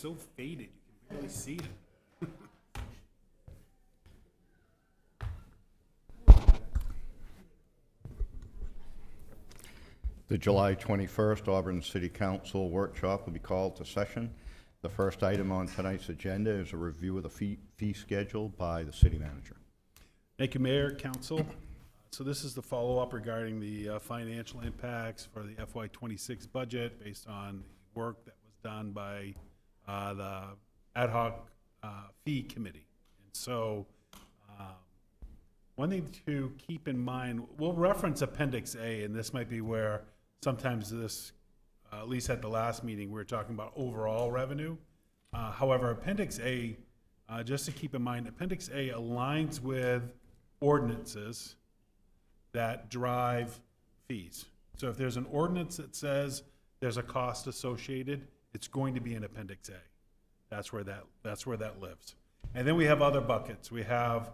so faded, you can barely see it. The July 21st Auburn City Council workshop will be called to session. The first item on tonight's agenda is a review of the fee schedule by the city manager. Thank you, Mayor, Council. So this is the follow-up regarding the financial impacts for the FY26 budget based on the work that was done by the ad hoc fee committee. And so one thing to keep in mind, we'll reference Appendix A, and this might be where sometimes this, at least at the last meeting, we were talking about overall revenue. However, Appendix A, just to keep in mind, Appendix A aligns with ordinances that drive fees. So if there's an ordinance that says there's a cost associated, it's going to be in Appendix A. That's where that lives. And then we have other buckets. We have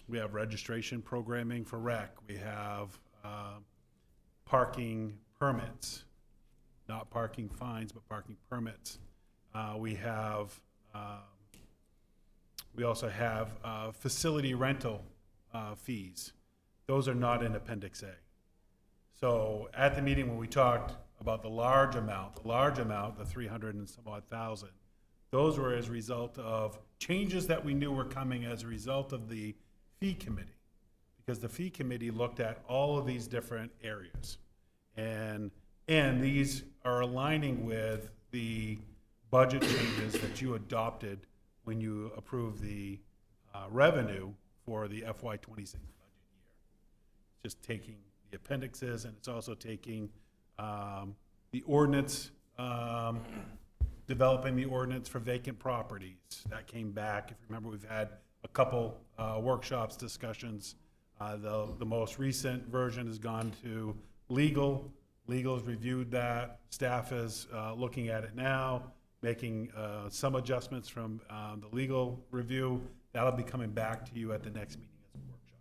registration programming for rec. We have parking permits, not parking fines, but parking permits. We also have facility rental fees. Those are not in Appendix A. So at the meeting when we talked about the large amount, the 300 and some odd thousand, those were as a result of changes that we knew were coming as a result of the fee committee, because the fee committee looked at all of these different areas. And these are aligning with the budget changes that you adopted when you approved the revenue for the FY26 budget year. Just taking the appendixes, and it's also taking the ordinance, developing the ordinance for vacant properties. That came back. If you remember, we've had a couple workshops, discussions. The most recent version has gone to legal. Legal's reviewed that. Staff is looking at it now, making some adjustments from the legal review. That'll be coming back to you at the next meeting as a workshop.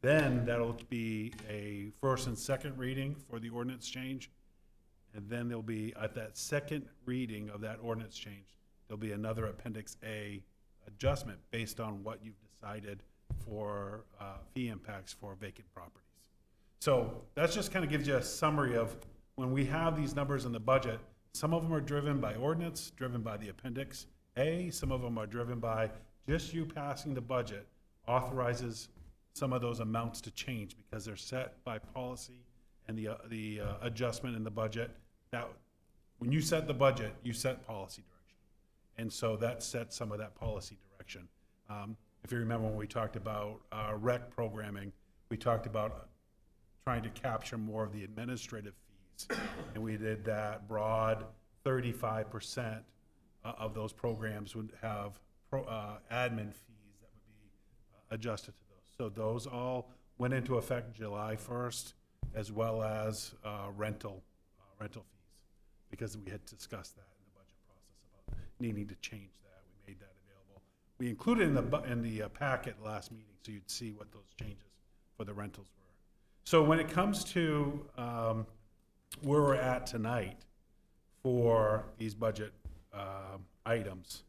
Then that'll be a first and second reading for the ordinance change. And then there'll be, at that second reading of that ordinance change, there'll be another Appendix A adjustment based on what you've decided for fee impacts for vacant properties. So that just kind of gives you a summary of when we have these numbers in the budget, some of them are driven by ordinance, driven by the Appendix A, some of them are driven by just you passing the budget authorizes some of those amounts to change because they're set by policy and the adjustment in the budget. That when you set the budget, you set policy direction. And so that sets some of that policy direction. If you remember when we talked about rec programming, we talked about trying to capture more of the administrative fees. And we did that broad 35% of those programs would have admin fees that would be adjusted to those. So those all went into effect July 1st, as well as rental fees, because we had discussed that in the budget process about needing to change that. We made that available. We included in the packet last meeting, so you'd see what those changes for the rentals were. So when it comes to where we're at tonight for these budget items,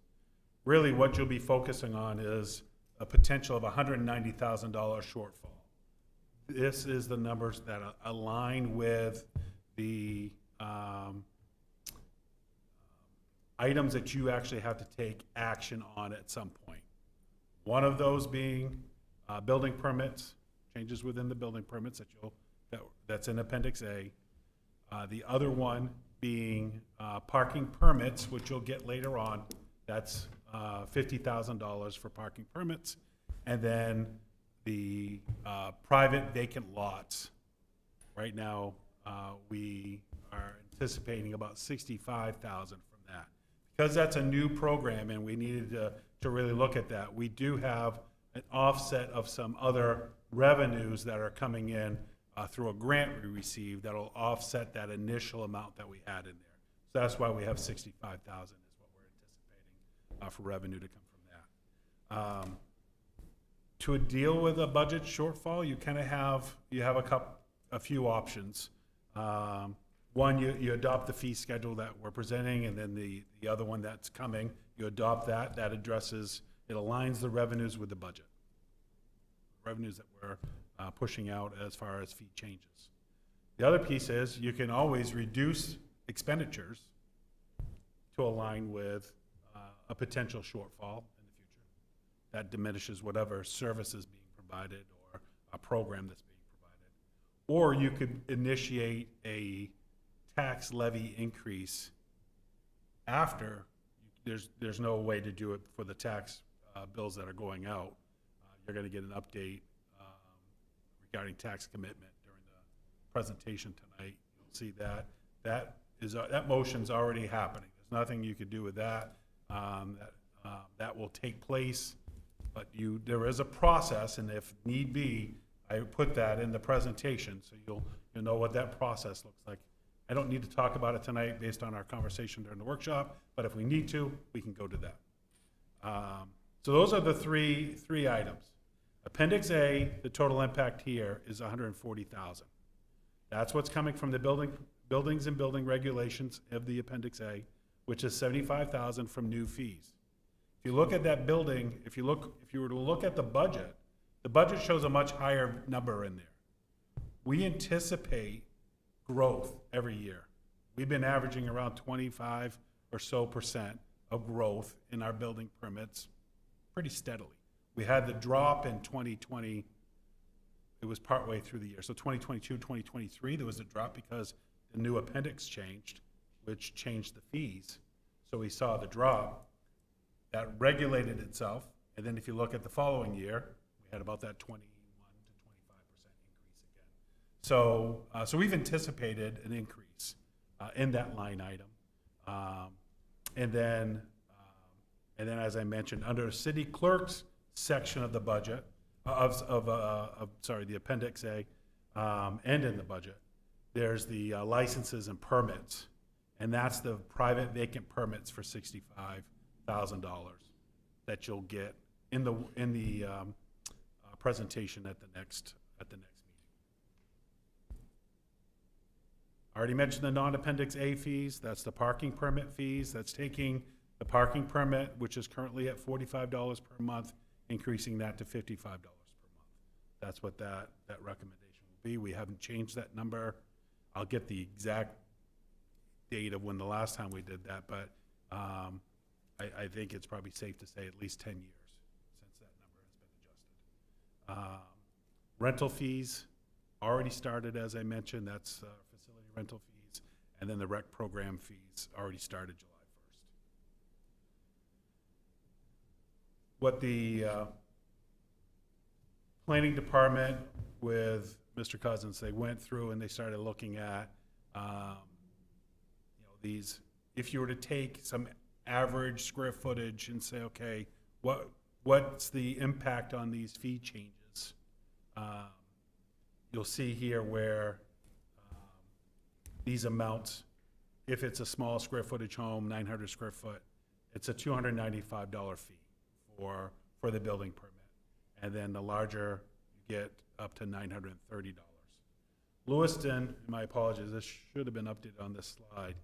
really what you'll be focusing on is a potential of $190,000 shortfall. This is the numbers that align with the items that you actually have to take action on at some point. One of those being building permits, changes within the building permits that's in Appendix A. The other one being parking permits, which you'll get later on. That's $50,000 for parking permits. And then the private vacant lots. Right now, we are anticipating about $65,000 from that. Because that's a new program and we needed to really look at that, we do have an offset of some other revenues that are coming in through a grant we received that'll offset that initial amount that we had in there. So that's why we have $65,000 is what we're anticipating for revenue to come from that. To deal with a budget shortfall, you kind of have a few options. one, you adopt the fee schedule that we're presenting, and then the other one that's coming, you adopt that. That addresses, it aligns the revenues with the budget. Revenues that we're pushing out as far as fee changes. The other piece is you can always reduce expenditures to align with a potential shortfall in the future. That diminishes whatever service is being provided or a program that's being provided. Or you could initiate a tax levy increase after. There's no way to do it for the tax bills that are going out. You're going to get an update regarding tax commitment during the presentation tonight. You'll see that. That motion's already happening. There's nothing you could do with that. That will take place, but there is a process, and if need be, I put that in the presentation, so you'll know what that process looks like. I don't need to talk about it tonight based on our conversation during the workshop, but if we need to, we can go to that. So those are the three items. Appendix A, the total impact here is $140,000. That's what's coming from the buildings and building regulations of the Appendix A, which is $75,000 from new fees. If you look at that building, if you were to look at the budget shows a much higher number in there. We anticipate growth every year. We've been averaging around 25% or so of growth in our building permits pretty steadily. We had the drop in 2020, it was partway through the year. So 2022, 2023, there was a drop because the new appendix changed, which changed the fees. So we saw the drop. That regulated itself. And then if you look at the following year, we had about that 21 to 25% increase again. So we've anticipated an increase in that line item. And then as I mentioned, under city clerk's section of the budget, the Appendix A, and in the budget, there's the licenses and permits, and that's the private vacant permits for $65,000 that you'll get in the presentation at the next meeting. I already mentioned the non-Appendix A fees. That's the parking permit fees. That's taking the parking permit, which is currently at $45 per month, increasing that to $55 per month. That's what that recommendation will be. We haven't changed that number. I'll get the exact date of when the last time we did that, but I think it's probably safe to say at least 10 years since that number has been adjusted. Rental fees already started, as I mentioned. That's facility rental fees, and then the rec program fees already started July 1st. What the planning department with Mr. Cousins, they went through and they started looking at these. If you were to take some average square footage and say, okay, what's the impact on these fee changes? You'll see here where these amounts, if it's a small square footage home, 900 square foot, it's a $295 fee for the building permit. And then the larger, you get up to $930. Lewiston, my apologies, this should have been updated on this slide.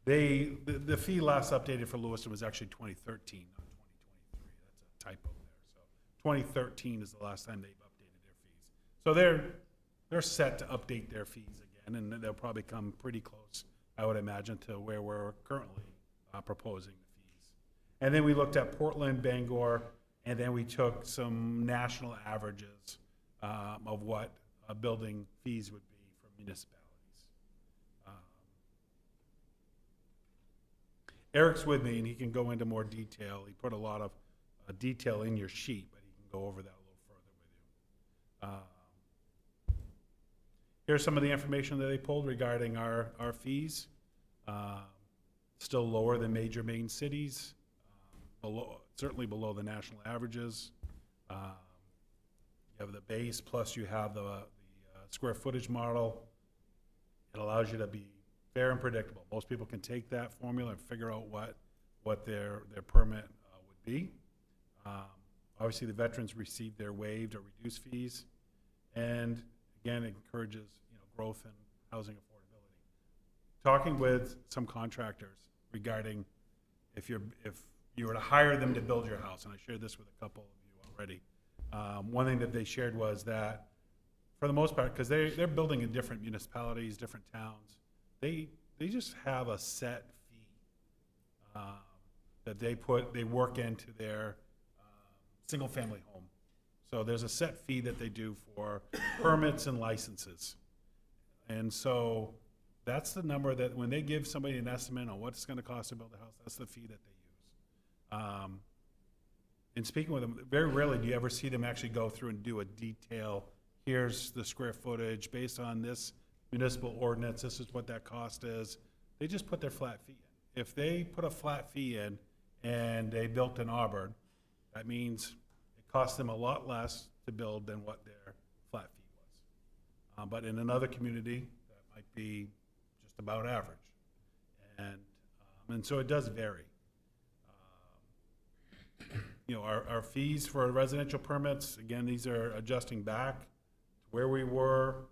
The fee last updated for Lewiston was actually 2013, not 2023. That's a typo there. So 2013 is the last time they've updated their fees. So they're set to update their fees again, and they'll probably come pretty close, I would imagine, to where we're currently proposing the fees. And then we looked at Portland, Bangor, and then we took some national averages of what building fees would be for municipalities. Eric's with me, and he can go into more detail. He put a lot of detail in your sheet, but he can go over that a little further with you. Here's some of the information that they pulled regarding our fees. Still lower than major Maine cities, certainly below the national averages. You have the base, plus you have the square footage model. It allows you to be fair and predictable. Most people can take that formula and figure out what their permit would be. Obviously, the veterans receive their waived or reduced fees, and again, it encourages growth and housing affordability. talking with some contractors regarding if you were to hire them to build your house, and I shared this with a couple of you already. One thing that they shared was that, for the most part, because they're building in different municipalities, different towns, they just have a set fee that they work into their single-family home. So there's a set fee that they do for permits and licenses. And so that's the number that when they give somebody an estimate on what it's going to cost to build a house, that's the fee that they use. In speaking with them, very rarely do you ever see them actually go through and do a detail, here's the square footage, based on this municipal ordinance, this is what that cost is. They just put their flat fee in. If they put a flat fee in and they built in Auburn, that means it costs them a lot less to build than what their flat fee was. But in another community, that might be just about average. And so it does vary. Our fees for residential permits, again, these are adjusting back to where we were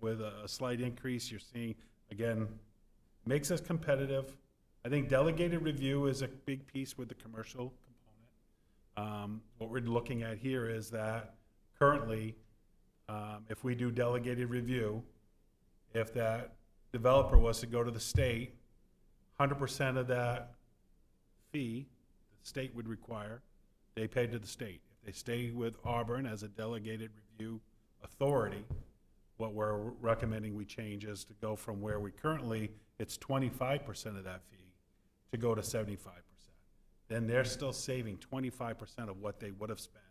with a slight increase. You're seeing, again, makes us competitive. I think delegated review is a big piece with the commercial component. What we're looking at here is that currently, if we do delegated review, if that developer was to go to the state, 100% of that fee the state would require, they pay to the state. If they stay with Auburn as a delegated review authority, what we're recommending we change is to go from where we currently, it's 25% of that fee, to go to 75%. Then they're still saving 25% of what they would have spent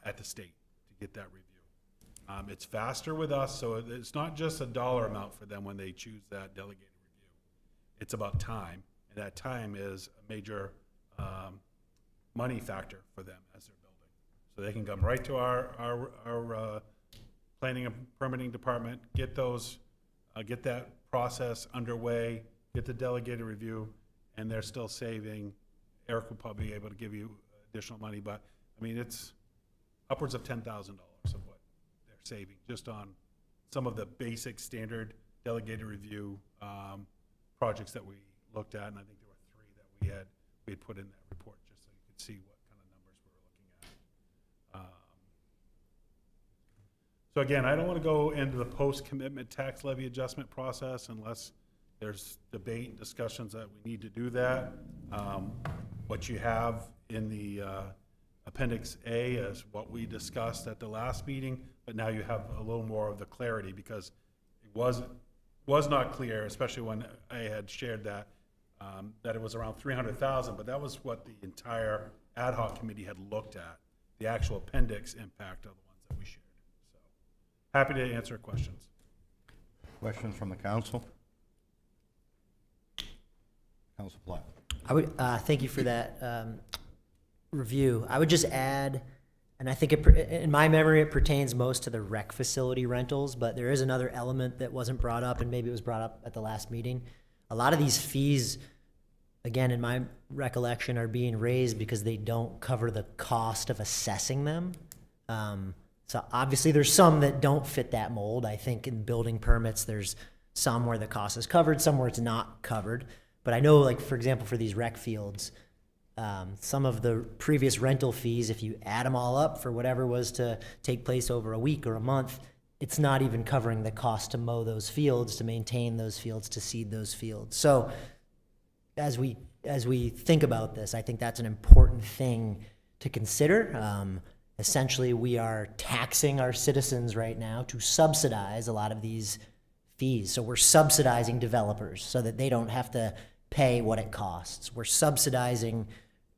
at the state to get that review. It's faster with us, so it's not just a dollar amount for them when they choose that delegated review. It's about time, and that time is a major money factor for them as they're building. So they can come right to our planning and permitting department, get that process underway, get the delegated review, and they're still saving. Eric will probably be able to give you additional money, but I mean, it's upwards of $10,000 of what they're saving just on some of the basic standard delegated review projects that we looked at, and I think there were 3 that we had put in that report just so you could see what kind of numbers we were looking at. So again, I don't want to go into the post-commitment tax levy adjustment process unless there's debate and discussions that we need to do that. What you have in the Appendix A is what we discussed at the last meeting, but now you have a little more of the clarity because it was not clear, especially when I had shared that it was around 300,000, but that was what the entire ad hoc committee had looked at, the actual appendix impact of the ones that we shared. So happy to answer questions. Questions from the council? Council Platt. I would thank you for that review. I would just add, and I think in my memory it pertains most to the rec facility rentals, but there is another element that wasn't brought up, and maybe it was brought up at the last meeting. A lot of these fees, again, in my recollection, are being raised because they don't cover the cost of assessing them. So obviously there's some that don't fit that mold. I think in building permits, there's some where the cost is covered, some where it's not covered. But I know, like, for example, for these rec fields, some of the previous rental fees, if you add them all up for whatever was to take place over a week or a month, it's not even covering the cost to mow those fields, to maintain those fields, to seed those fields. So as we think about this, I think that's an important thing to consider. Essentially, we are taxing our citizens right now to subsidize a lot of these fees. So we're subsidizing developers so that they don't have to pay what it costs. We're subsidizing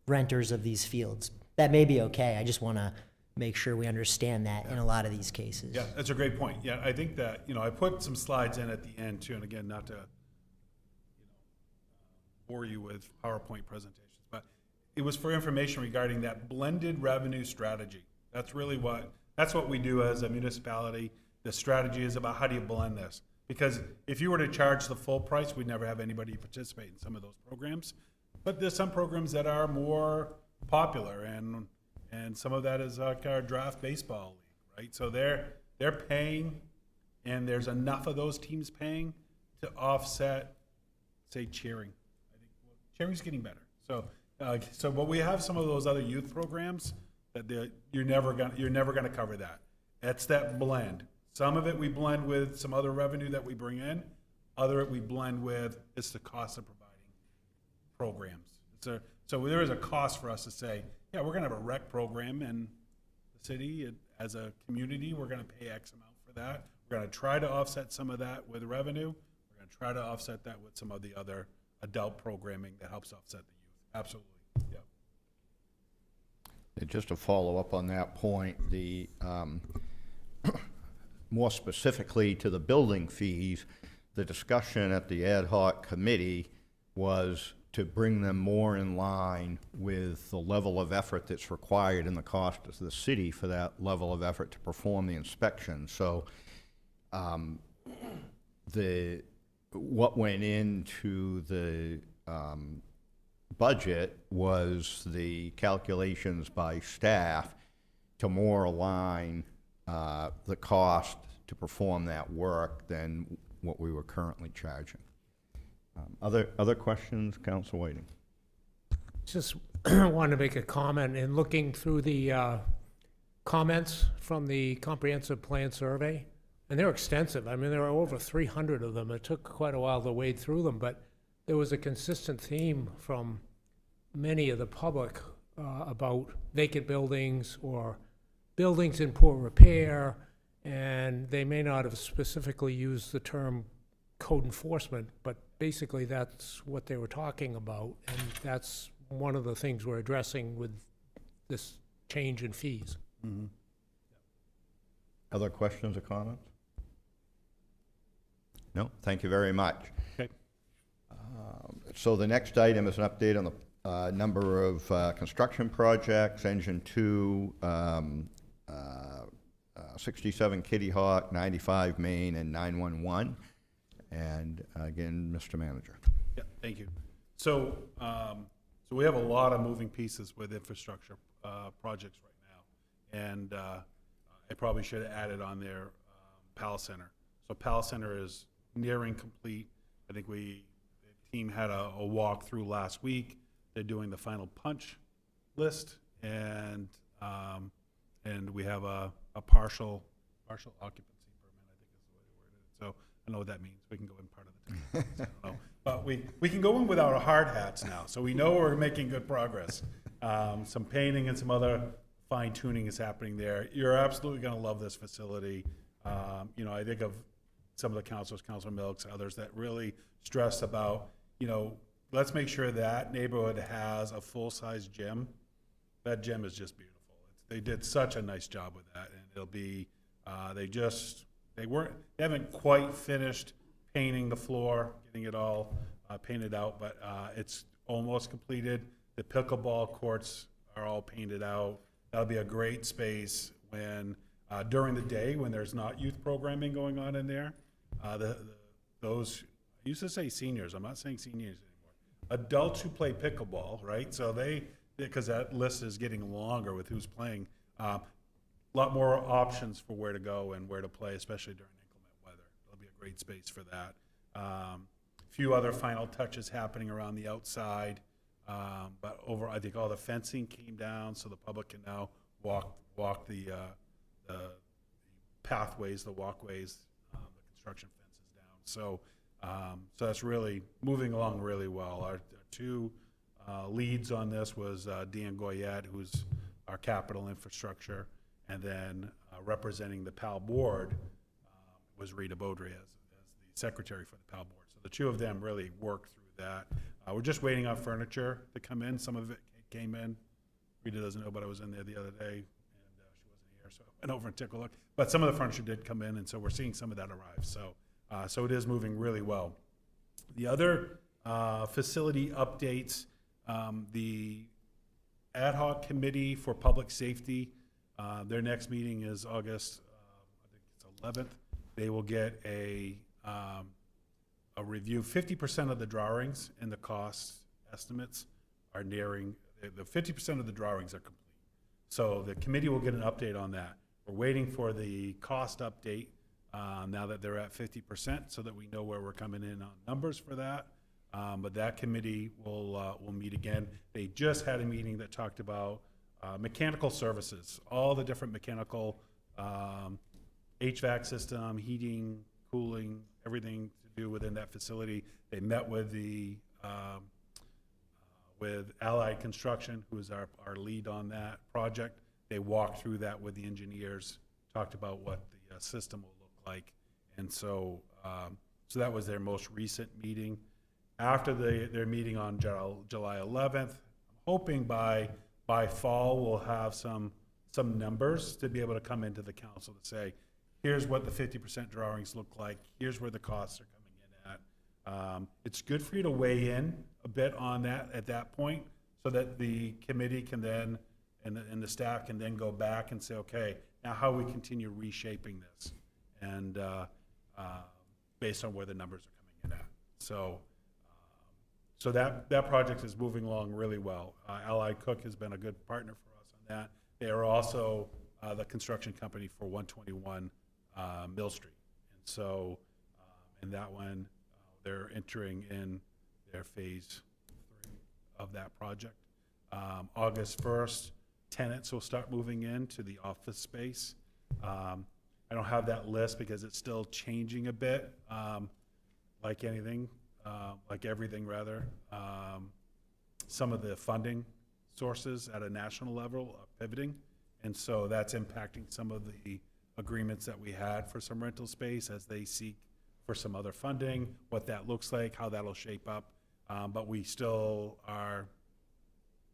renters of these fields. That may be okay. I just want to make sure we understand that in a lot of these cases. Yeah, that's a great point. Yeah, I think that, I put some slides in at the end too, and again, not to bore you with PowerPoint presentations, but it was for information regarding that blended revenue strategy. That's what we do as a municipality. The strategy is about how do you blend this? Because if you were to charge the full price, we'd never have anybody participate in some of those programs. But there's some programs that are more popular, and some of that is like our draft baseball league, right? So they're paying, and there's enough of those teams paying to offset, say, cheering. I think cheering's getting better. But we have some of those other youth programs that you're never gonna cover that. That's that blend. Some of it we blend with some other revenue that we bring in. Other we blend with it's the cost of providing programs. So there is a cost for us to say, yeah, we're gonna have a rec program in the city as a community. We're gonna pay X amount for that. We're gonna try to offset some of that with revenue. We're gonna try to offset that with some of the other adult programming that helps offset the youth. Absolutely, yeah. And just to follow up on that point, the, more specifically to the building fees, the discussion at the ad hoc committee was to bring them more in line with the level of effort that's required and the cost of the city for that level of effort to perform the inspection. So what went into the budget was the calculations by staff to more align the cost to perform that work than what we were currently charging. Other questions, Council Whiting? Just wanted to make a comment. In looking through the comments from the comprehensive plan survey, and they're extensive. I mean, there are over 300 of them. It took quite a while to wade through them, but there was a consistent theme from many of the public about vacant buildings or buildings in poor repair, and they may not have specifically used the term code enforcement, but basically that's what they were talking about, and that's one of the things we're addressing with this change in fees. Mm-hmm. Other questions or comments? No, thank you very much. Okay. So the next item is an update on the number of construction projects, Engine 2, 67 Kitty Hawk, 95 Maine, and 911. And again, Mr. Manager. Yeah, thank you. So we have a lot of moving pieces with infrastructure projects right now. And I probably should have added on there Pal Center. So Pal Center is nearing complete. I think the team had a walkthrough last week. They're doing the final punch list, and we have a partial occupancy permit, I think is the way to word it. So I know what that means. We can go in part of the time. So I don't know. But we can go in without our hard hats now, so we know we're making good progress. Some painting and some other fine tuning is happening there. You're absolutely going to love this facility. I think of some of the councilors, Councilor Milks, others that really stress about, let's make sure that neighborhood has a full-size gym. That gym is just beautiful. They did such a nice job with that, and it'll be, they haven't quite finished painting the floor, getting it all painted out, but it's almost completed. The pickleball courts are all painted out. That'll be a great space when, during the day, when there's not youth programming going on in there. Those, I used to say seniors, I'm not saying seniors anymore. Adults who play pickleball, right? So because that list is getting longer with who's playing, a lot more options for where to go and where to play, especially during inclement weather. It'll be a great space for that. A few other final touches happening around the outside, but I think all the fencing came down, so the public can now walk the pathways, the walkways, the construction fences down. So that's really moving along really well. Our two leads on this was Dan Goyette, who's our capital infrastructure, and then representing the PAL board was Rita Beaudry as the secretary for the PAL board. So the two of them really worked through that. We're just waiting on furniture to come in. Some of it came in. Rita doesn't know, but I was in there the other day, and she wasn't here, so I went over and took a look. But some of the furniture did come in, and so we're seeing some of that arrive. So it is moving really well. The other facility updates, the ad hoc committee for public safety, their next meeting is August, I think it's 11th. They will get a review. 50% of the drawings and the cost estimates are nearing, the 50% of the drawings are complete. So the committee will get an update on that. We're waiting for the cost update now that they're at 50%, so that we know where we're coming in on numbers for that. But that committee will meet again. They just had a meeting that talked about mechanical services, all the different mechanical HVAC system, heating, cooling, everything to do within that facility. They met with with Allied Construction, who is our lead on that project. They walked through that with the engineers, talked about what the system will look like. And so, so that was their most recent meeting. After their meeting on July 11th, I'm hoping by fall we'll have some numbers to be able to come into the council to say, here's what the 50% drawings look like, here's where the costs are coming in at. It's good for you to weigh in a bit on that at that point, so that the committee can then, and the staff can then go back and say, okay, now how we continue reshaping this, and based on where the numbers are coming in at. So that project is moving along really well. Allied Cook has been a good partner for us on that. They are also the construction company for 121 Mill Street. And so, in that one, they're entering in their phase 3 of that project. August 1st, tenants will start moving into the office space. I don't have that list because it's still changing a bit, like anything. Like everything rather. Some of the funding sources at a national level are pivoting, and so that's impacting some of the agreements that we had for some rental space as they seek for some other funding, what that looks like, how that'll shape up. But we still are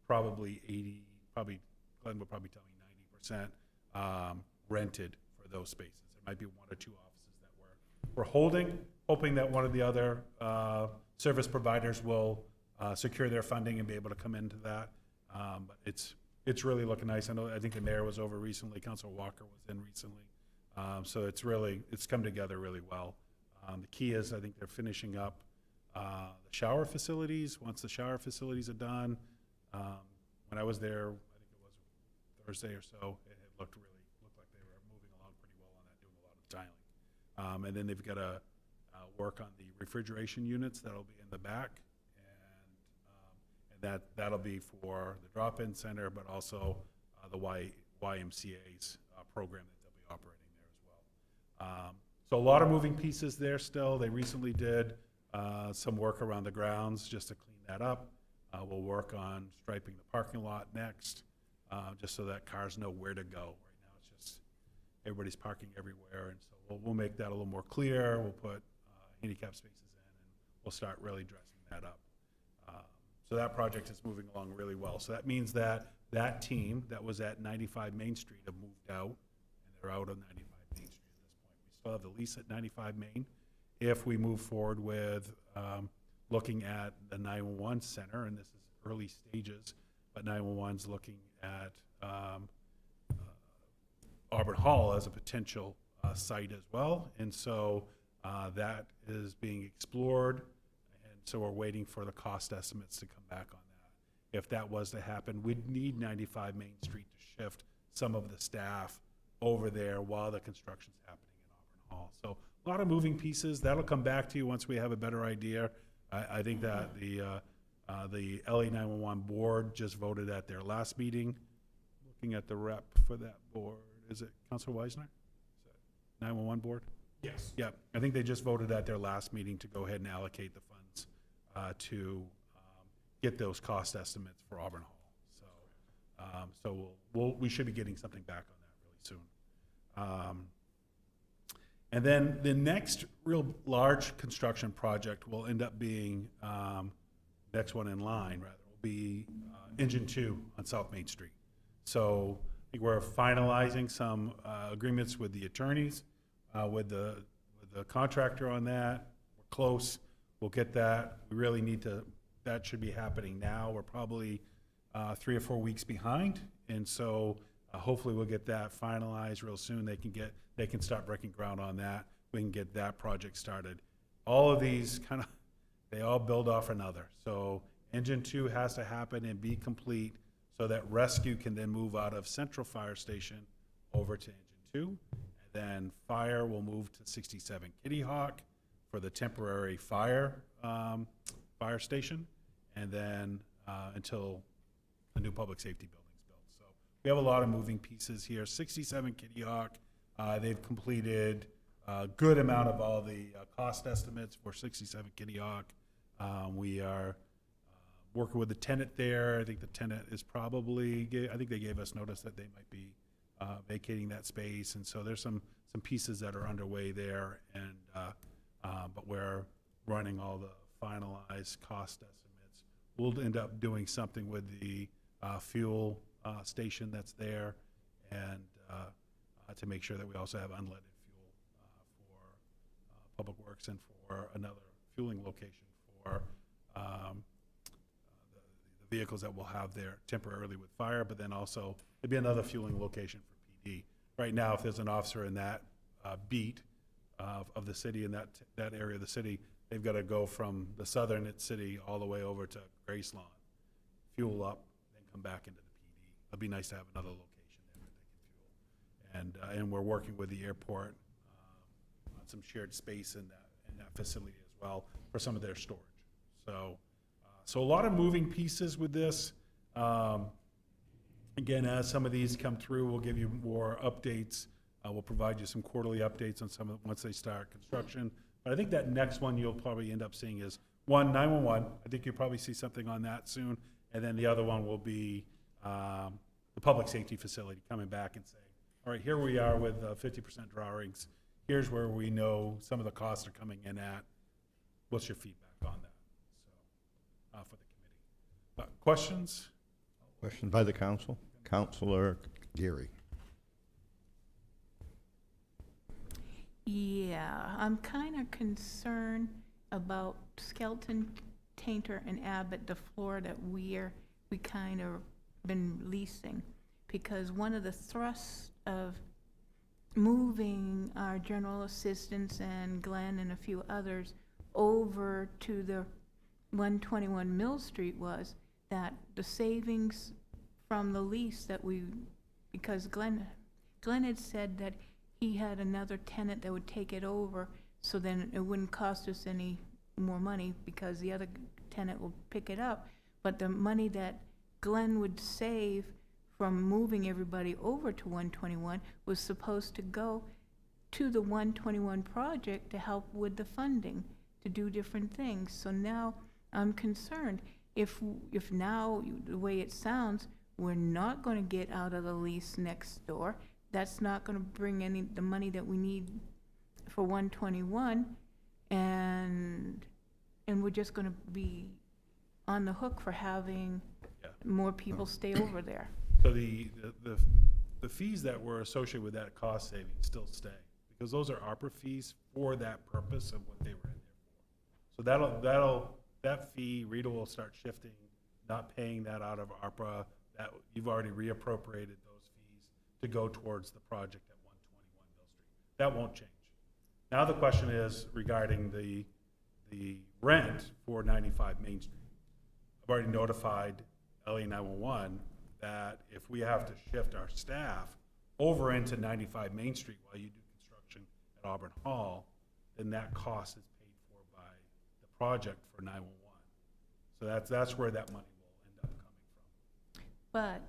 probably Glenn would probably tell me 90% rented for those spaces. There might be 1 or 2 offices that we're holding, hoping that one of the other service providers will secure their funding and be able to come into that. But it's really looking nice. I think the mayor was over recently, Councilor Walker was in recently. So it's come together really well. The key is, I think they're finishing up the shower facilities. Once the shower facilities are done, when I was there, I think it was Thursday or so, it looked like they were moving along pretty well on that, doing a lot of tiling. And then they've got to work on the refrigeration units that'll be in the back, and that'll be for the drop-in center, but also the YMCA's program that they'll be operating there as well. So a lot of moving pieces there still. They recently did some work around the grounds just to clean that up. We'll work on striping the parking lot next, just so that cars know where to go. Right now it's just everybody's parking everywhere, and so we'll make that a little more clear. We'll put handicap spaces in, and we'll start really dressing that up. So that project is moving along really well. So that means that that team that was at 95 Main Street have moved out, and they're out on 95 Main Street at this point. We still have the lease at 95 Main. If we move forward with looking at the 911 center, and this is early stages, but 911's looking at Auburn Hall as a potential site as well. And so that is being explored, and so we're waiting for the cost estimates to come back on that. If that was to happen, we'd need 95 Main Street to shift some of the staff over there while the construction's happening in Auburn Hall. So a lot of moving pieces. That'll come back to you once we have a better idea. I think that the LA 911 board just voted at their last meeting. Looking at the rep for that board, is it Councilor Weisner? 911 board? Yes. Yeah, I think they just voted at their last meeting to go ahead and allocate the funds to get those cost estimates for Auburn Hall. So we should be getting something back on that really soon. And then the next real large construction project will end up being, next one in line rather, will be Engine 2 on South Main Street. So I think we're finalizing some agreements with the attorneys, with the contractor on that. We're close. We'll get that. We really need to, that should be happening now. We're probably 3 or 4 weeks behind. And so hopefully we'll get that finalized real soon. They can start breaking ground on that. We can get that project started. All of these they all build off another. So Engine 2 has to happen and be complete so that rescue can then move out of Central Fire Station over to Engine 2. And Then fire will move to 67 Kitty Hawk for the temporary fire station, and then until the new public safety building's built. So we have a lot of moving pieces here. 67 Kitty Hawk, they've completed a good amount of all the cost estimates for 67 Kitty Hawk. We are working with the tenant there. I think the tenant is probably, I think they gave us notice that they might be vacating that space, and so there's some pieces that are underway there, and but we're running all the finalized cost estimates. We'll end up doing something with the fuel station that's there, and to make sure that we also have unleaded fuel for Public Works and for another fueling location for the vehicles that we'll have there temporarily with fire, but then also there'd be another fueling location for PD. Right now, if there's an officer in that beat of the city, in that area of the city, they've got to go from the southern city all the way over to Gracelawn, fuel up, then come back into the PD. It'd be nice to have another location there that they can fuel. And we're working with the airport on some shared space in that facility as well for some of their storage. So a lot of moving pieces with this. Again, as some of these come through, we'll give you more updates. We'll provide you some quarterly updates on some of once they start construction. But I think that next one you'll probably end up seeing is 911. I think you'll probably see something on that soon. And then the other one will be the public safety facility coming back and saying, all right, here we are with 50% drawings. Here's where we know some of the costs are coming in at. What's your feedback on that? So, for the committee. Questions? Question by the council? Councilor Geary. Yeah, I'm kind of concerned about Skelton, Tainter, and Abbott, the floor that we kind of been leasing. Because one of the thrusts of moving our general assistants and Glenn and a few others over to the 121 Mill Street was that the savings from the lease that because Glenn had said that he had another tenant that would take it over, so then it wouldn't cost us any more money because the other tenant will pick it up. But the money that Glenn would save from moving everybody over to 121 was supposed to go to the 121 project to help with the funding to do different things. So now I'm concerned if now the way it sounds, we're not going to get out of the lease next door. That's not going to bring the money that we need for 121, and we're just going to be on the hook for having more people stay over there. So the fees that were associated with that cost saving still stay, because those are ARPA fees for that purpose of what they were in there for. So that fee, Rita will start shifting, not paying that out of ARPA. That you've already reappropriated those fees to go towards the project at 121 Mill Street. That won't change. Now the question is regarding the rent for 95 Main Street. I've already notified LA 911 that if we have to shift our staff over into 95 Main Street while you do construction at Auburn Hall, then that cost is paid for by the project for 911. So that's where that money will end up coming from. But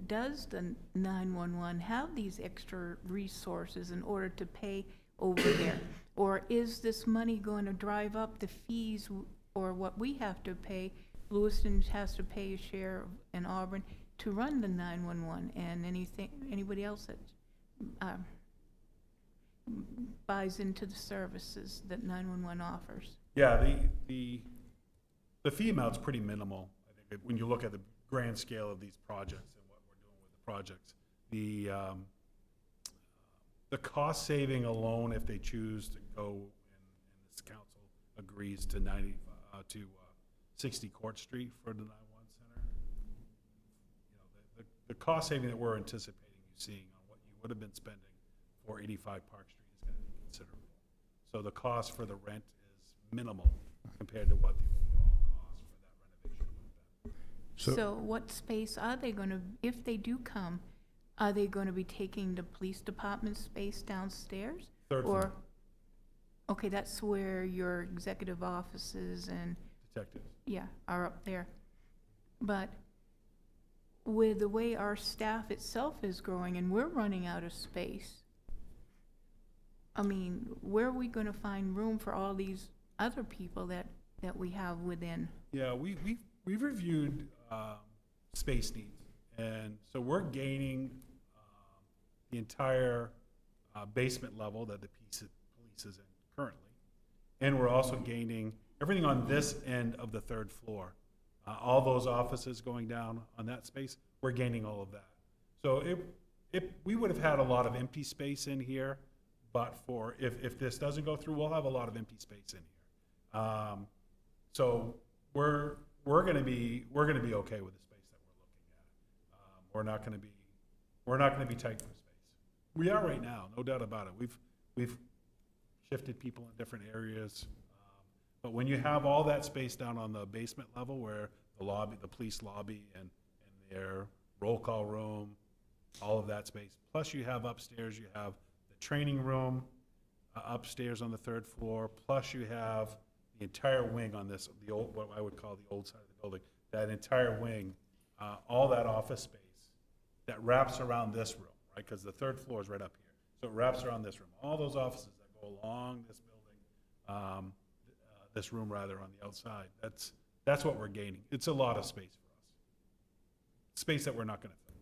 does the 911 have these extra resources in order to pay over there? Or is this money going to drive up the fees or what we have to pay? Lewiston has to pay a share in Auburn to run the 911, and anybody else that buys into the services that 911 offers. Yeah, the fee amount's pretty minimal. I think when you look at the grand scale of these projects and what we're doing with the projects, the cost saving alone, if they choose to go and this council agrees to 60 Court Street for the 911 center, the cost saving that we're anticipating you seeing on what you would have been spending for 85 Park Street is going to be considerable. So the cost for the rent is minimal compared to what the overall cost for that renovation would have been. So what space are they going to, if they do come, Are they gonna be taking the police department space downstairs? Third floor, Or, okay, that's where your executive offices and, detectives. yeah, are up there. But with the way our staff itself is growing and we're running out of space, I mean, where are we gonna find room for all these other people that we have within? Yeah, we've reviewed space needs, and so we're gaining the entire basement level that the police is in currently, and we're also gaining everything on this end of the third floor. All those offices going down on that space, we're gaining all of that. So we would have had a lot of empty space in here, but if this doesn't go through, we'll have a lot of empty space in here. So we're gonna be okay with the space that we're looking at. We're not gonna be tight for space. We are right now, no doubt about it. We've shifted people in different areas. But when you have all that space down on the basement level where the lobby, the police lobby and their roll call room, all of that space, plus you have upstairs, you have the training room upstairs on the third floor, plus you have the entire wing on this, the old, what I would call the old side of the building, that entire wing, all that office space that wraps around this room, right? Because the third floor is right up here. So it wraps around this room. All those offices that go along this building, this room rather, on the outside, that's what we're gaining. It's a lot of space for us. Space that we're not gonna fill.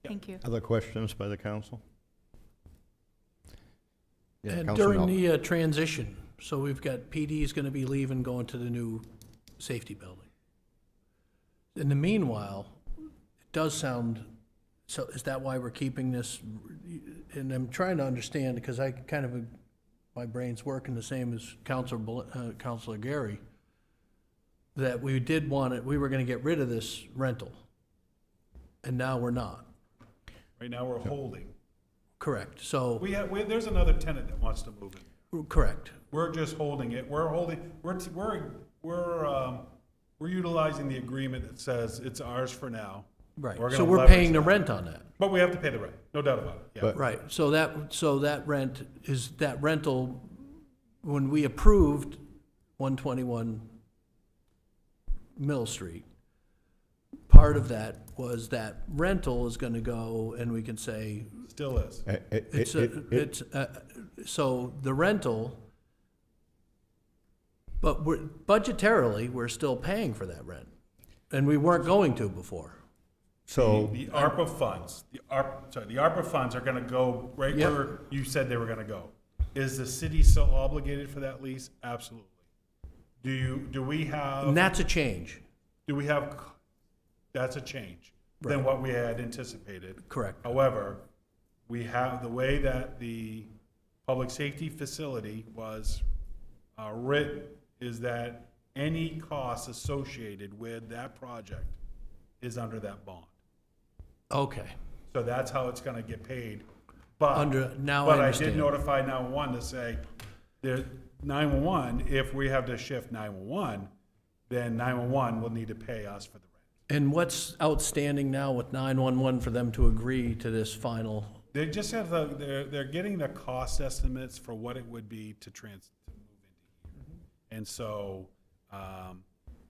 Yeah. Thank you. Other questions by the council? Yeah, And Councilor during Mel. the transition, so we've got PD's gonna be leaving, going to the new safety building. In the meanwhile, it does sound, so is that why we're keeping this? And I'm trying to understand, because I kind of, my brain's working the same as Counselor Gary, that we did want it, we were gonna get rid of this rental, and now we're not. Right now, we're holding. Correct, so, There's another tenant that wants to move in. correct, We're just holding it. We're utilizing the agreement that says it's ours for now. right. We're So gonna we're leverage paying the that. rent on that. But we have to pay the rent, no doubt about it, yeah. But- Right, so that rent, is that rental, when we approved 121 Mill Street, part of that was that rental is gonna go, and we can say, Still is. so the rental, but budgetarily, we're still paying for that rent, and we weren't going to before. So, The ARPA funds, the ARPA funds are gonna go right Yep. where you said they were gonna go. Is the city still obligated for that lease? Absolutely. Do we have? And that's a change, That's a change than what we had anticipated. correct? However, we have, the way that the public safety facility was written is that any costs associated with that project is under that bond. Okay, So that's how it's gonna get paid. But now I But I did understand. notify 911 to say, there, 911, if we have to shift 911, then 911 will need to pay us for the rent. And what's outstanding now with 911 for them to agree to this final? They just have they're getting the cost estimates for what it would be to move into here. And so,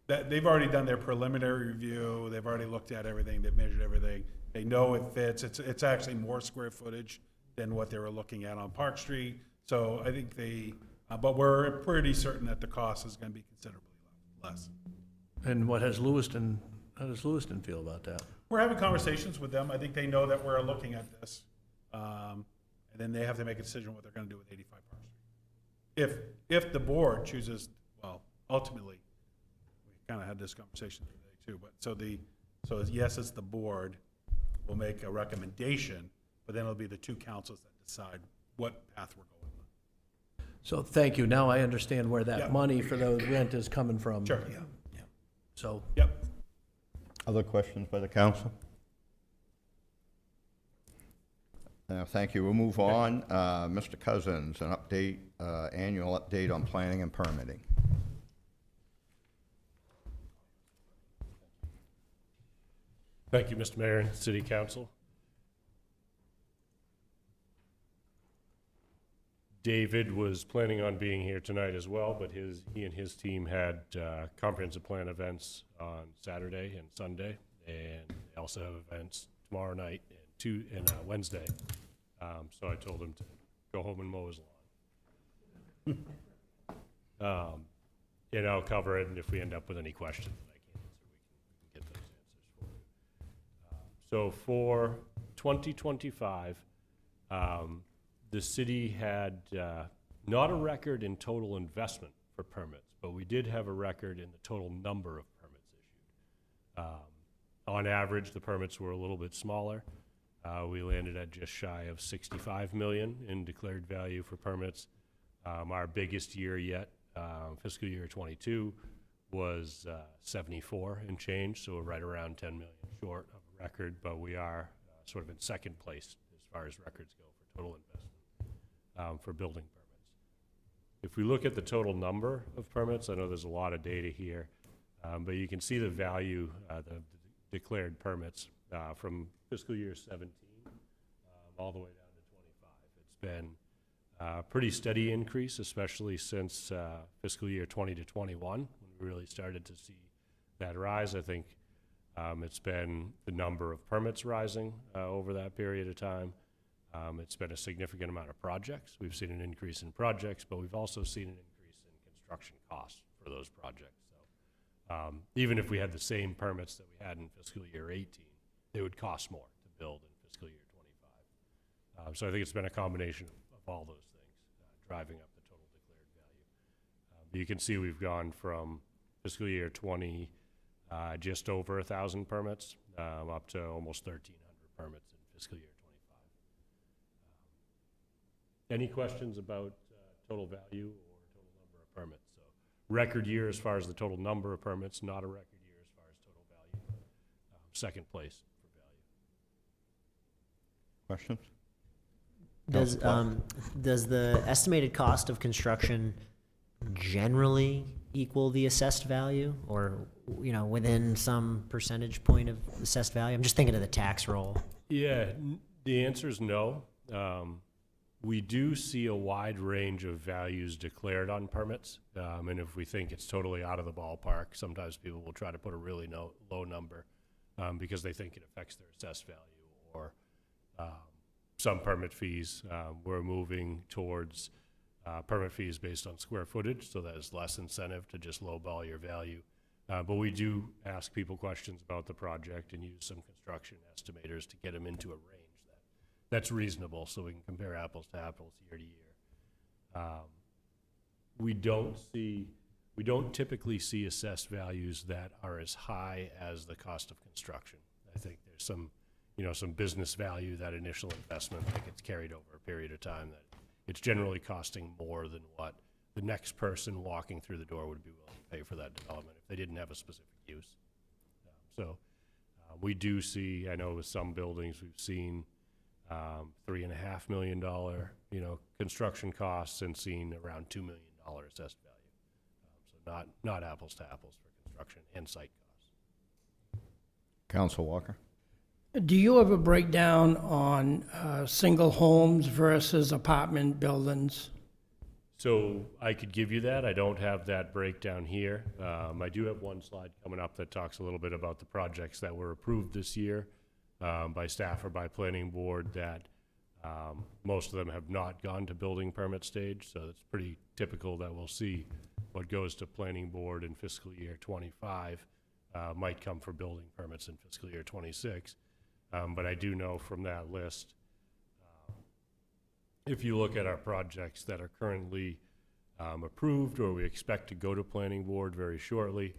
that, they've already done their preliminary review, they've already looked at everything, they've measured everything. They know it fits, it's actually more square footage than what they were looking at on Park Street. So I think but we're pretty certain that the cost is gonna be considerably less. And how does Lewiston feel about that? We're having conversations with them. I think they know that we're looking at this. And then they have to make a decision what they're gonna do with 85 Park Street. If the board chooses, well, ultimately, we kinda had this conversation today too, but so yes, it's the board will make a recommendation, but then it'll be the two councils that decide what path we're going on. So thank you. Now I understand where Yeah. that money for the rent is coming from. Sure. So, Yep. other questions by the council? Thank you. We'll move on. Mr. Cousins, an update, annual update on planning and permitting. Thank you, Mr. Mayor and City Council. David was planning on being here tonight as well, but he and his team had comprehensive plan events on Saturday and Sunday, and they also have events tomorrow night and Wednesday. So I told him to go home and mow his lawn. And I'll cover it, and if we end up with any questions that I can't answer, we can get those answers for you. So for 2025, the city had not a record in total investment for permits, but we did have a record in the total number of permits issued. On average, the permits were a little bit smaller. We landed at just shy of 65 million in declared value for permits. Our biggest year yet, fiscal year 22, was 74 and change, so we're right around 10 million short of a record, but we are sort of in second place as far as records go for total investment for building permits. If we look at the total number of permits, I know there's a lot of data here, but you can see the value, the declared permits from fiscal year 17 all the way down to 25. It's been a pretty steady increase, especially since fiscal year 20 to 21, when we really started to see that rise. I think it's been the number of permits rising over that period of time. It's been a significant amount of projects. We've seen an increase in projects, but we've also seen an increase in construction costs for those projects. So even if we had the same permits that we had in fiscal year 18, they would cost more to build in fiscal year 25. So I think it's been a combination of all those things driving up the total declared value. But you can see we've gone from fiscal year 20, just over 1,000 permits, up to almost 1,300 permits in fiscal year 25. Any questions about total value or total number of permits? So record year as far as the total number of permits, not a record year as far as total value. Second place for value. Questions? Does the estimated cost of construction generally equal the assessed value, or within some percentage point of assessed value? I'm just thinking of the tax roll. Yeah, the answer is no. We do see a wide range of values declared on permits, and if we think it's totally out of the ballpark, sometimes people will try to put a really low number because they think it affects their assessed value, or some permit fees. We're moving towards permit fees based on square footage, so that is less incentive to just lowball your value. But we do ask people questions about the project and use some construction estimators to get them into a range that's reasonable, so we can compare apples to apples year to year. We don't typically see assessed values that are as high as the cost of construction. I think there's some business value, that initial investment that gets carried over a period of time, that it's generally costing more than what the next person walking through the door would be willing to pay for that development if they didn't have a specific use. We do see, I know with some buildings we've seen $3.5 million, construction costs, and seen around $2 million assessed value. So not apples to apples for construction and site costs. Council Walker? Do you have a breakdown on single homes versus apartment buildings? So I could give you that. I don't have that breakdown here. I do have one slide coming up that talks a little bit about the projects that were approved this year by staff or by planning board, that most of them have not gone to building permit stage. So it's pretty typical that we'll see what goes to planning board in fiscal year 25 might come for building permits in fiscal year 26. But I do know from that list, if you look at our projects that are currently approved or we expect to go to planning board very shortly,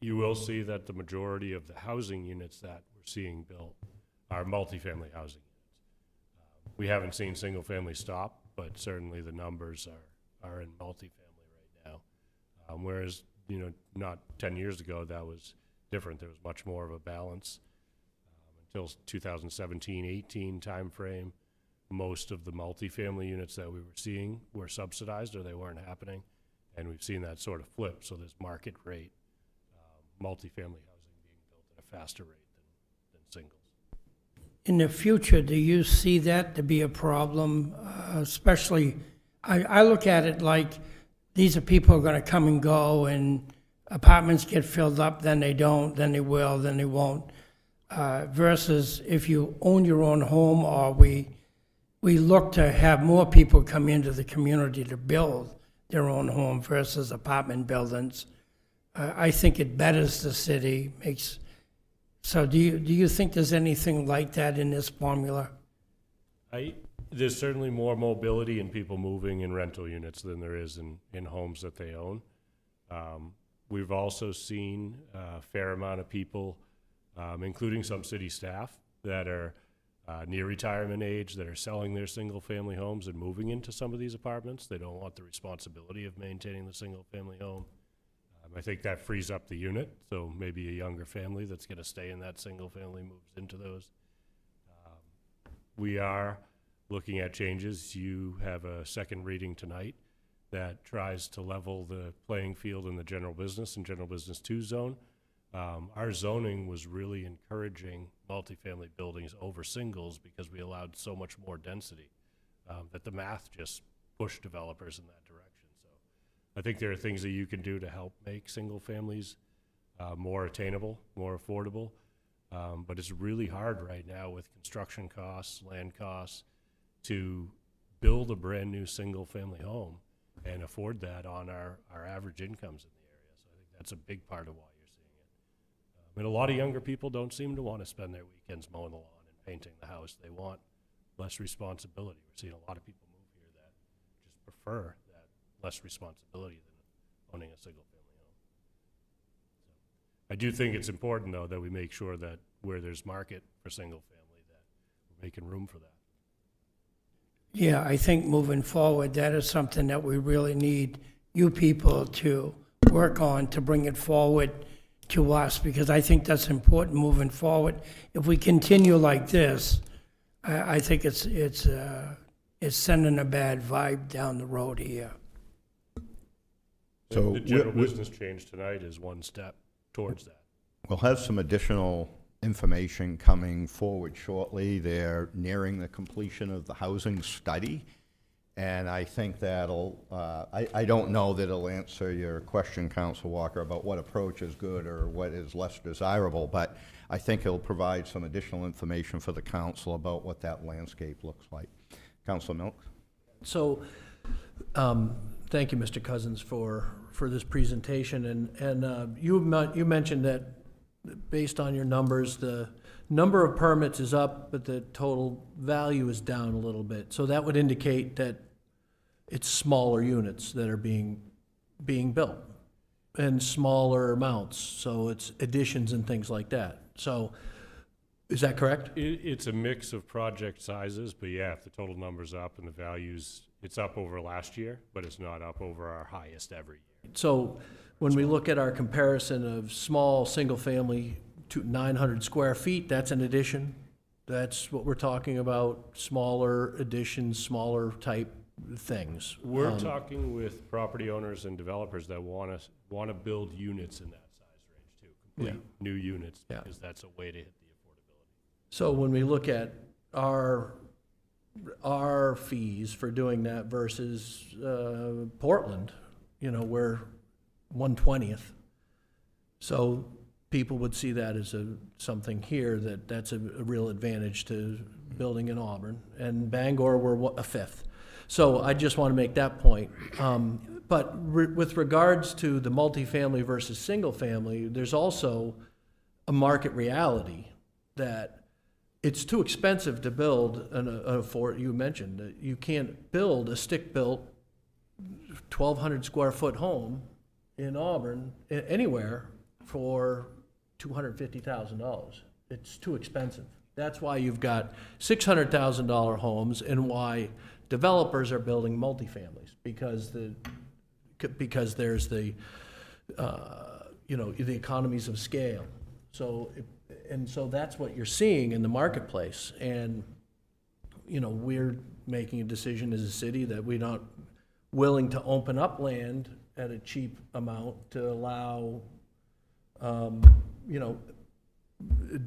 you will see that the majority of the housing units that we're seeing built are multifamily housing units. We haven't seen single family stop, but certainly the numbers are in multifamily right now. Whereas, not 10 years ago, that was different. There was much more of a balance. Until 2017-18 timeframe, most of the multifamily units that we were seeing were subsidized or they weren't happening. And we've seen that sort of flip. So there's market rate multifamily housing being built at a faster rate than singles. In the future, do you see that to be a problem? Especially, I look at it like these are people who are going to come and go, and apartments get filled up, then they don't, then they will, then they won't. Versus if you own your own home, or we look to have more people come into the community to build their own home versus apartment buildings. I think it betters the city, makes. So do you think there's anything like that in this formula? There's certainly more mobility in people moving in rental units than there is in homes that they own. We've also seen a fair amount of people, including some city staff, that are near retirement age, that are selling their single-family homes and moving into some of these apartments. They don't want the responsibility of maintaining the single-family home. I think that frees up the unit, so maybe a younger family that's going to stay in that single family moves into those. We are looking at changes. You have a second reading tonight that tries to level the playing field in the general business and general business 2 zone. Our zoning was really encouraging multifamily buildings over singles because we allowed so much more density that the math just pushed developers in that direction. I think there are things that you can do to help make single families more attainable, more affordable. But it's really hard right now with construction costs, land costs, to build a brand new single family home and afford that on our average incomes in the area. So I think that's a big part of why you're seeing it. And a lot of younger people don't seem to want to spend their weekends mowing the lawn and painting the house. They want less responsibility. We're seeing a lot of people move here that just prefer less responsibility than owning a single-family home. So I do think it's important, though, that we make sure that where there's market for single-family, that we're making room for that. Yeah, I think moving forward, that is something that we really need you people to work on to bring it forward to us, because I think that's important moving forward. If we continue like this, I think it's sending a bad vibe down the road here. So The general business change tonight is one step towards that. we'll have some additional information coming forward shortly. They're nearing the completion of the housing study, and I think that'll, I don't know that it'll answer your question, Council Walker, about what approach is good or what is less desirable, but I think it'll provide some additional information for the council about what that landscape looks like. Councilor Milks? So, thank you, Mr. Cousins, for this presentation. And you mentioned that based on your numbers, the number of permits is up, but the total value is down a little bit. So that would indicate that it's smaller units that are being built and smaller amounts. So it's additions and things like that. So is that correct? It's a mix of project sizes, but yeah, if the total number's up and the values, it's up over last year, but it's not up over our highest every year. So when we look at our comparison of small, single-family to 900 square feet, that's an addition. That's what we're talking about, smaller additions, smaller type things. We're talking with property owners and developers that want to build units in that size range too, complete new units, Yeah. because that's a way to hit the affordability. So when we look at our fees for doing that versus Portland, we're 1/20th. So people would see that as something here that's a real advantage to building in Auburn. And Bangor, we're a fifth. So I just want to make that point. But with regards to the multifamily versus single family, there's also a market reality that it's too expensive to build you mentioned that you can't build a stick-built 1,200 square foot home in Auburn, anywhere, for $250,000. It's too expensive. That's why you've got $600,000 homes and why developers are building multifamilies, because there's the economies of scale. So that's what you're seeing in the marketplace. And we're making a decision as a city that we're not willing to open up land at a cheap amount to allow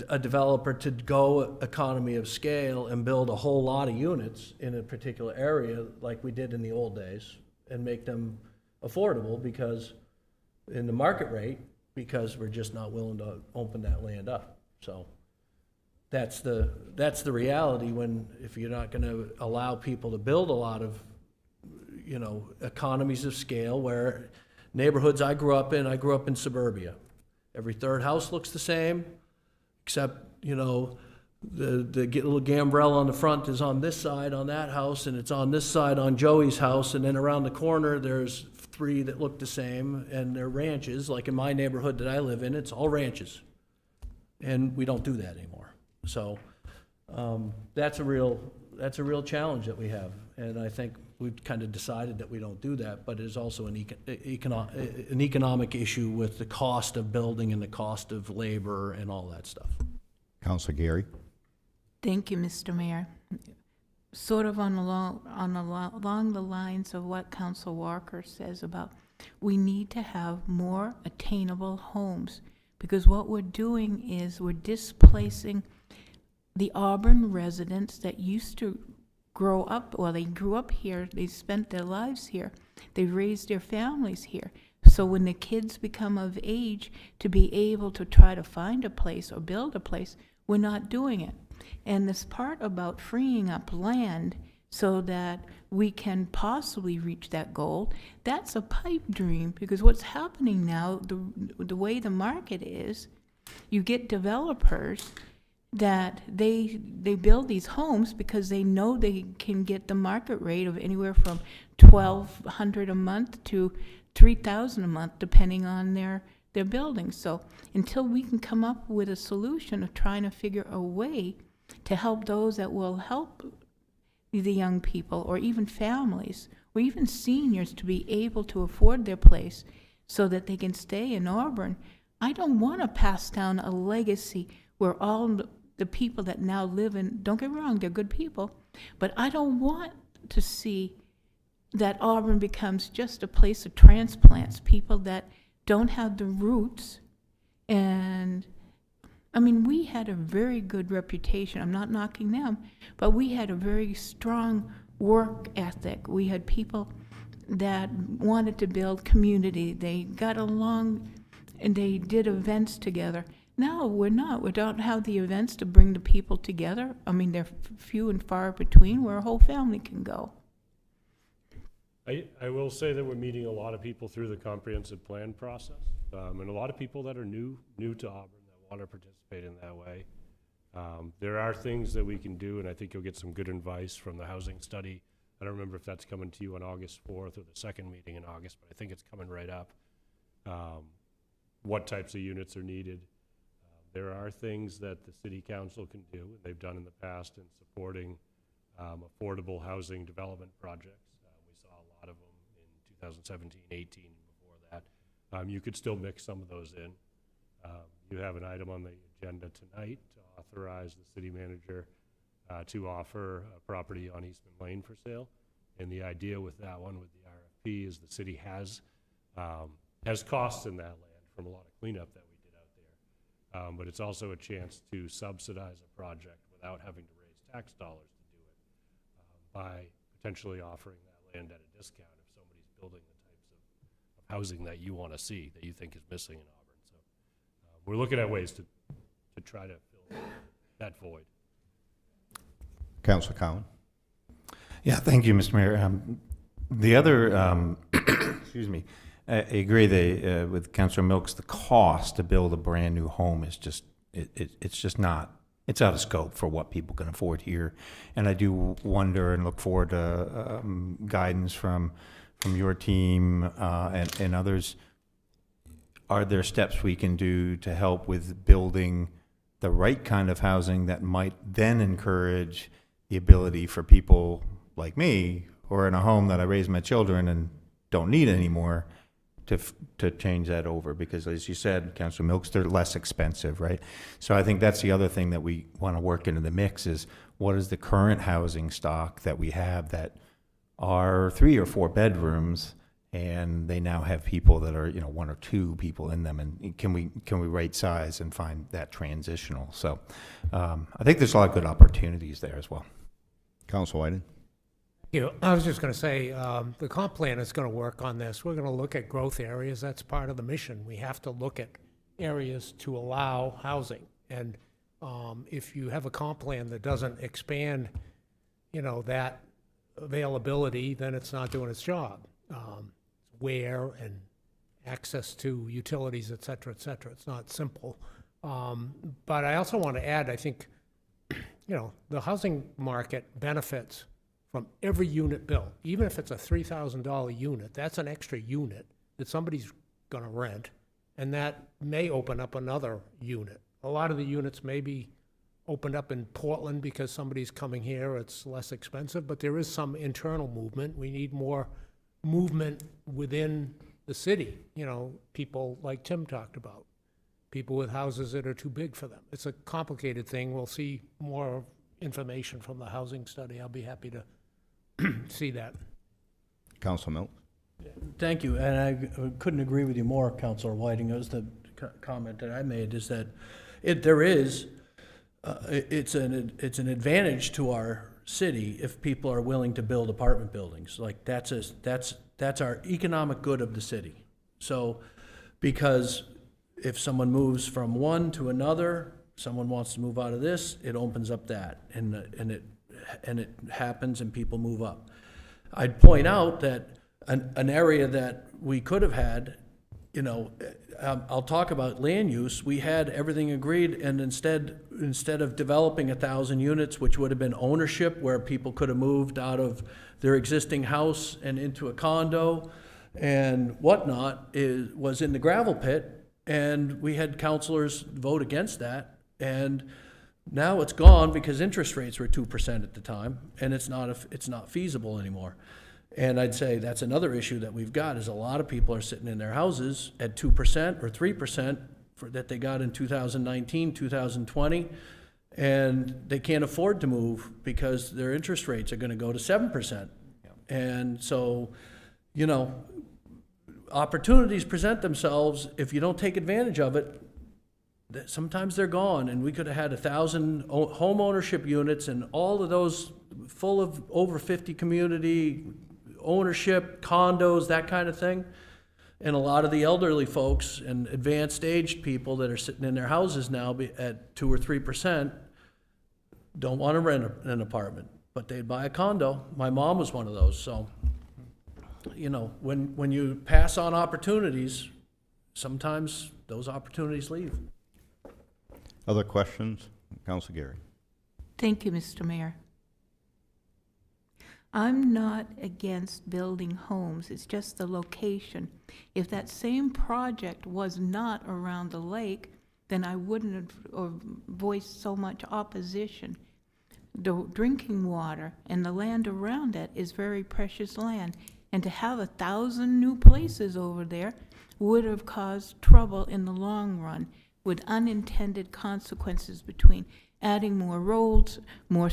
a developer to go economy of scale and build a whole lot of units in a particular area like we did in the old days and make them affordable because in the market rate, because we're just not willing to open that land up. So that's the reality when, if you're not gonna allow people to build a lot of, you know, economies of scale where neighborhoods I grew up in suburbia. Every third house looks the same, except, you know, the little gambrel on the front is on this side on that house, and it's on this side on Joey's house, and then around the corner, there's 3 that look the same, and they're ranches. Like in my neighborhood that I live in, it's all ranches. And we don't do that anymore. So that's a real challenge that we have. And I think we've kind of decided that we don't do that, but it's also an economic issue with the cost of building and the cost of labor and all that stuff. Councilor Gary? Thank you, Mr. Mayor. Sort of along the lines of what Council Walker says about we need to have more attainable homes, because what we're doing is we're displacing the Auburn residents that used to grow up, well, they grew up here, they spent their lives here, they raised their families here. So when the kids become of age to be able to try to find a place or build a place, we're not doing it. And this part about freeing up land so that we can possibly reach that goal, that's a pipe dream, because what's happening now, the way the market is, you get developers that they build these homes because they know they can get the market rate of anywhere from $1,200 a month to $3,000 a month, depending on their building. So until we can come up with a solution of trying to figure a way to help those that will help the young people or even families or even seniors to be able to afford their place so that they can stay in Auburn, I don't want to pass down a legacy where all the people that now live in, don't get me wrong, they're good people, but I don't want to see that Auburn becomes just a place of transplants, people that don't have the roots. And I mean, we had a very good reputation. I'm not knocking them, but we had a very strong work ethic. We had people that wanted to build community. They got along and they did events together. No, we're not. We don't have the events to bring the people together. I mean, they're few and far between where a whole family can go. I will say that we're meeting a lot of people through the comprehensive plan process, and a lot of people that are new to Auburn that want to participate in that way. There are things that we can do, and I think you'll get some good advice from the housing study. I don't remember if that's coming to you on August 4th or the second meeting in August, but I think it's coming right up. What types of units are needed. There are things that the city council can do, and they've done in the past in supporting affordable housing development projects. We saw a lot of them in 2017, 18, and before that. You could still mix some of those in. You have an item on the agenda tonight to authorize the city manager to offer a property on Eastman Lane for sale. And the idea with that one, with the RFP, is the city has costs in that land from a lot of cleanup that we did out there. But it's also a chance to subsidize a project without having to raise tax dollars to do it by potentially offering that land at a discount if somebody's building the types of housing that you want to see, that you think is missing in Auburn. So we're looking at ways to try to fill that void. Councilor Cowan? Yeah, thank you, Mr. Mayor. The other, excuse me, I agree with Councilor Milks, the cost to build a brand new home is just, it's just not, it's out of scope for what people can afford here. And I do wonder and look forward to guidance from your team and others. Are there steps we can do to help with building the right kind of housing that might then encourage the ability for people like me, who are in a home that I raise my children and don't need anymore, to change that over? Because as you said, Councilor Milks, they're less expensive, right? So I think that's the other thing that we want to work into the mix is what is the current housing stock that we have that are 3 or 4 bedrooms and they now have people that are, one or two people in them, and can we right size and find that transitional? So I think there's a lot of good opportunities there as well. Council Whiting? I was just going to say, the comp plan is going to work on this. We're going to look at growth areas. That's part of the mission. We have to look at areas to allow housing. And if you have a comp plan that doesn't expand, that availability, then it's not doing its job. Where and access to utilities, et cetera, et cetera. It's not simple. But I also want to add, I think, the housing market benefits from every unit built. Even if it's a $3,000 unit, that's an extra unit that somebody's going to rent, and that may open up another unit. A lot of the units may be opened up in Portland because somebody's coming here, it's less expensive, but there is some internal movement. We need more movement within the city, people like Tim talked about, people with houses that are too big for them. It's a complicated thing. We'll see more information from the housing study. I'll be happy to see that. Council Mills? Thank you, and I couldn't agree with you more, Councilor Whiting. It was the comment that I made, is that it's an advantage to our city if people are willing to build apartment buildings. Like, that's our economic good of the city. So, because if someone moves from one to another, someone wants to move out of this, it opens up that, and it happens and people move up. I'd point out that an area that we could have had, I'll talk about land use. We had everything agreed, and instead of developing 1,000 units, which would have been ownership, where people could have moved out of their existing house and into a condo and whatnot, was in the gravel pit, and we had councilors vote against that, and now it's gone because interest rates were 2% at the time, and it's not feasible anymore. And I'd say that's another issue that we've got, is a lot of people are sitting in their houses at 2% or 3% that they got in 2019, 2020, and they can't afford to move because their interest rates are going to go to 7%. And so, opportunities present themselves. If you don't take advantage of it, sometimes they're gone, and we could have had 1,000 home ownership units, and all of those full of over 50 community ownership, condos, that kind of thing. And a lot of the elderly folks and advanced aged people that are sitting in their houses now at 2 or 3% don't want to rent an apartment, but they'd buy a condo. My mom was one of those. So, when you pass on opportunities, sometimes those opportunities leave. Other questions? Council Gary? Thank you, Mr. Mayor. I'm not against building homes, it's just the location. If that same project was not around the lake, then I wouldn't have voiced so much opposition. The drinking water and the land around it is very precious land, and to have 1,000 new places over there would have caused trouble in the long run, with unintended consequences between adding more roads, more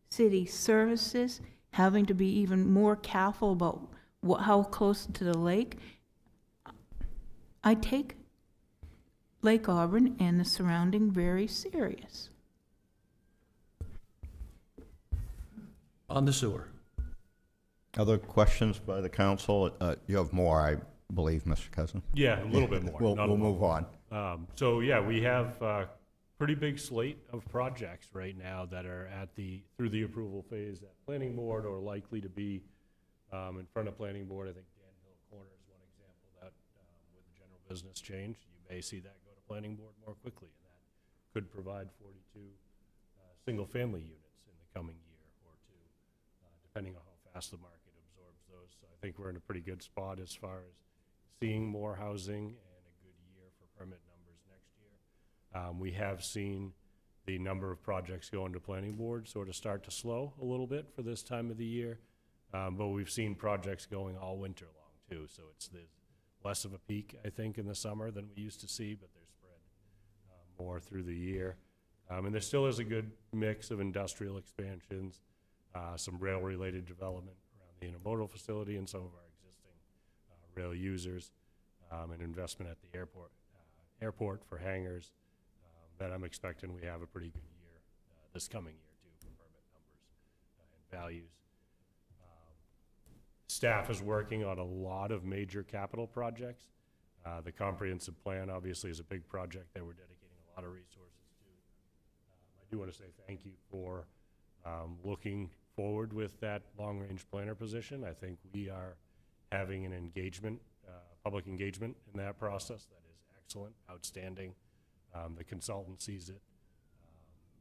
city services, having to be even more careful about how close to the lake. I take Lake Auburn and the surrounding very serious. On the sewer. Other questions by the council? You have more, I believe, Mr. Cousin. Yeah, a little bit more. We'll not a lot. move on. So yeah, we have a pretty big slate of projects right now that are through the approval phase at planning board, or likely to be in front of planning board. I think Danville Corner is one example that with the general business change, you may see that go to planning board more quickly, and that could provide 42 single-family units in the coming year or two, depending on how fast the market absorbs those. So I think we're in a pretty good spot as far as seeing more housing and a good year for permit numbers next year. We have seen the number of projects go into planning board sort of start to slow a little bit for this time of the year, but we've seen projects going all winter long too. So there's less of a peak, I think, in the summer than we used to see, but they're spread more through the year. And there still is a good mix of industrial expansions, some rail-related development around the intermodal facility and some of our existing rail users, and investment at the airport for hangars, that I'm expecting we have a pretty good year this coming year too for permit numbers and values. Staff is working on a lot of major capital projects. The comprehensive plan obviously is a big project that we're dedicating a lot of resources to. I do want to say thank you for looking forward with that long-range planner position. I think we are having an engagement, public engagement in that process that is excellent, outstanding. The consultant sees it.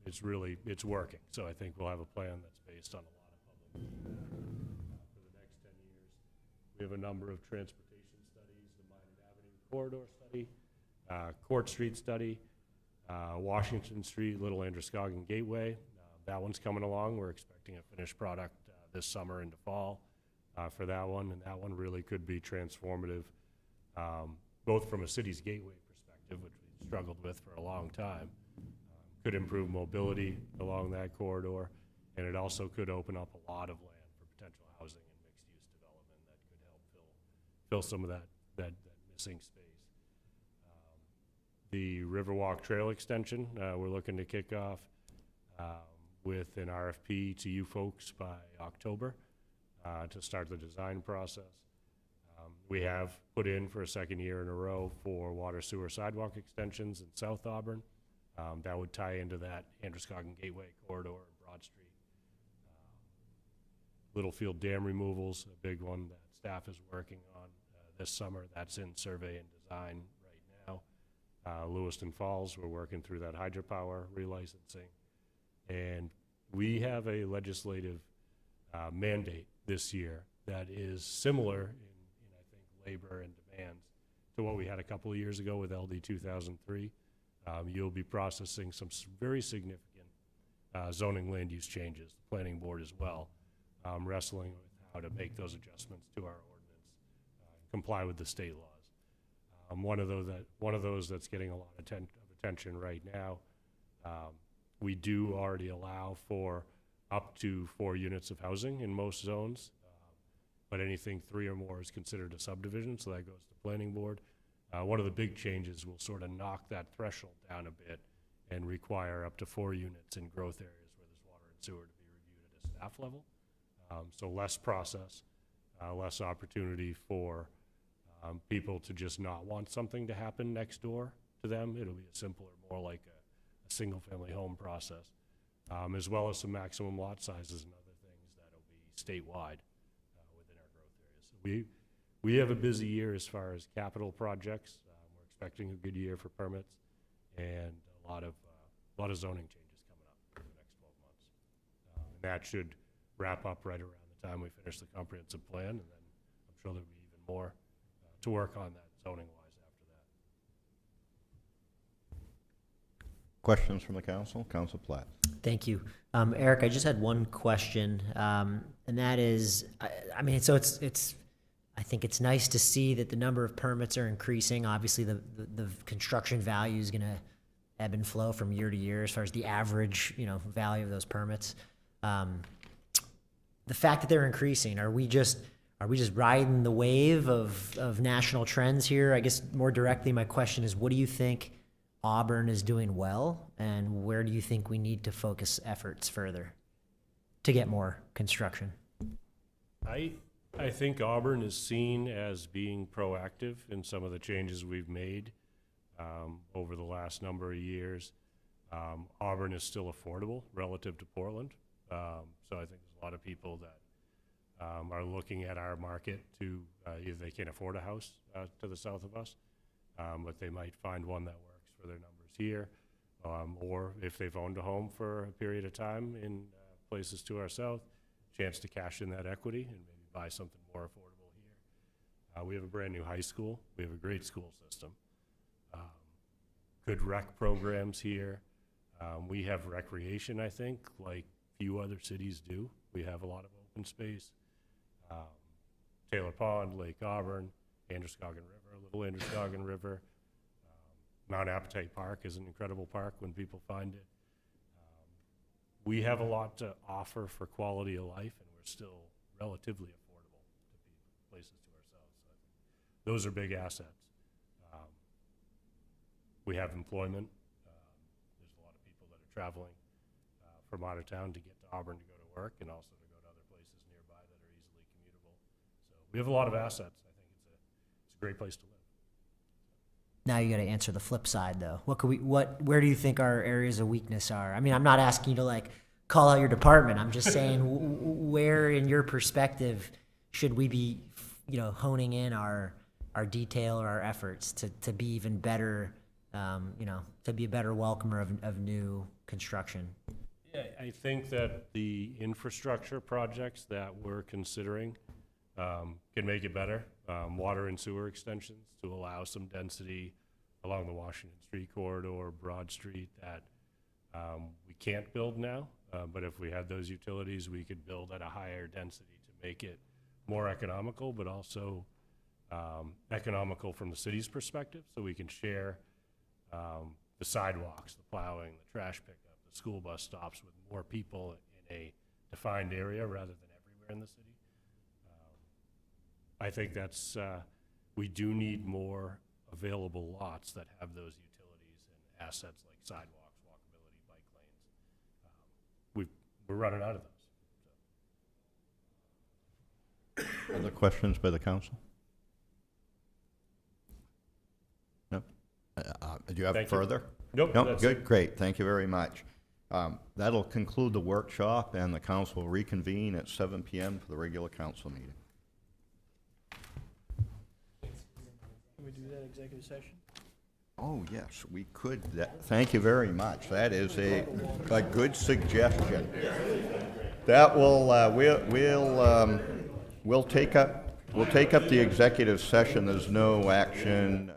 It's working. So I think we'll have a plan that's based on a lot of public feedback for the next 10 years. We have a number of transportation studies, the Minot Avenue corridor study, Court Street study, Washington Street, Little Androscoggin Gateway. That one's coming along. We're expecting a finished product this summer into fall for that one, and that one really could be transformative, both from a city's gateway perspective, which we struggled with for a long time, could improve mobility along that corridor, and it also could open up a lot of land for potential housing and mixed-use development that could help fill some of that missing space. The Riverwalk Trail extension, we're looking to kick off with an RFP to you folks by October to start the design process. We have put in for a second year in a row for water sewer sidewalk extensions in South Auburn. That would tie into that Androscoggin Gateway corridor and Broad Street. Littlefield Dam removals, a big one that staff is working on this summer. That's in survey and design right now. Lewiston Falls, we're working through that hydropower relicensing. And we have a legislative mandate this year that is similar in I think, labor and demands to what we had a couple of years ago with LD 2003. You'll be processing some very significant zoning land use changes, the planning board as well, wrestling with how to make those adjustments to our ordinance, comply with the state laws. One of those that's getting a lot of attention right now. We do already allow for up to 4 units of housing in most zones, but anything 3 or more is considered a subdivision, so that goes to planning board. One of the big changes will sort of knock that threshold down a bit and require up to 4 units in growth areas where there's water and sewer to be reviewed at a staff level. So less process, less opportunity for people to just not want something to happen next door to them. It'll be a simpler, more like a single-family home process, as well as some maximum lot sizes and other things that'll be statewide within our growth areas. So we have a busy year as far as capital projects. We're expecting a good year for permits and a lot of zoning changes coming up for the next 12 months. And that should wrap up right around the time we finish the comprehensive plan, and then I'm sure there'll be even more to work on that zoning-wise after that. Questions from the council? Council Platt. Thank you. Eric, I just had one question, and that is, I mean, so I think it's nice to see that the number of permits are increasing. Obviously, the construction value is going to ebb and flow from year to year as far as the average, value of those permits. The fact that they're increasing, are we just riding the wave of national trends here? I guess more directly, my question is, what do you think Auburn is doing well, and where do you think we need to focus efforts further to get more construction? I think Auburn is seen as being proactive in some of the changes we've made over the last number of years. Auburn is still affordable relative to Portland, so I think there's a lot of people that are looking at our market to either they can't afford a house to the south of us, but they might find one that works for their numbers here, or if they've owned a home for a period of time in places to our south, chance to cash in that equity and maybe buy something more affordable here. We have a brand new high school. We have a great school system. Good rec programs here. We have recreation, I think, like few other cities do. We have a lot of open space. Taylor Pond, Lake Auburn, Androscoggin River, Little Androscoggin River. Mount Appetite Park is an incredible park when people find it. We have a lot to offer for quality of life, and we're still relatively affordable places to ourselves. So I think those are big assets. We have employment. There's a lot of people that are traveling from out of town to get to Auburn to go to work and also to go to other places nearby that are easily commutable. So we have a lot of assets. I think it's a great place to live. Now you got to answer the flip side, though. Where do you think our areas of weakness are? I mean, I'm not asking you to like call out your department. I'm just saying, where, in your perspective, should we be, honing in our detail or our efforts to be even better, to be a better welcomer of new construction? Yeah, I think that the infrastructure projects that we're considering can make it better. Water and sewer extensions to allow some density along the Washington Street corridor, Broad Street, that we can't build now. But if we had those utilities, we could build at a higher density to make it more economical, but also economical from the city's perspective, so we can share the sidewalks, the plowing, the trash pickup, the school bus stops with more people in a defined area rather than everywhere in the city. I think that's, we do need more available lots that have those utilities and assets like sidewalks, walkability, bike lanes. We're running out of those. Other questions by the council? No? Do you have Thank you. further? Nope, No, that's good, it. great, thank you very much. That'll conclude the workshop, and the council will reconvene at 7 PM for the regular council meeting. Can we do that executive session? Oh, yes, we could. Thank you very much. That is a good suggestion. That will, we'll take up the executive session. There's no action.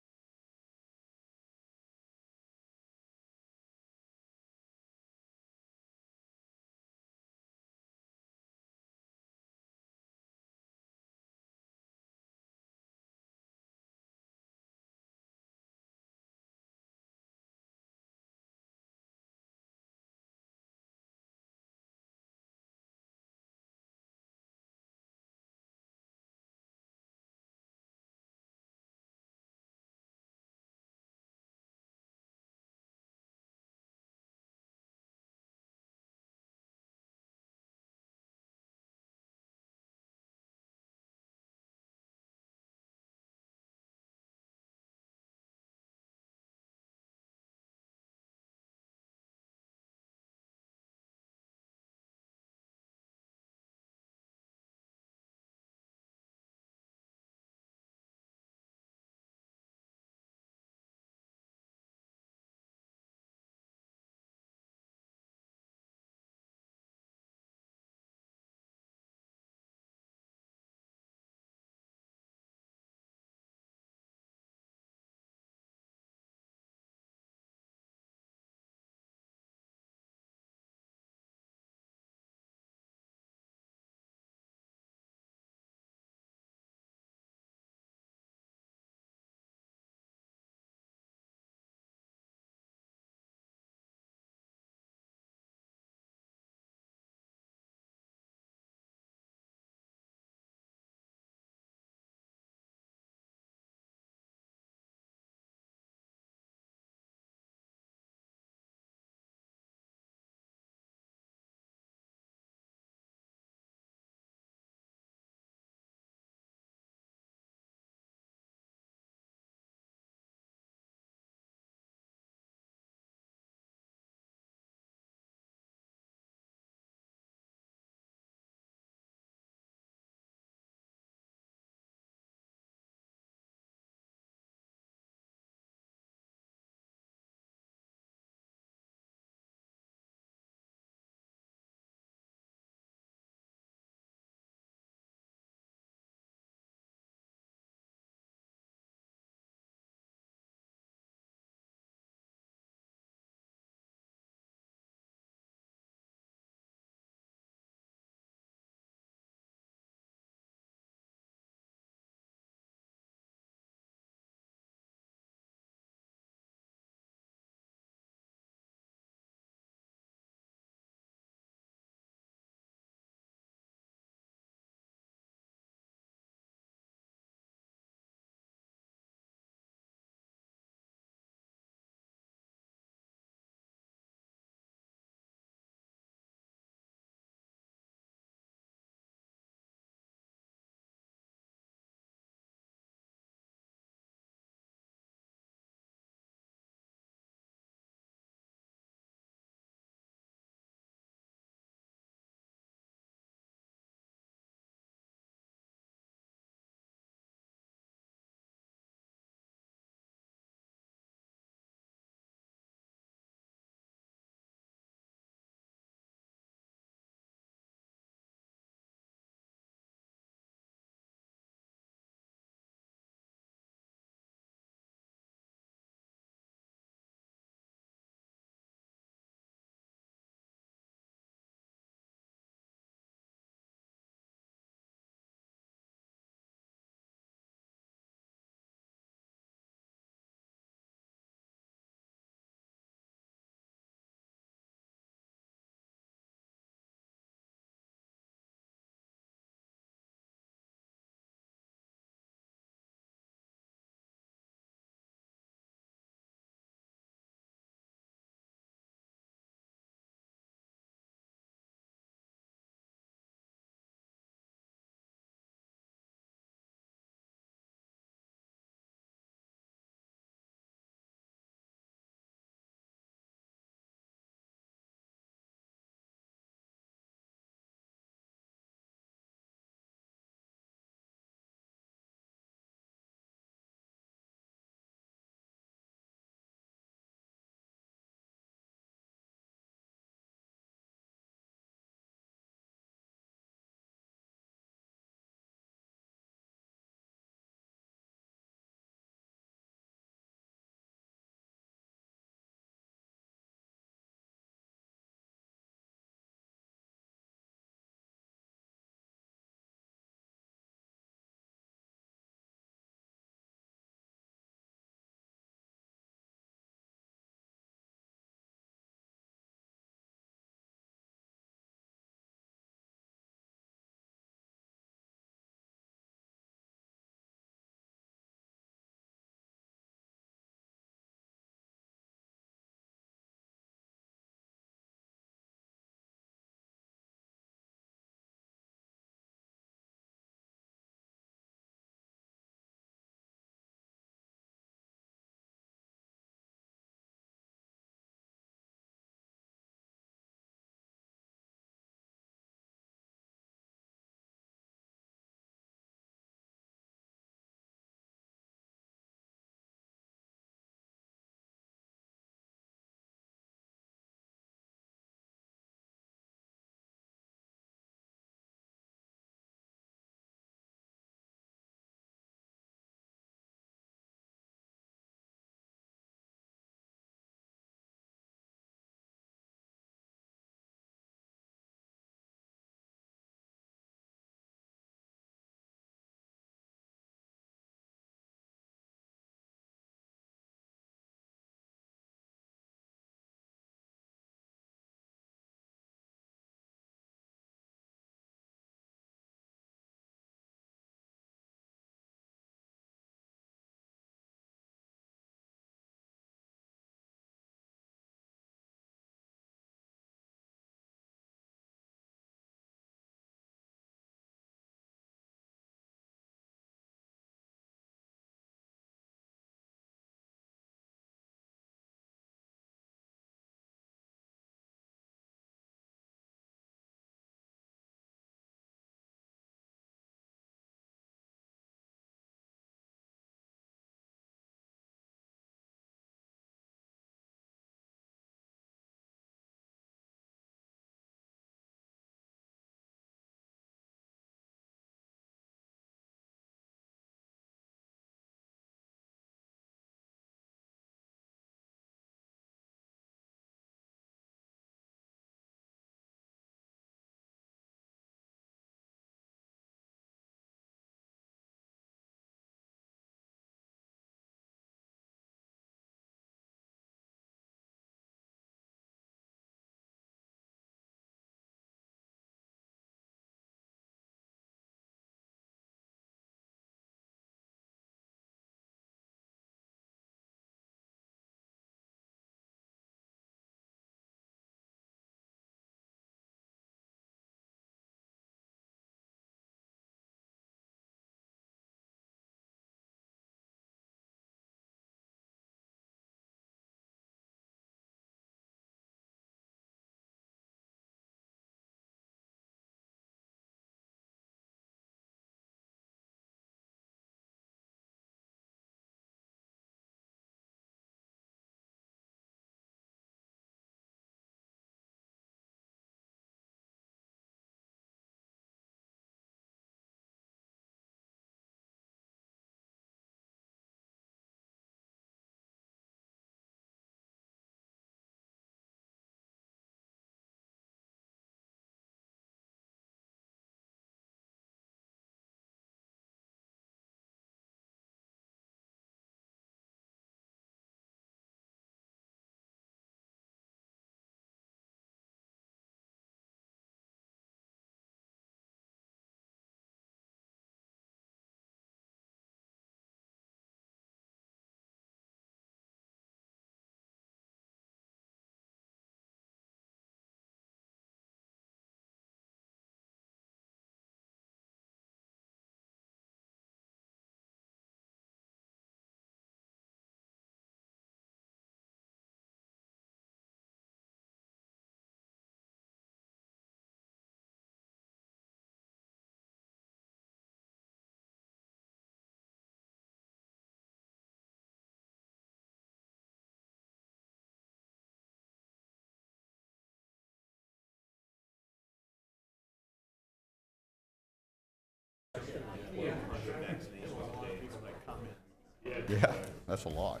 Yeah, that's a lot.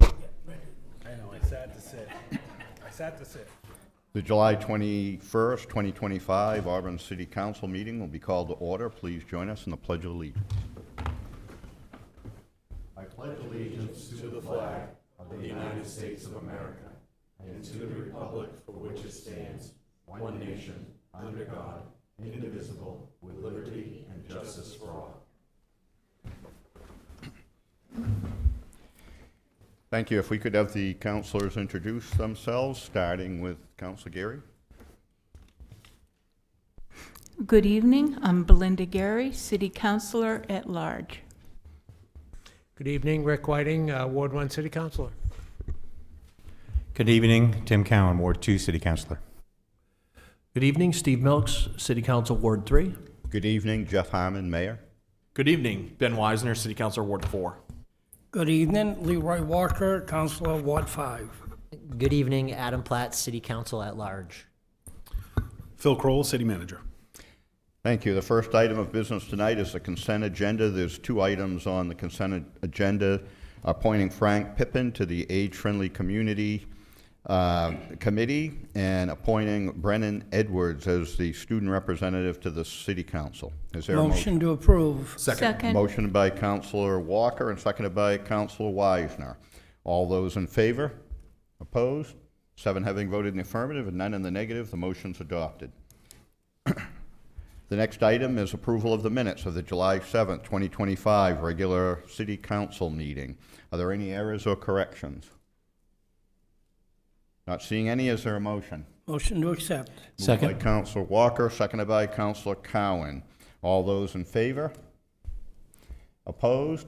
I know, I sat to sit. I sat to sit. The July 21st, 2025 Auburn City Council meeting will be called to order. Please join us in the Pledge of Allegiance. I pledge allegiance to the flag of the United States of America and to the republic for which it stands, one nation, under God, indivisible, with liberty and justice for all. Thank you. If we could have the councilors introduce themselves, starting with Councilor Gary. Good evening, I'm Belinda Gary, City Councilor at Large. Good evening, Rick Whiting, Ward 1 City Councilor. Good evening, Tim Cowan, Ward 2 City Councilor. Good evening, Steve Milks, City Council Ward 3. Good evening, Jeff Harmon, Mayor. Good evening, Ben Wisner, City Councilor, Ward 4. Good evening, Leroy Walker, Councilor, Ward 5. Good evening, Adam Platt, City Council at Large. Phil Kroll, City Manager. Thank you. The first item of business tonight is the consent agenda. There's 2 items on the consent agenda, appointing Frank Pippin to the Age-Friendly Community Committee and appointing Brennan Edwards as the student representative to the City Council. Is there a Motion to approve. Second. motion by Councilor Walker and seconded by Councilor Wisner? All those in favor? Opposed? 7 having voted in the affirmative and none in the negative, the motion's adopted. The next item is approval of the minutes of the July 7th, 2025 regular City Council meeting. Are there any errors or corrections? Not seeing any. Is there a motion? Motion to accept. Moved by Councilor Walker, seconded by Councilor Cowan. All those in favor? Opposed?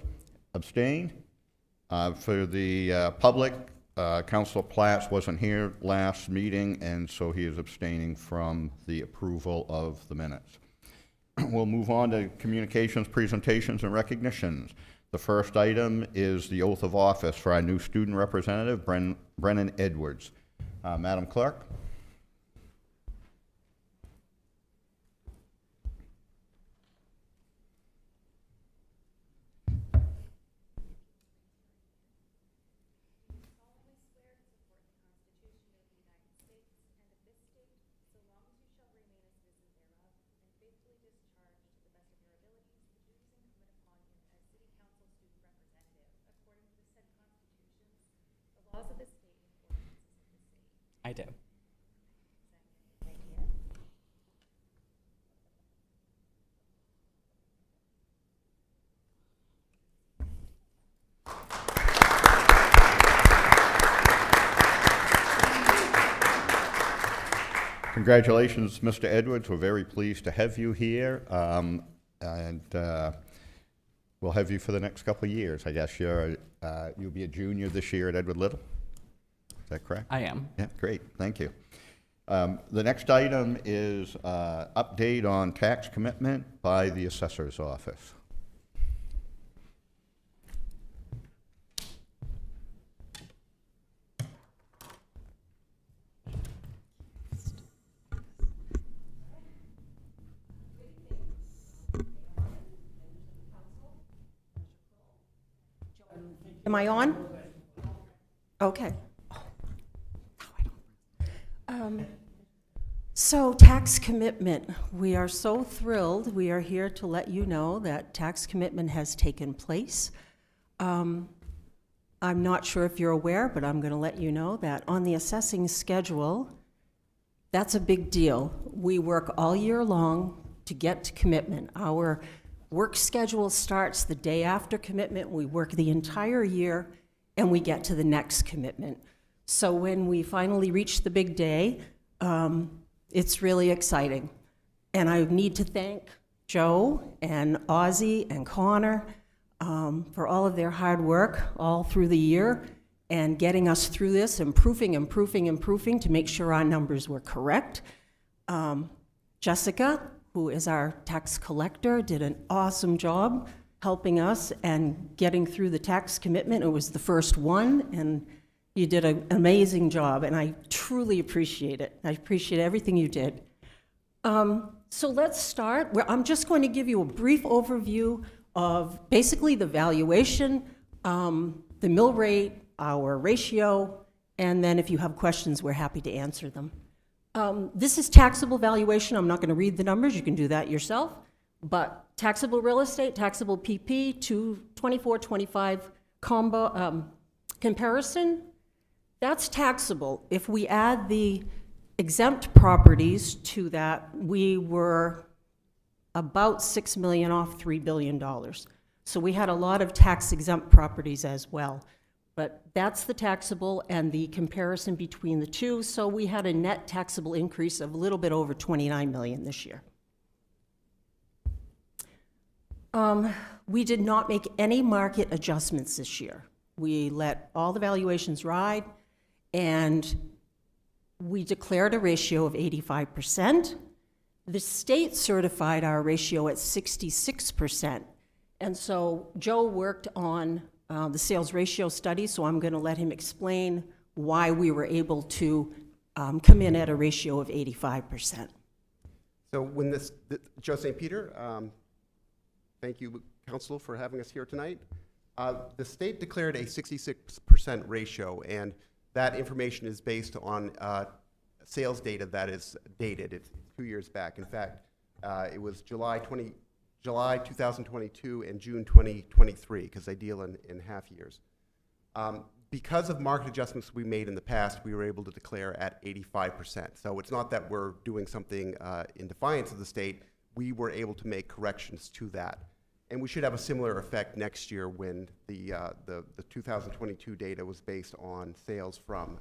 Abstained? For the public, Councilor Platts wasn't here last meeting, and so he is abstaining from the approval of the minutes. We'll move on to communications, presentations, and recognitions. The first item is the oath of office for our new student representative, Brennan Edwards. Madam Clerk? I do. Congratulations, Mr. Edwards. We're very pleased to have you here, and we'll have you for the next couple of years. I guess you'll be a junior this year at Edward Little. Is that correct? I am. Yeah, great. Thank you. The next item is update on tax commitment by the assessor's office. Am I on? Okay. So tax commitment, we are so thrilled. We are here to let you know that tax commitment has taken place. I'm not sure if you're aware, but I'm going to let you know that on the assessing schedule, that's a big deal. We work all year long to get to commitment. Our work schedule starts the day after commitment. We work the entire year, and we get to the next commitment. So when we finally reach the big day, it's really exciting. And I need to thank Joe and Ozzy and Connor for all of their hard work all through the year and getting us through this, improving to make sure our numbers were correct. Jessica, who is our tax collector, did an awesome job helping us and getting through the tax commitment. It was the first one, and you did an amazing job, and I truly appreciate it. I appreciate everything you did. So let's start. I'm just going to give you a brief overview of basically the valuation, the mill rate, our ratio, and then if you have questions, we're happy to answer them. This is taxable valuation. I'm not going to read the numbers. You can do that yourself. But taxable real estate, taxable PP, 24-25 combo comparison, that's taxable. If we add the exempt properties to that, we were about 6 million off $3 billion. So we had a lot of tax exempt properties as well. But that's the taxable and the comparison between the two. So we had a net taxable increase of a little bit over 29 million this year. We did not make any market adjustments this year. We let all the valuations ride, and we declared a ratio of 85%. The state certified our ratio at 66%. And so Joe worked on the sales ratio study, so I'm going to let him explain why we were able to come in at a ratio of 85%. So when Joe St. Peter, thank you, Council, for having us here tonight. The state declared a 66% ratio, and that information is based on sales data that is dated. It's 2 years back. In fact, it was July 2022 and June 2023, because they deal in half years. Because of market adjustments we made in the past, we were able to declare at 85%. So it's not that we're doing something in defiance of the state. We were able to make corrections to that. And we should have a similar effect next year when the 2022 data was based on sales from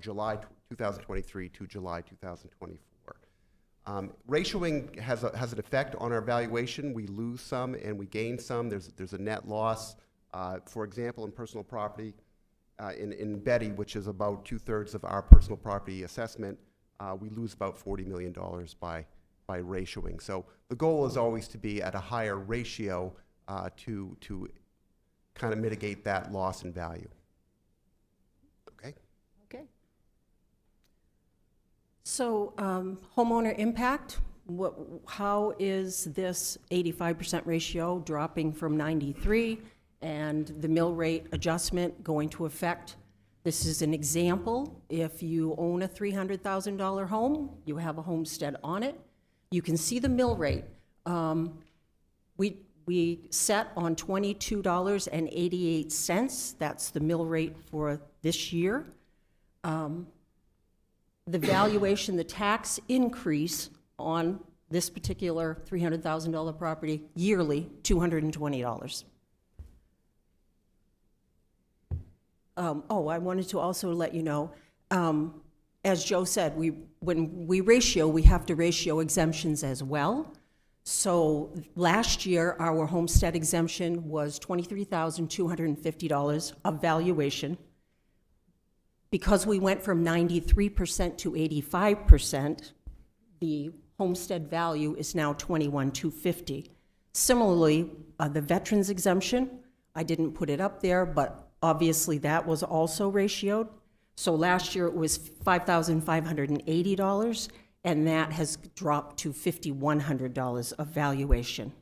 July 2023 to July 2024. Ratioing has an effect on our valuation. We lose some and we gain some. There's a net loss. For example, in personal property, in Betty, which is about 2/3 of our personal property assessment, we lose about $40 million by ratioing. So the goal is always to be at a higher ratio to kind of mitigate that loss in value. Okay? Okay. So homeowner impact, how is this 85% ratio dropping from 93 and the mill rate adjustment going to affect? This is an example. If you own a $300,000 home, you have a homestead on it, you can see the mill rate. We set on $22.88. That's the mill rate for this year. The valuation, the tax increase on this particular $300,000 property yearly, $220. I wanted to also let you know, as Joe said, when we ratio, we have to ratio exemptions as well. So last year, our homestead exemption was $23,250 of valuation. Because we went from 93% to 85%, the homestead value is now $21,250. Similarly, the veterans exemption, I didn't put it up there, but obviously that was also ratioed. So last year it was $5,580, and that has dropped to $5,100 of valuation.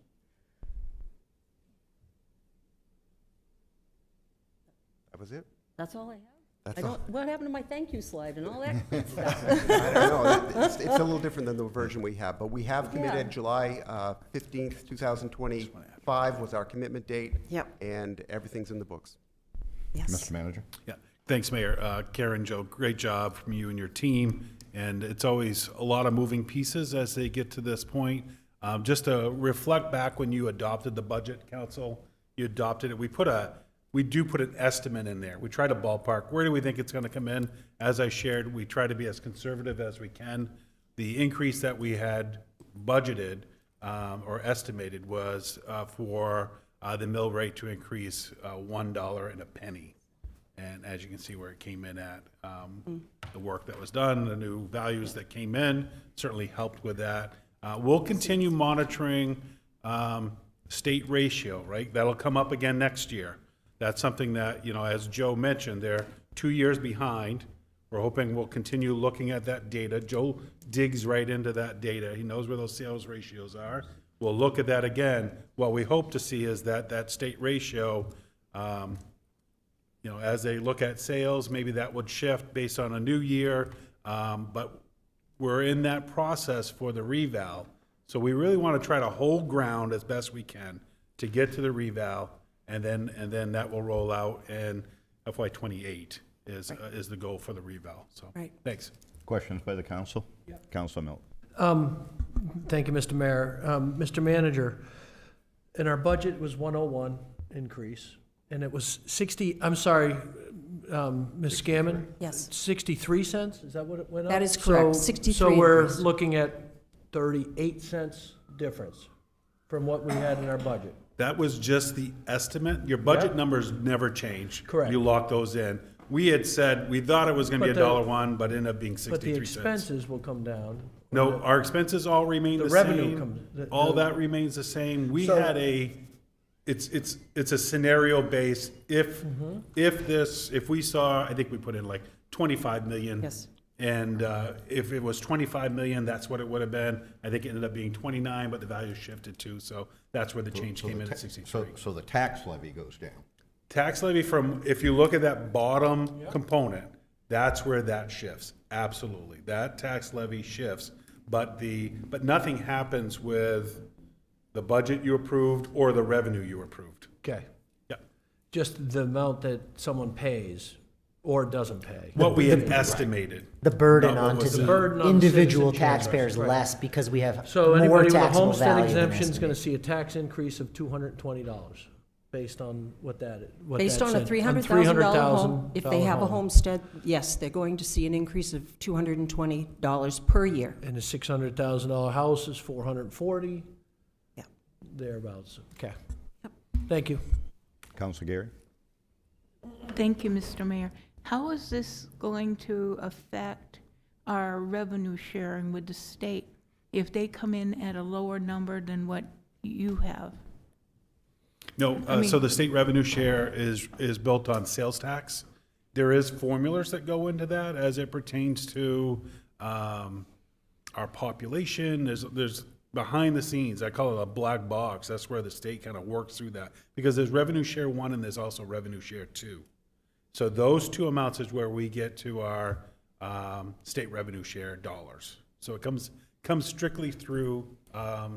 That was it? That's all I have. That's all. What happened to my thank you slide and all that good stuff? I don't know. It's a little different than the version we have, but we have committed Yeah. July 15th, 2025 was our commitment date. Yep. And everything's in the books. Yes. Mr. Manager? Yeah, thanks, Mayor. Karen, Joe, great job from you and your team. And it's always a lot of moving pieces as they get to this point. Just to reflect back when you adopted the budget, Council, you adopted it. We do put an estimate in there. We try to ballpark. Where do we think it's going to come in? As I shared, we try to be as conservative as we can. The increase that we had budgeted or estimated was for the mill rate to increase $1.01. And as you can see where it came in at, the work that was done, the new values that came in certainly helped with that. We'll continue monitoring state ratio, right? That'll come up again next year. That's something that, as Joe mentioned, they're 2 years behind. We're hoping we'll continue looking at that data. Joe digs right into that data. He knows where those sales ratios are. We'll look at that again. What we hope to see is that state ratio, as they look at sales, maybe that would shift based on a new year. But we're in that process for the reval. So we really want to try to hold ground as best we can to get to the reval, and then that will roll out in FY '28 is the goal for the reval. So, Right. thanks. Questions by the council? Council Milk. Thank you, Mr. Mayor. Mr. Manager, in our budget it was 101 increase, and it was 60, I'm sorry, Ms. Scammon? Yes. 63 cents, is that what it went up? That is correct, So- 63 So we're increase. looking at 38 cents difference from what we had in our budget. That was just the estimate. Your budget Yeah. numbers never change. Correct. You lock those in. We had said, we thought it was gonna be But the- $1.01, but ended up being But the 63 cents. expenses will come down. No, our expenses all remain The the revenue same. comes- All that remains the same. We So- had it's a scenario based. If we saw, I think we put in like 25 million. Yes. And if it was 25 million, that's what it would have been. I think it ended up being 29, but the value shifted too. So that's where the change came in at 63. So the tax levy goes down. Tax levy if you look at that bottom component, that's where that shifts. Absolutely. That tax levy shifts, but nothing happens with the budget you approved or the revenue you approved. Okay. Yeah. Just the amount that someone pays or doesn't pay. What we had estimated. The burden Not what onto was the the burden on individual citizens, yes, taxpayers right. less because we have So more anybody with a taxable homestead value than exemption is gonna estimated. see a tax increase of $220, based on what that. Based on a said. $300,000 home, if they have a home. homestead, yes, they're going to see an increase of $220 per year. And a $600,000 house is $440. Yeah. Thereabouts, okay. Thank you. Council Gary? Thank you, Mr. Mayor. How is this going to affect our revenue sharing with the state if they come in at a lower number than what you have? No, so the state revenue share is built on sales tax. There is formulas that go into that as it pertains to our population. There's behind the scenes, I call it a black box. That's where the state kind of works through that. Because there's revenue share 1 and there's also revenue share 2. So those two amounts is where we get to our state revenue share dollars. So it comes strictly through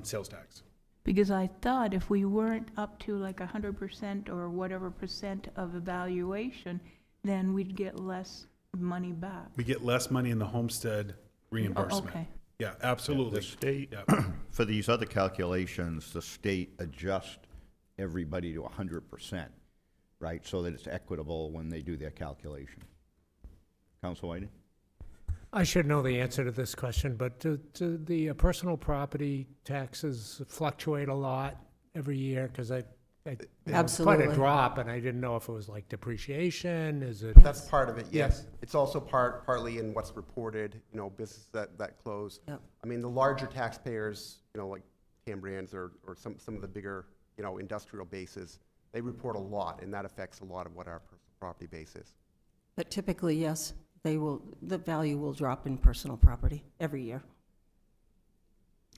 sales tax. Because I thought if we weren't up to like 100% or whatever percent of evaluation, then we'd get less money back. We get less money in the homestead reimbursement. Okay. Yeah, absolutely. The state, Yeah. for these other calculations, the state adjusts everybody to 100%, right? So that it's equitable when they do their calculation. Council Whiting? I should know the answer to this question, but do the personal property taxes fluctuate a lot every year? Because it's quite Absolutely. a drop, and I didn't know if it was like depreciation, is it? That's part of it, yes. It's also partly in what's reported, businesses that close. Yep. I mean, the larger taxpayers, like Cambrians or some of the bigger, industrial bases, they report a lot, and that affects a lot of what our personal property base is. But typically, yes, the value will drop in personal property every year.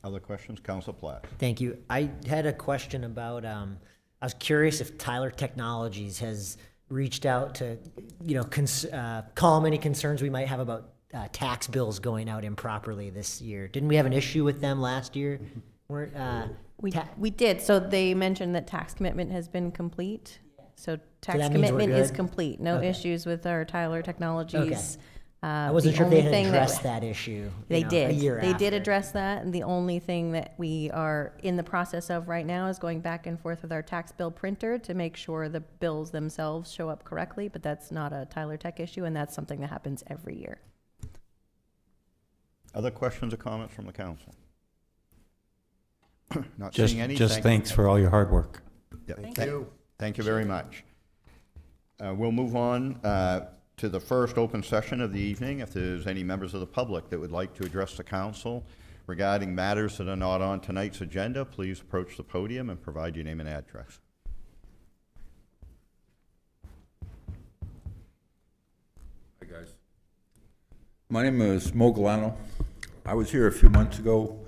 Other questions? Council Platt? Thank you. I had a question about, I was curious if Tyler Technologies has reached out to, calm any concerns we might have about tax bills going out improperly this year. Didn't we have an issue with them last year? We did. So they mentioned that tax commitment has been complete. So tax that means we're commitment is good? complete. No Okay. issues with our Tyler Technologies. I wasn't sure if they only had thing addressed that issue. They a did. year They did after. address that, and the only thing that we are in the process of right now is going back and forth with our tax bill printer to make sure the bills themselves show up correctly, but that's not a Tyler Tech issue, and that's something that happens every year. Other questions or comments from the council? Not Just, seeing any? just Thank- thanks for all your hard work. Yeah, Thank you. Thank you very much. We'll move on to the first open session of the evening. If there's any members of the public that would like to address the council regarding matters that are not on tonight's agenda, please approach the podium and provide your name and address. Hi, guys. My name is Mo Galano. I was here a few months ago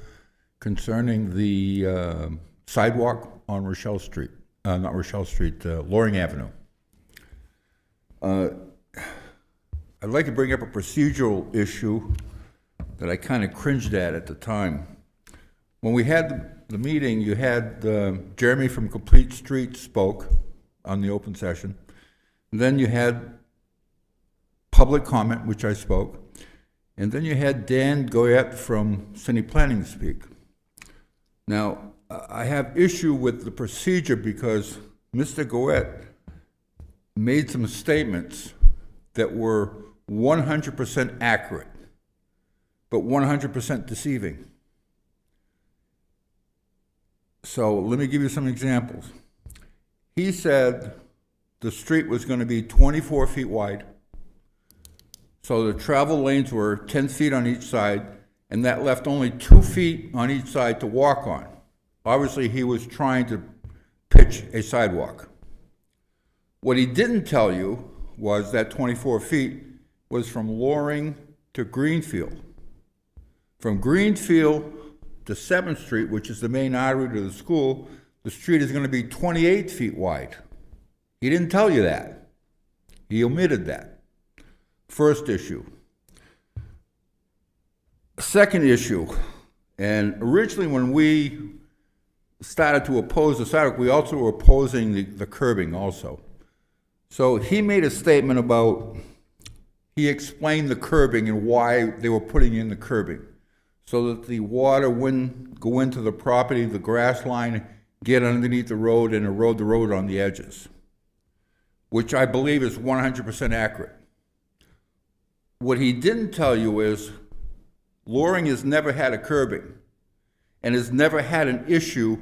concerning the sidewalk on Rochelle Street, not Rochelle Street, Loring Avenue. I'd like to bring up a procedural issue that I kind of cringed at the time. When we had the meeting, you had Jeremy from Complete Street spoke on the open session. And then you had public comment, which I spoke. And then you had Dan Goyette from City Planning speak. Now, I have issue with the procedure because Mr. Goyette made some statements that were 100% accurate, but 100% deceiving. So let me give you some examples. He said the street was going to be 24 feet wide, so the travel lanes were 10 feet on each side, and that left only 2 feet on each side to walk on. Obviously, he was trying to pitch a sidewalk. What he didn't tell you was that 24 feet was from Loring to Greenfield. From Greenfield to 7th Street, which is the main artery to the school, the street is going to be 28 feet wide. He didn't tell you that. He omitted that. First issue. Second issue, and originally when we started to oppose the sidewalk, we also were opposing the curbing also. So he made a statement about, he explained the curbing and why they were putting in the curbing, so that the water wouldn't go into the property, the grass line, get underneath the road and erode the road on the edges, which I believe is 100% accurate. What he didn't tell you is Loring has never had a curbing and has never had an issue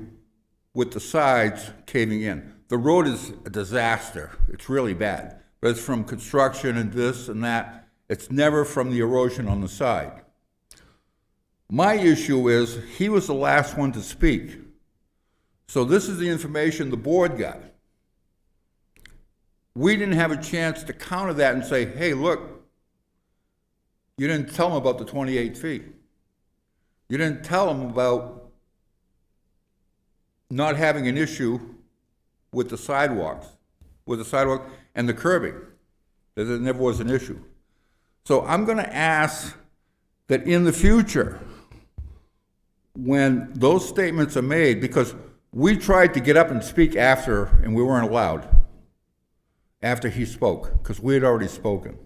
with the sides caving in. The road is a disaster. It's really bad, but it's from construction and this and that. It's never from the erosion on the side. My issue is he was the last one to speak. So this is the information the board got. We didn't have a chance to counter that and say, hey, look, you didn't tell them about the 28 feet. You didn't tell them about not having an issue with the sidewalk and the curbing, that it never was an issue. So I'm going to ask that in the future, when those statements are made, because we tried to get up and speak after, and we weren't allowed, after he spoke, because we had already spoken.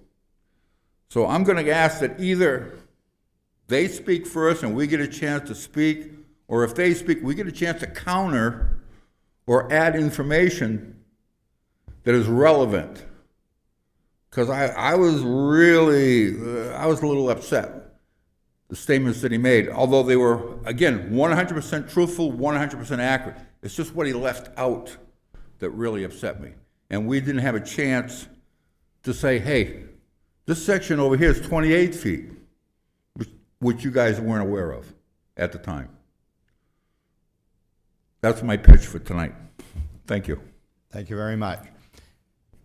So I'm going to ask that either they speak first and we get a chance to speak, or if they speak, we get a chance to counter or add information that is relevant. Because I was really, I was a little upset, the statements that he made, although they were, again, 100% truthful, 100% accurate. It's just what he left out that really upset me. And we didn't have a chance to say, hey, this section over here is 28 feet, which you guys weren't aware of at the time. That's my pitch for tonight. Thank you. Thank you very much.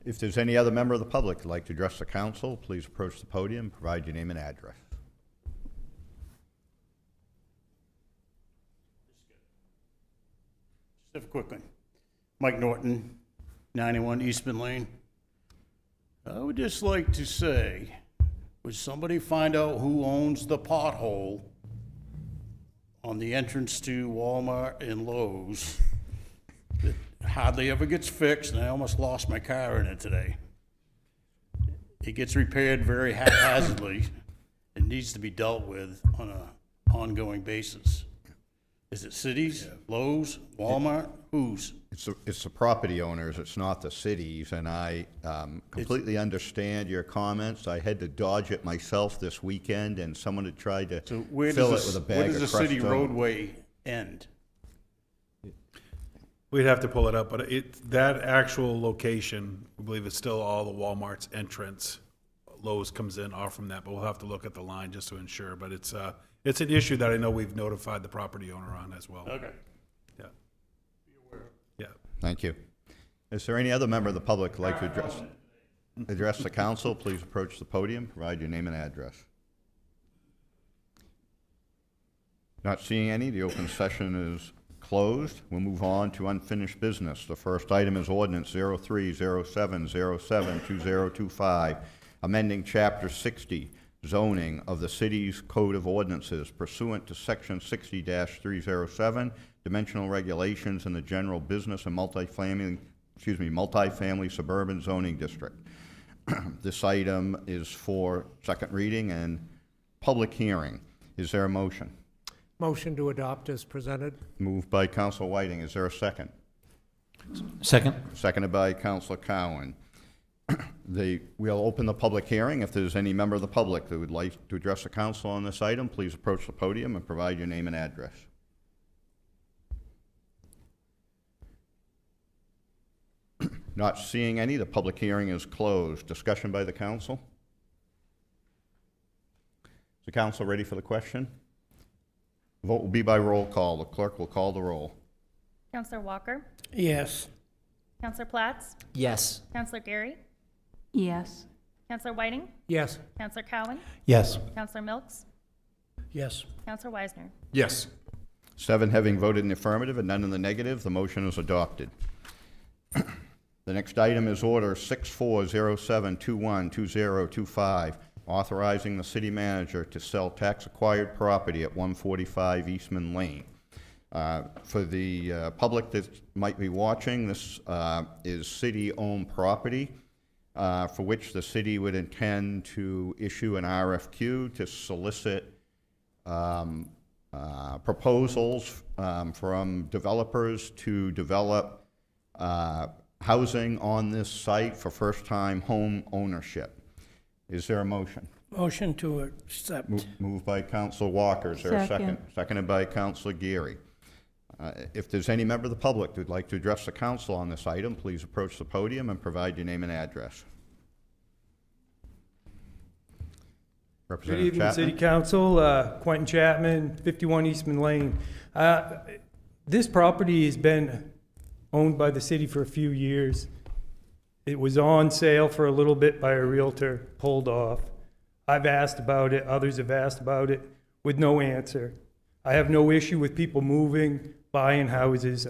If there's any other member of the public who'd like to address the council, please approach the podium, provide your name and address. Just quickly. Mike Norton, 91 Eastman Lane. I would just like to say, would somebody find out who owns the pothole on the entrance to Walmart and Lowe's that hardly ever gets fixed, and I almost lost my car in it today. It gets repaired very haphazardly. It needs to be dealt with on an ongoing basis. Is it cities, Lowe's, Walmart, whose? It's the property owners, it's not the cities, and I completely understand your comments. I had to dodge it myself this weekend, and someone had tried to So where fill does it with a this, bag where of does the crushed city stone. roadway end? We'd have to pull it up, but that actual location, I believe it's still all the Walmart's entrance. Lowe's comes in off from that, but we'll have to look at the line just to ensure. But it's an issue that I know we've notified the property owner on as well. Okay. Yeah. Yeah. Thank you. Is there any other member of the public who'd like to address the council? Please approach the podium, provide your name and address. Not seeing any, the open session is closed. We'll move on to unfinished business. The first item is ordinance 0307072025, amending Chapter 60, zoning of the city's Code of Ordinances pursuant to Section 60-307, dimensional regulations in the general business and multifamily suburban zoning district. This item is for second reading and public hearing. Is there a motion? Motion to adopt as presented. Moved by Council Whiting. Is there a second? Second. Seconded by Council Cowan. We'll open the public hearing. If there's any member of the public that would like to address the council on this item, please approach the podium and provide your name and address. Not seeing any, the public hearing is closed. Discussion by the council? Is the council ready for the question? Vote will be by roll call. The clerk will call the roll. Counselor Walker, Yes. Counselor Platts, Yes. Counselor Gary, Yes. Counselor Whiting, Yes. Counselor Cowan, Yes. Counselor Milks, Yes. Counselor Weisner. Yes. 7 having voted in the affirmative and none in the negative, the motion is adopted. The next item is Order 6407212025, authorizing the city manager to sell tax-acquired property at 145 Eastman Lane. For the public that might be watching, this is city-owned property for which the city would intend to issue an RFQ to solicit proposals from developers to develop housing on this site for first-time home ownership. Is there a motion? Motion to accept. Moved by Councilor Walker. Is there a second? Second. Seconded by Councilor Geary. If there's any member of the public who'd like to address the council on this item, please approach the podium and provide your name and address. Good Representative evening, City Chapman. Council. Quentin Chapman, 51 Eastman Lane. This property has been owned by the city for a few years. It was on sale for a little bit by a realtor, pulled off. I've asked about it, others have asked about it, with no answer. I have no issue with people moving, buying houses.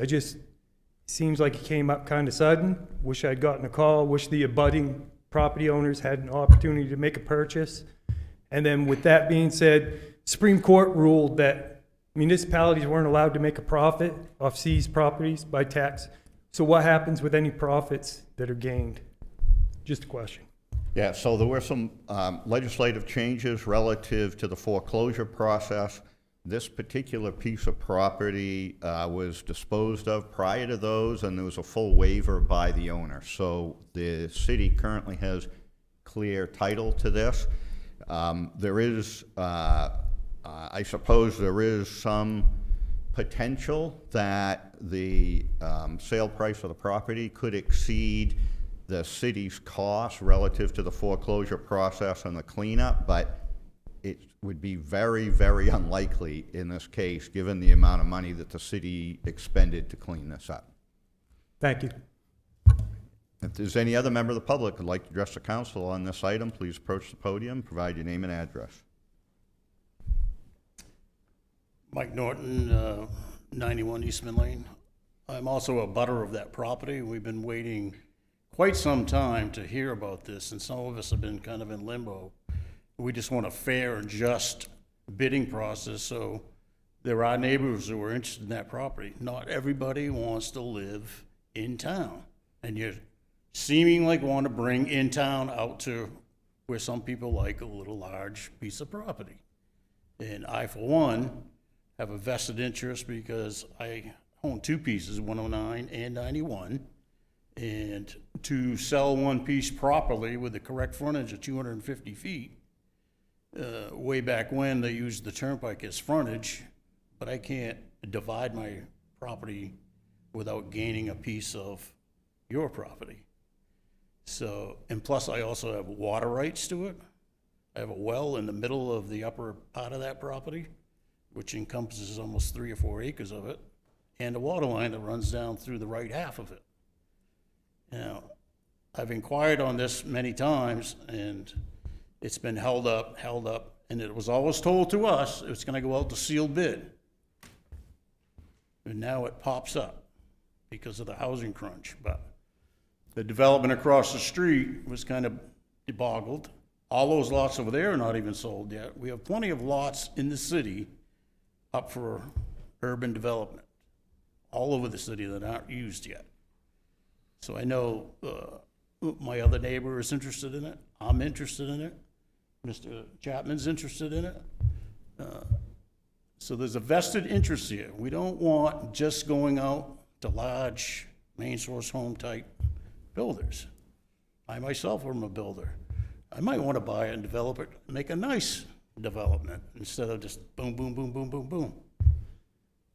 Seems like it came up kind of sudden. Wish I'd gotten a call, wish the abutting property owners had an opportunity to make a purchase. And then with that being said, Supreme Court ruled that municipalities weren't allowed to make a profit off seized properties by tax. So what happens with any profits that are gained? Just a question. Yeah, so there were some legislative changes relative to the foreclosure process. This particular piece of property was disposed of prior to those, and there was a full waiver by the owner. So the city currently has clear title to this. There is, I suppose there is some potential that the sale price of the property could exceed the city's cost relative to the foreclosure process and the cleanup, but it would be very, very unlikely in this case, given the amount of money that the city expended to clean this up. Thank you. If there's any other member of the public who'd like to address the council on this item, please approach the podium, provide your name and address. Mike Norton, 91 Eastman Lane. I'm also a butter of that property. We've been waiting quite some time to hear about this, and some of us have been kind of in limbo. We just want a fair and just bidding process, so there are neighbors who are interested in that property. Not everybody wants to live in town, and you're seeming like want to bring in town out to where some people like a little large piece of property. And I, for one, have a vested interest because I own two pieces, 109 and 91. And to sell one piece properly with the correct frontage of 250 feet, way back when they used the turnpike as frontage, but I can't divide my property without gaining a piece of your property. So, and plus I also have water rights to it. I have a well in the middle of the upper part of that property, which encompasses almost 3 or 4 acres of it, and a water line that runs down through the right half of it. Now, I've inquired on this many times, and it's been held up, and it was always told to us it's gonna go out to sealed bid. And now it pops up because of the housing crunch. But the development across the street was kind of boggled. All those lots over there are not even sold yet. We have plenty of lots in the city up for urban development, all over the city that aren't used yet. So I know my other neighbor is interested in it. I'm interested in it. Mr. Chapman's interested in it. So there's a vested interest here. We don't want just going out to large main source home type builders. I myself am a builder. I might want to buy it and develop it, make a nice development instead of just boom, boom, boom, boom, boom, boom.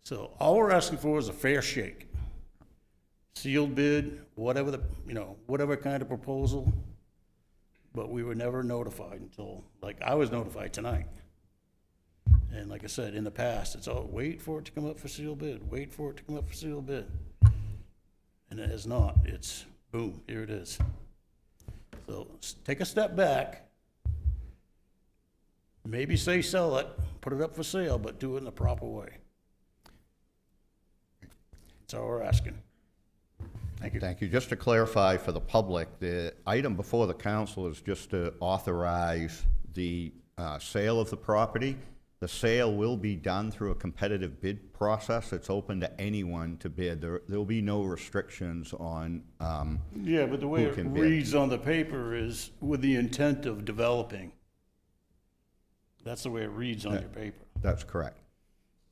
So all we're asking for is a fair shake. Sealed bid, whatever the, whatever kind of proposal, but we were never notified until, like, I was notified tonight. And like I said, in the past, it's all, wait for it to come up for sealed bid, wait for it to come up for sealed bid. And it has not. It's boom, here it is. So take a step back, maybe say sell it, put it up for sale, but do it in the proper way. That's all we're asking. Thank you. Thank you. Just to clarify for the public, the item before the council is just to authorize the sale of the property. The sale will be done through a competitive bid process. It's open to anyone to bid. There will be no restrictions on Yeah, but the way who it can bid. reads on the paper is with the intent of developing. That's the way it reads on your paper. That's correct.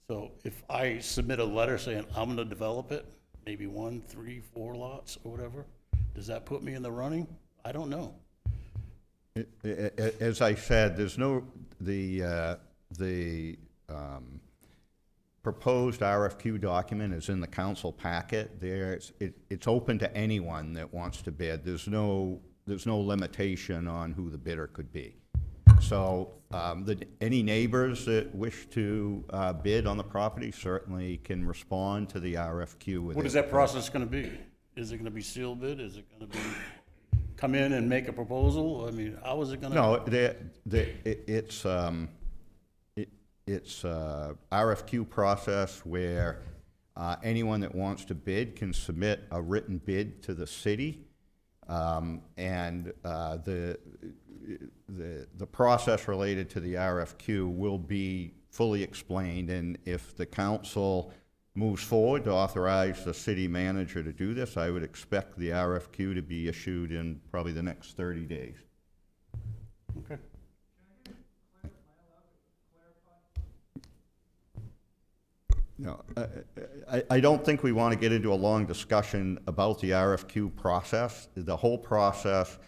So if I submit a letter saying I'm gonna develop it, maybe 1, 3, 4 lots or whatever, does that put me in the running? I don't know. As I said, there's no, the proposed RFQ document is in the council packet. It's open to anyone that wants to bid. There's no limitation on who the bidder could be. So any neighbors that wish to bid on the property certainly can respond to the RFQ. What is that process gonna be? Is it gonna be sealed bid? Is it gonna be come in and make a proposal? I mean, how is it gonna? No, it's a RFQ process where anyone that wants to bid can submit a written bid to the city. And the process related to the RFQ will be fully explained, and if the council moves forward to authorize the city manager to do this, I would expect the RFQ to be issued in probably the next 30 days. Okay. No, I don't think we want to get into a long discussion about the RFQ process. The whole process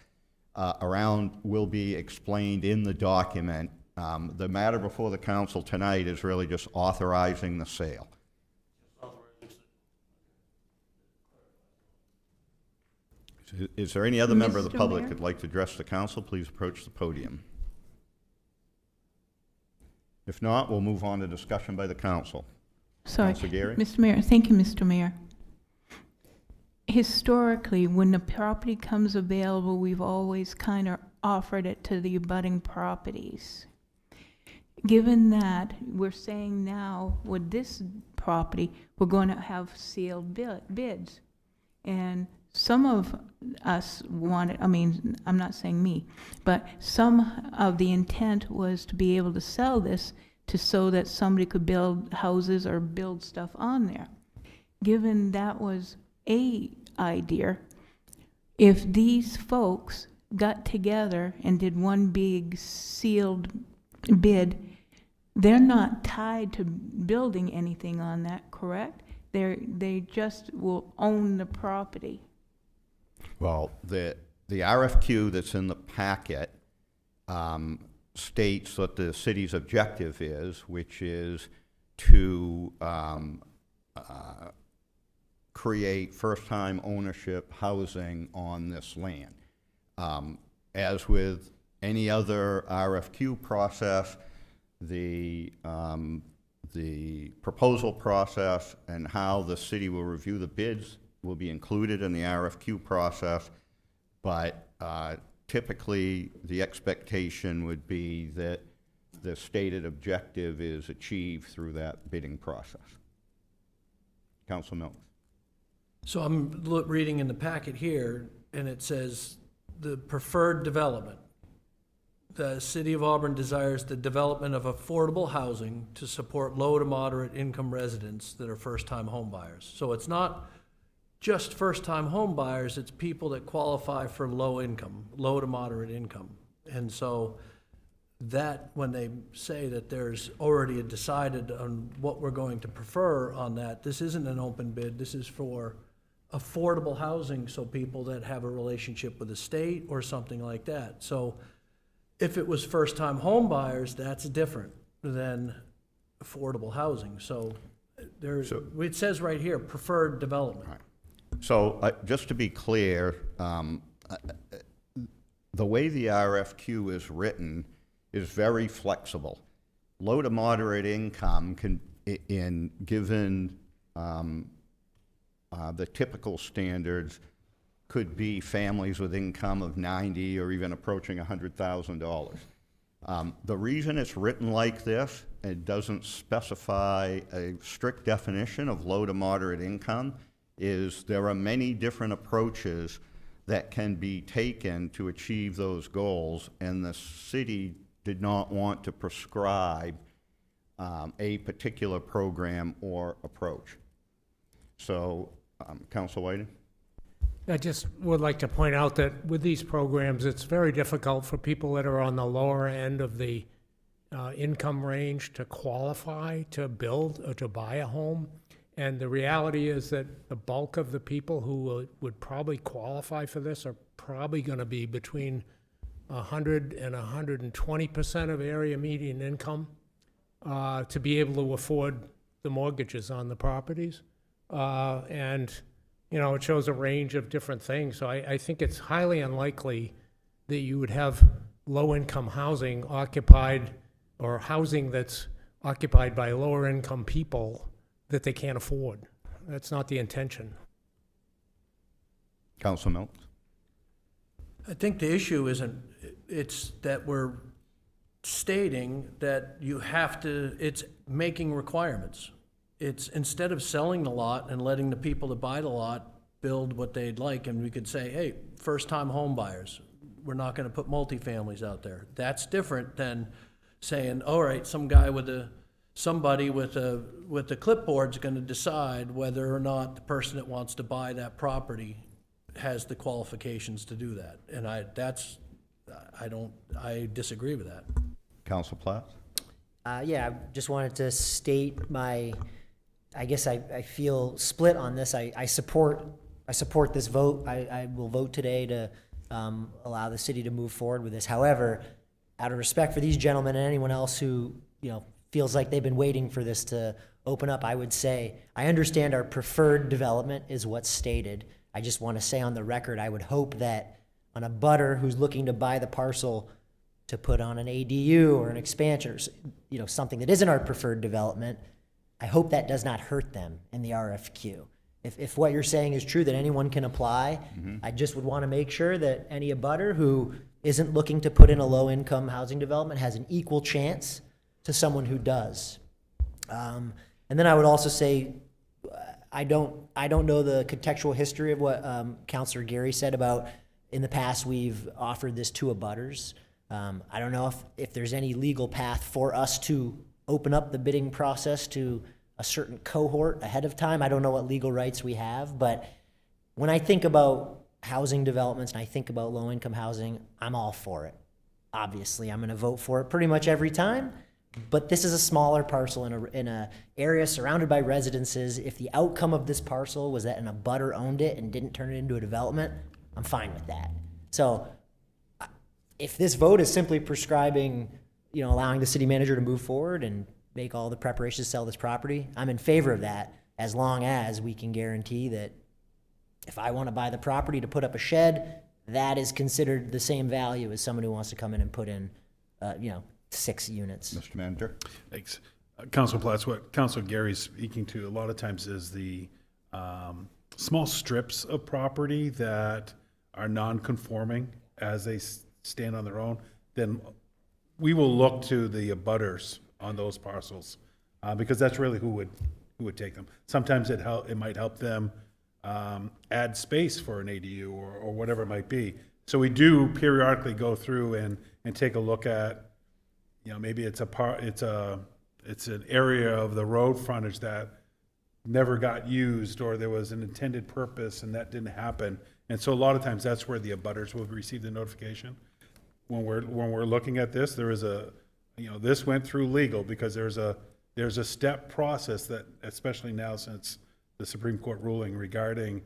around will be explained in the document. The matter before the council tonight is really just authorizing the sale. Is there any other member of the Mr. public Mayor? that'd like to address the council? Please approach the podium. If not, we'll move on to discussion by the council. Sorry, Councilor Gary? Mr. Mayor, thank you, Mr. Mayor. Historically, when the property comes available, we've always kind of offered it to the abutting properties. Given that, we're saying now with this property, we're going to have sealed bids. And some of us wanted, I mean, I'm not saying me, but some of the intent was to be able to sell this so that somebody could build houses or build stuff on there. Given that was a idea, if these folks got together and did one big sealed bid, they're not tied to building anything on that, correct? They just will own the property. Well, the RFQ that's in the packet states what the city's objective is, which is to create first-time ownership housing on this land. As with any other RFQ process, the proposal process and how the city will review the bids will be included in the RFQ process, but typically the expectation would be that the stated objective is achieved through that bidding process. Council Milks. So I'm reading in the packet here, and it says the preferred development. The City of Auburn desires the development of affordable housing to support low to moderate income residents that are first-time home buyers. So it's not just first-time home buyers, it's people that qualify for low income, low to moderate income. And so that, when they say that there's already a decided on what we're going to prefer on that, this isn't an open bid, this is for affordable housing, so people that have a relationship with the state or something like that. So if it was first-time home buyers, that's different than affordable housing. So there's, it says right here, preferred development. So just to be clear, the way the RFQ is written is very flexible. Low to moderate income can, given the typical standards, could be families with income of $90,000 or even approaching $100,000. The reason it's written like this, it doesn't specify a strict definition of low to moderate income, is there are many different approaches that can be taken to achieve those goals, and the city did not want to prescribe a particular program or approach. So, Council Whiting? I just would like to point out that with these programs, it's very difficult for people that are on the lower end of the income range to qualify to build or to buy a home. And the reality is that the bulk of the people who would probably qualify for this are probably going to be between 100 and 120% of area median income to be able to afford the mortgages on the properties. And you know, it shows a range of different things. So I think it's highly unlikely that you would have low-income housing occupied, or housing that's occupied by lower-income people that they can't afford. That's not the intention. Council Milks? I think the issue isn't, it's that we're stating that you have to, it's making requirements. It's, instead of selling the lot and letting the people that buy the lot build what they'd like, and we could say, hey, first-time home buyers, we're not gonna put multifamilies out there. That's different than saying, all right, somebody with a clipboard's gonna decide whether or not the person that wants to buy that property has the qualifications to do that. And I disagree with that. Council Platts? Yeah, I just wanted to state I guess I feel split on this. I support this vote. I will vote today to allow the city to move forward with this. However, out of respect for these gentlemen and anyone else who, you know, feels like they've been waiting for this to open up, I would say, I understand our preferred development is what's stated. I just want to say on the record, I would hope that on a butter who's looking to buy the parcel to put on an ADU or an expansion, or, you know, something that isn't our preferred development, I hope that does not hurt them in the RFQ. If what you're saying is true, that anyone can apply, I just would want to make sure that any abutter who isn't looking to put in a low-income housing development has an equal chance to someone who does. And then I would also say, I don't know the contextual history of what Councilor Gary said about in the past we've offered this to abutters. I don't know if there's any legal path for us to open up the bidding process to a certain cohort ahead of time. I don't know what legal rights we have, but when I think about housing developments and I think about low-income housing, I'm all for it. Obviously, I'm going to vote for it pretty much every time, but this is a smaller parcel in a area surrounded by residences. If the outcome of this parcel was that an abutter owned it and didn't turn it into a development, I'm fine with that. So if this vote is simply prescribing, you know, allowing the city manager to move forward and make all the preparations to sell this property, I'm in favor of that, as long as we can guarantee that if I want to buy the property to put up a shed, that is considered the same value as someone who wants to come in and put in, 6 units. Mr. Manager? Thanks. Council Platts, what Council Gary's speaking to a lot of times is the small strips of property that are non-conforming as they stand on their own. Then we will look to the abutters on those parcels because that's really who would who would take them. Sometimes it might help them add space for an ADU or whatever it might be. So we do periodically go through and take a look at, maybe it's an area of the road frontage that never got used, or there was an intended purpose and that didn't happen. And so a lot of times that's where the abutters will receive the notification. When we're looking at this, there is this went through legal because there's a step process that, especially now since the Supreme Court ruling regarding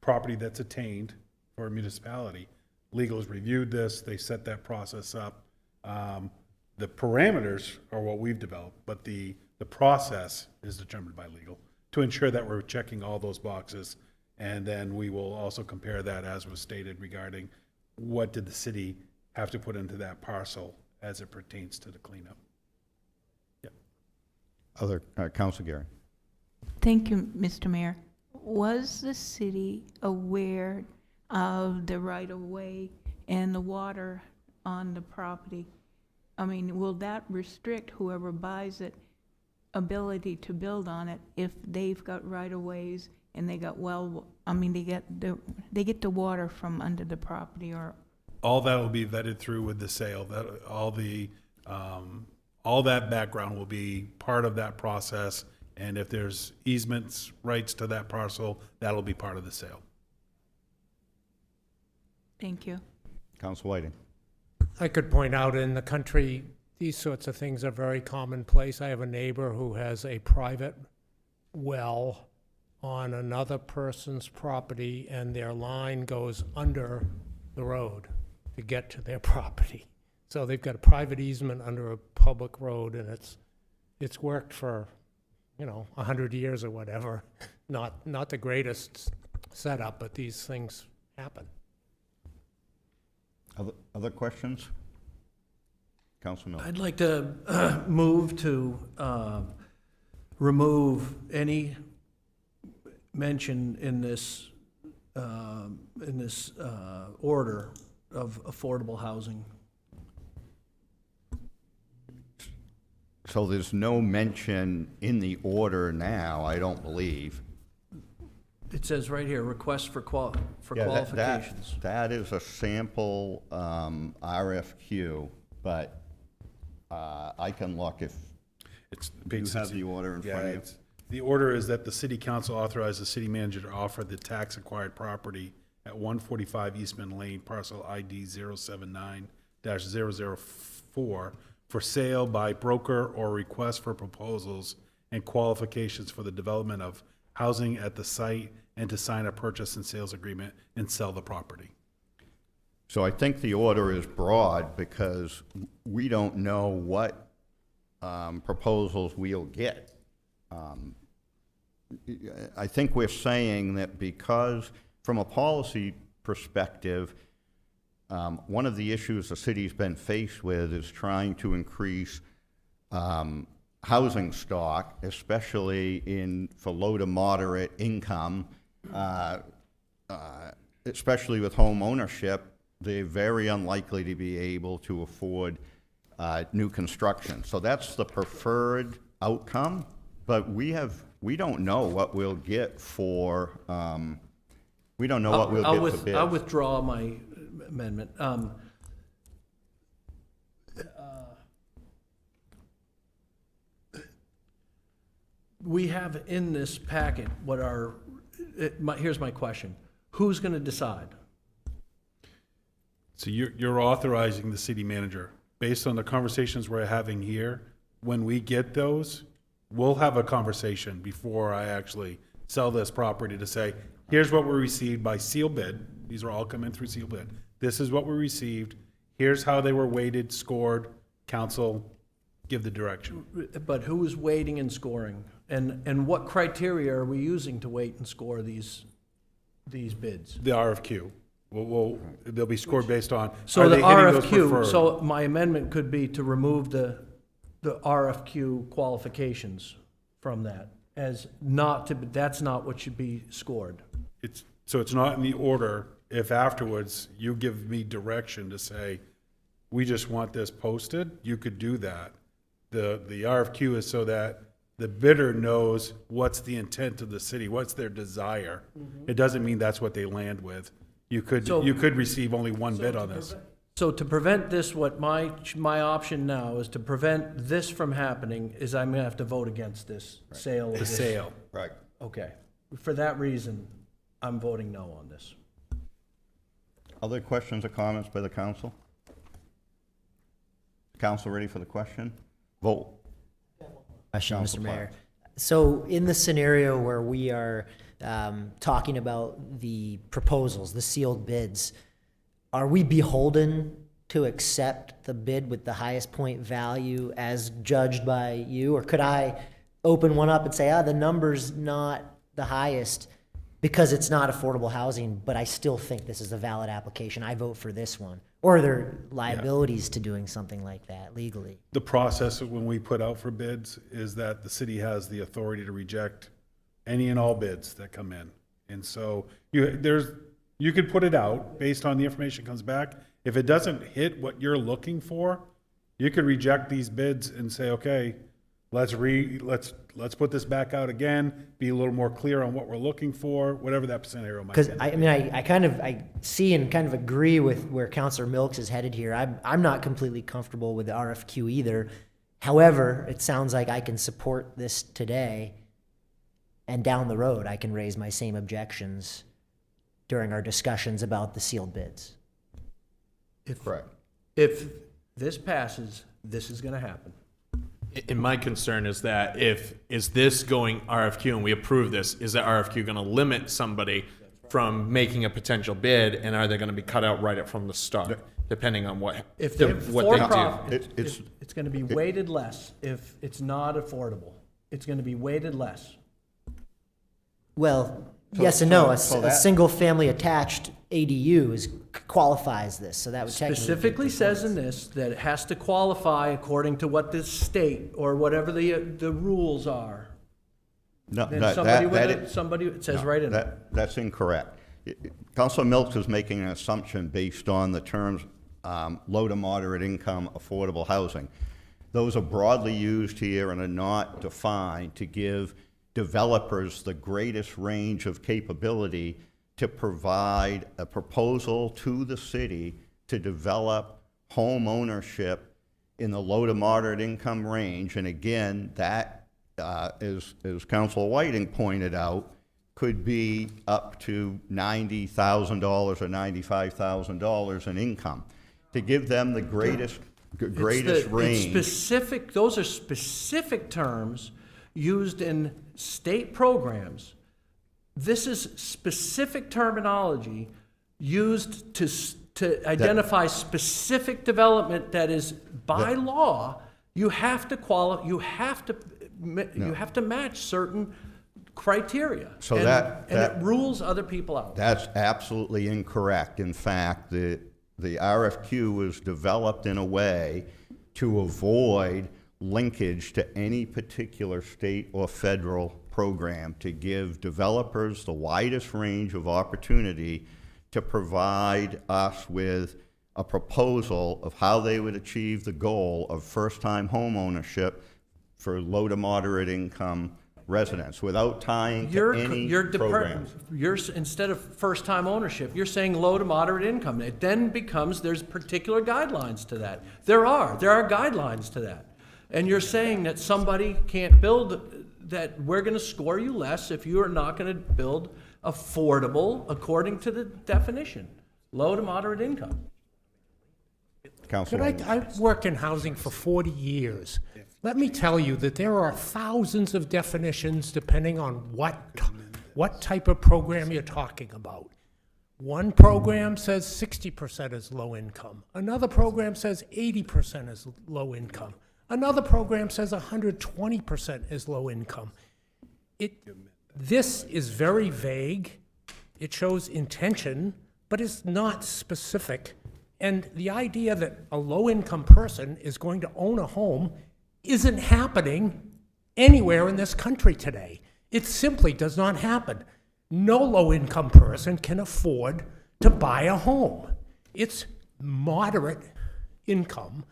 property that's attained for a municipality. Legal has reviewed this, they set that process up. The parameters are what we've developed, but the process is determined by legal to ensure that we're checking all those boxes. And then we will also compare that, as was stated, regarding what did the city have to put into that parcel as it pertains to the cleanup. Yep. Other, Council Gary. Thank you, Mr. Mayor. Was the city aware of the right-of-way and the water on the property? I mean, will that restrict whoever buys it ability to build on it if they've got right-of-ways and they got they get the water from under the property? Or All that will be vetted through with the sale. That all that background will be part of that process. And if there's easements, rights to that parcel, that'll be part of the sale. Thank you. Council Whiting. I could point out in the country, these sorts of things are very commonplace. I have a neighbor who has a private well on another person's property, and their line goes under the road to get to their property. So they've got a private easement under a public road, and it's worked for 100 years or whatever. Not the greatest setup, but these things happen. Other questions? Council Miller. I'd like to move to remove any mention in this order of affordable housing. So there's no mention in the order now, I don't believe. It says right here, request for qualifications. That is a sample RFQ, but I can look if you have the order in front of you. The order is that the city council authorized the city manager to offer the tax-acquired property at 145 Eastman Lane, parcel ID 079-004, for sale by broker or request for proposals and qualifications for the development of housing at the site, and to sign a purchase and sales agreement and sell the property. So I think the order is broad because we don't know what proposals we'll get. I think we're saying that because, from a policy perspective, one of the issues the city's been faced with is trying to increase housing stock, especially for low to moderate income, especially with home ownership. They're very unlikely to be able to afford new construction. So that's the preferred outcome, but we don't know what we'll get for, we don't know what we'll get for bids. I'll withdraw my amendment. We have in this packet here's my question. Who's going to decide? So you're authorizing the city manager, based on the conversations we're having here. When we get those, we'll have a conversation before I actually sell this property to say, here's what we received by seal bid. These are all coming through seal bid. This is what we received. Here's how they were weighted, scored. Council, give the direction. But who is weighting and scoring? And what criteria are we using to weight and score these bids? The RFQ. They'll be scored based on, So are the they hitting those RFQ, preferred? so my amendment could be to remove the RFQ qualifications from that, that's not what should be scored. So it's not in the order. If afterwards you give me direction to say, we just want this posted, you could do that. The RFQ is so that the bidder knows what's the intent of the city, what's their desire. It doesn't mean that's what they land with. You could receive only one bid on this. So to prevent this, what my option now is to prevent this from happening is I'm gonna have to vote against this sale. of The this. sale. Right. Okay. For that reason, I'm voting no on this. Other questions or comments by the council? Council ready for the question? Vote. Question, Council Mr. Mayor. Platt. So in the scenario where we are talking about the proposals, the sealed bids, are we beholden to accept the bid with the highest point value as judged by you? Or could I open one up and say, the number's not the highest because it's not affordable housing, but I still think this is a valid application. I vote for this one. Or are there liabilities to doing something like that legally? The process when we put out for bids is that the city has the authority to reject any and all bids that come in. And so you could put it out based on the information that comes back. If it doesn't hit what you're looking for, you could reject these bids and say, okay, let's put this back out again, be a little more clear on what we're looking for, whatever that scenario might be. Because I see and kind of agree with where Councilor Milks is headed here. I'm not completely comfortable with the RFQ either. However, it sounds like I can support this today, and down the road, I can raise my same objections during our discussions about the sealed bids. Correct. If this passes, this is gonna happen. And my concern is that is this going RFQ and we approve this, is that RFQ going to limit somebody from making a potential bid, and are they going to be cut out right up from the start, depending on what If they they're do? for-profit, it's gonna be weighted less if it's not affordable. It's gonna be weighted less. Well, So- yes and no. so A that- single-family attached ADU qualifies this, so that would technically. Specifically says in this that it has to qualify according to what the state or whatever the rules are. No, Then that- somebody that- with that it, is- somebody, it says No, right in it. That's incorrect. Councilor Milks is making an assumption based on the terms low to moderate income affordable housing. Those are broadly used here and are not defined to give developers the greatest range of capability to provide a proposal to the city to develop home ownership in the low to moderate income range. And again, that, as Councilor Whiting pointed out, could be up to $90,000 or $95,000 in income. To give them the greatest It's range. specific, those are specific terms used in state programs. This is specific terminology used to identify specific development that is by law, you have to you have to match certain criteria. So And- that- and it rules other people out. That's absolutely incorrect. In fact, the RFQ was developed in a way to avoid linkage to any particular state or federal program, to give developers the widest range of opportunity to provide us with a proposal of how they would achieve the goal of first-time home ownership for low to moderate income residents without tying to any programs. Instead of first-time ownership, you're saying low to moderate income. It then becomes, there's particular guidelines to that. There are guidelines to that. And you're saying that somebody can't build, that we're gonna score you less if you are not gonna build affordable according to the definition, low to moderate income. Councilor. I've worked in housing for 40 years. Let me tell you that there are thousands of definitions depending on what type of program you're talking about. One program says 60% is low income. Another program says 80% is low income. Another program says 120% is low income. This is very vague. It shows intention, but it's not specific. And the idea that a low-income person is going to own a home isn't happening anywhere in this country today. It simply does not happen. No low-income person can afford to buy a home. It's moderate income,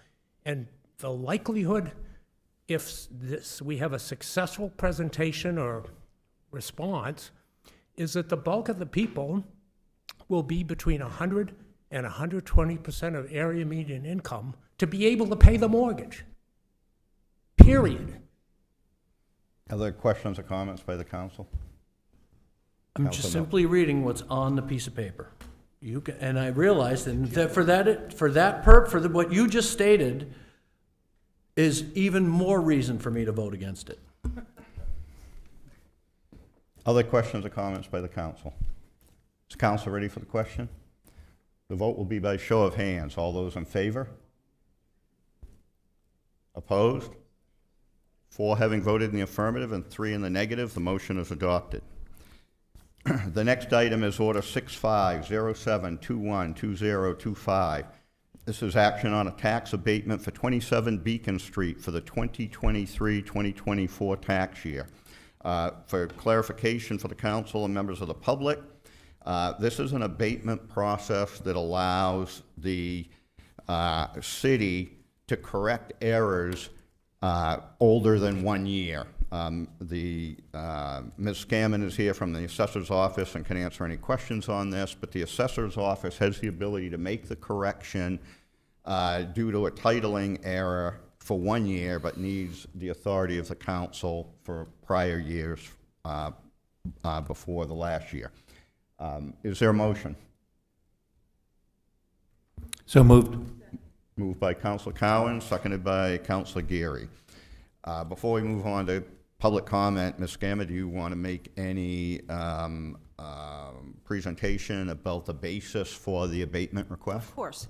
and the likelihood if we have a successful presentation or response, is that the bulk of the people will be between 100 and 120% of area median income to be able to pay the mortgage. Period. Other questions or comments by the council? I'm just Councilman. simply reading what's on the piece of paper. And I realized that what you just stated is even more reason for me to vote against it. Other questions or comments by the council? Is council ready for the question? The vote will be by show of hands. All those in favor? Opposed? 4 having voted in the affirmative and 3 in the negative, the motion is adopted. The next item is Order 6507212025. This is action on a tax abatement for 27 Beacon Street for the 2023-2024 tax year. For clarification for the council and members of the public, this is an abatement process that allows the city to correct errors older than 1 year. Ms. Scammon is here from the assessor's office and can answer any questions on this, but the assessor's office has the ability to make the correction due to a titling error for 1 year, but needs the authority of the council for prior years before the last year. Is there a motion? So moved. Moved by Councilor Cowan, seconded by Councilor Geary. Before we move on to public comment, Ms. Scammon, do you want to make any presentation about the basis for the abatement request? Of course.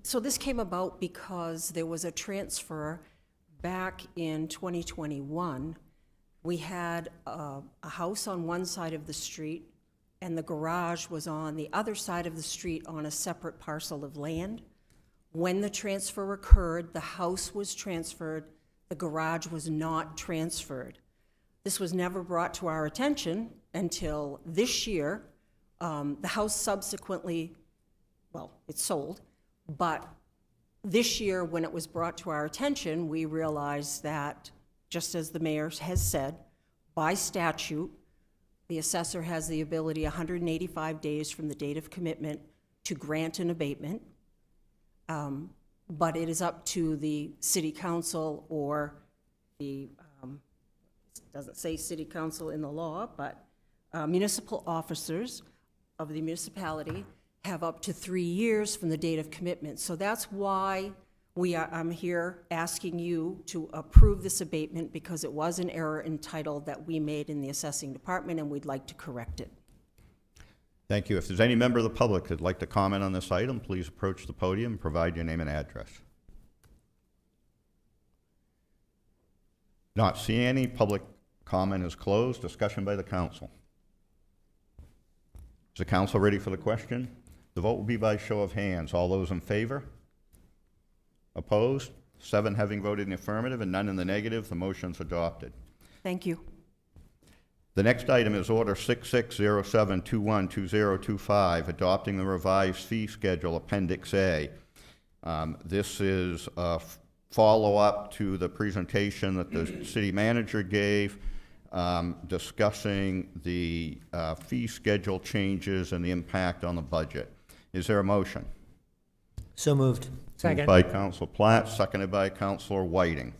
So this came about because there was a transfer back in 2021. We had a house on one side of the street, and the garage was on the other side of the street on a separate parcel of land. When the transfer occurred, the house was transferred, the garage was not transferred. This was never brought to our attention until this year. The house subsequently, well, it sold, but this year when it was brought to our attention, we realized that, just as the mayor has said, by statute, the assessor has the ability 185 days from the date of commitment to grant an abatement. But it is up to the city council or the, it doesn't say city council in the law, but municipal officers of the municipality have up to 3 years from the date of commitment. So that's why I'm here asking you to approve this abatement, because it was an error in title that we made in the assessing department, and we'd like to correct it. Thank you. If there's any member of the public that'd like to comment on this item, please approach the podium and provide your name and address. Not seeing any. Public comment is closed. Discussion by the council. Is the council ready for the question? The vote will be by show of hands. All those in favor? Opposed? 7 having voted in the affirmative and none in the negative, the motion's adopted. Thank you. The next item is Order 6607212025, adopting the revised fee schedule, Appendix A. This is a follow-up to the presentation that the city manager gave, discussing the fee schedule changes and the impact on the budget. Is there a motion? So moved. Second. Moved by Councilor Platt, seconded by Councilor Whiting.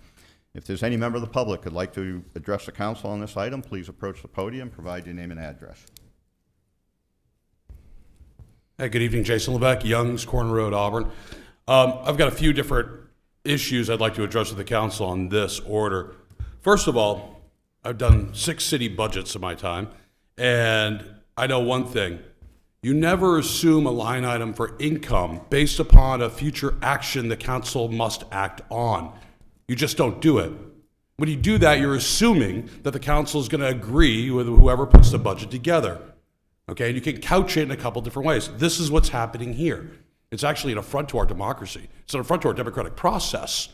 If there's any member of the public who'd like to address the council on this item, please approach the podium, provide your name and address. Hey, good evening, Jason Levesque, Young's Corner Road, Auburn. I've got a few different issues I'd like to address with the council on this order. First of all, I've done 6 city budgets in my time, and I know one thing. You never assume a line item for income based upon a future action the council must act on. You just don't do it. When you do that, you're assuming that the council is going to agree with whoever puts the budget together. Okay, and you can couch it in a couple different ways. This is what's happening here. It's actually an affront to our democracy. It's an affront to our democratic process.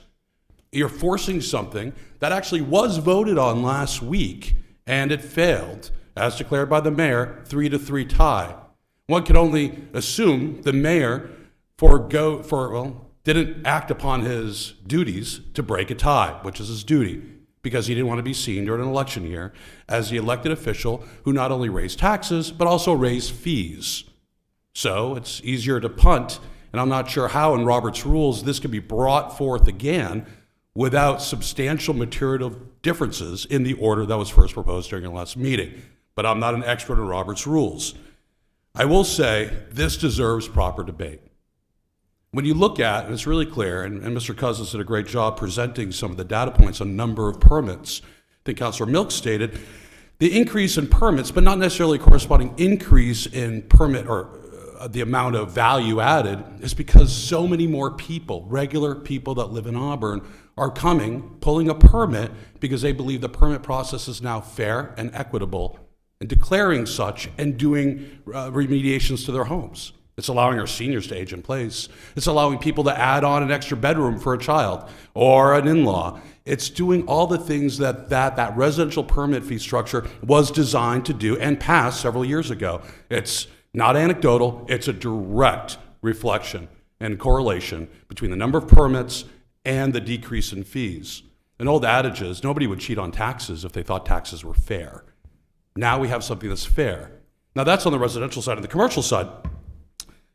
You're forcing something that actually was voted on last week, and it failed, as declared by the mayor, 3-3 tie. One can only assume the mayor didn't act upon his duties to break a tie, which is his duty, because he didn't want to be seen during an election year as the elected official who not only raised taxes, but also raised fees. So it's easier to punt, and I'm not sure how in Robert's rules this can be brought forth again without substantial material differences in the order that was first proposed during the last meeting. But I'm not an expert in Robert's rules. I will say this deserves proper debate. When you look at, and it's really clear, and Mr. Cousins did a great job presenting some of the data points on number of permits. I think Councilor Milk stated the increase in permits, but not necessarily a corresponding increase in permit or the amount of value added, is because so many more people, regular people that live in Auburn, are coming, pulling a permit because they believe the permit process is now fair and equitable, and declaring such and doing remediations to their homes. It's allowing our seniors to age in place. It's allowing people to add on an extra bedroom for a child or an in-law. It's doing all the things that residential permit fee structure was designed to do and passed several years ago. It's not anecdotal, it's a direct reflection and correlation between the number of permits and the decrease in fees. An old adage is, nobody would cheat on taxes if they thought taxes were fair. Now we have something that's fair. Now that's on the residential side. On the commercial side,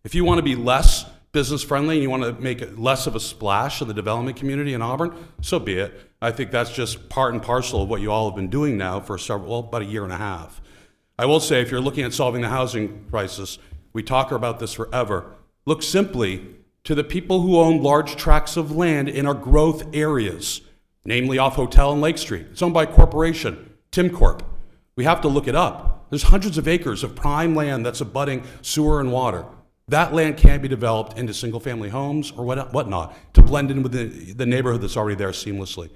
if you want to be less business friendly and you want to make it less of a splash in the development community in Auburn, so be it. I think that's just part and parcel of what you all have been doing now for about a year and a half. I will say, if you're looking at solving the housing crisis, we talk about this forever. Look simply to the people who own large tracts of land in our growth areas, namely off Hotel and Lake Street. It's owned by a corporation, TimCorp. We have to look it up. There's hundreds of acres of prime land that's abutting sewer and water. That land can be developed into single-family homes or whatnot to blend in with the neighborhood that's already there seamlessly.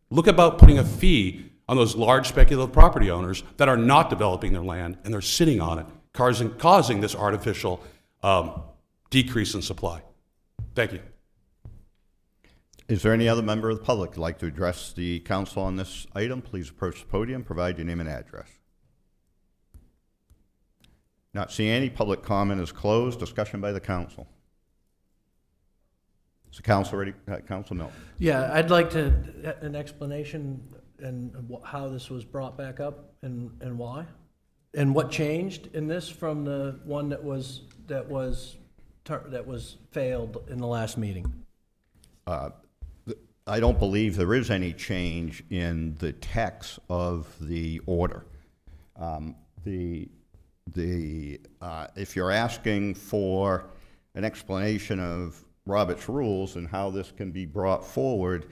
Look about putting a fee on those large speculative property owners that are not developing their land and they're sitting on it, causing this artificial decrease in supply. Thank you. Is there any other member of the public who'd like to address the council on this item? Please approach the podium, provide your name and address. Not seeing any. Public comment is closed. Discussion by the council. Is the council ready? Council Milton. Yeah, I'd like an explanation and how this was brought back up and why, and what changed in this from the one that was failed in the last meeting. I don't believe there is any change in the text of the order. If you're asking for an explanation of Robert's rules and how this can be brought forward,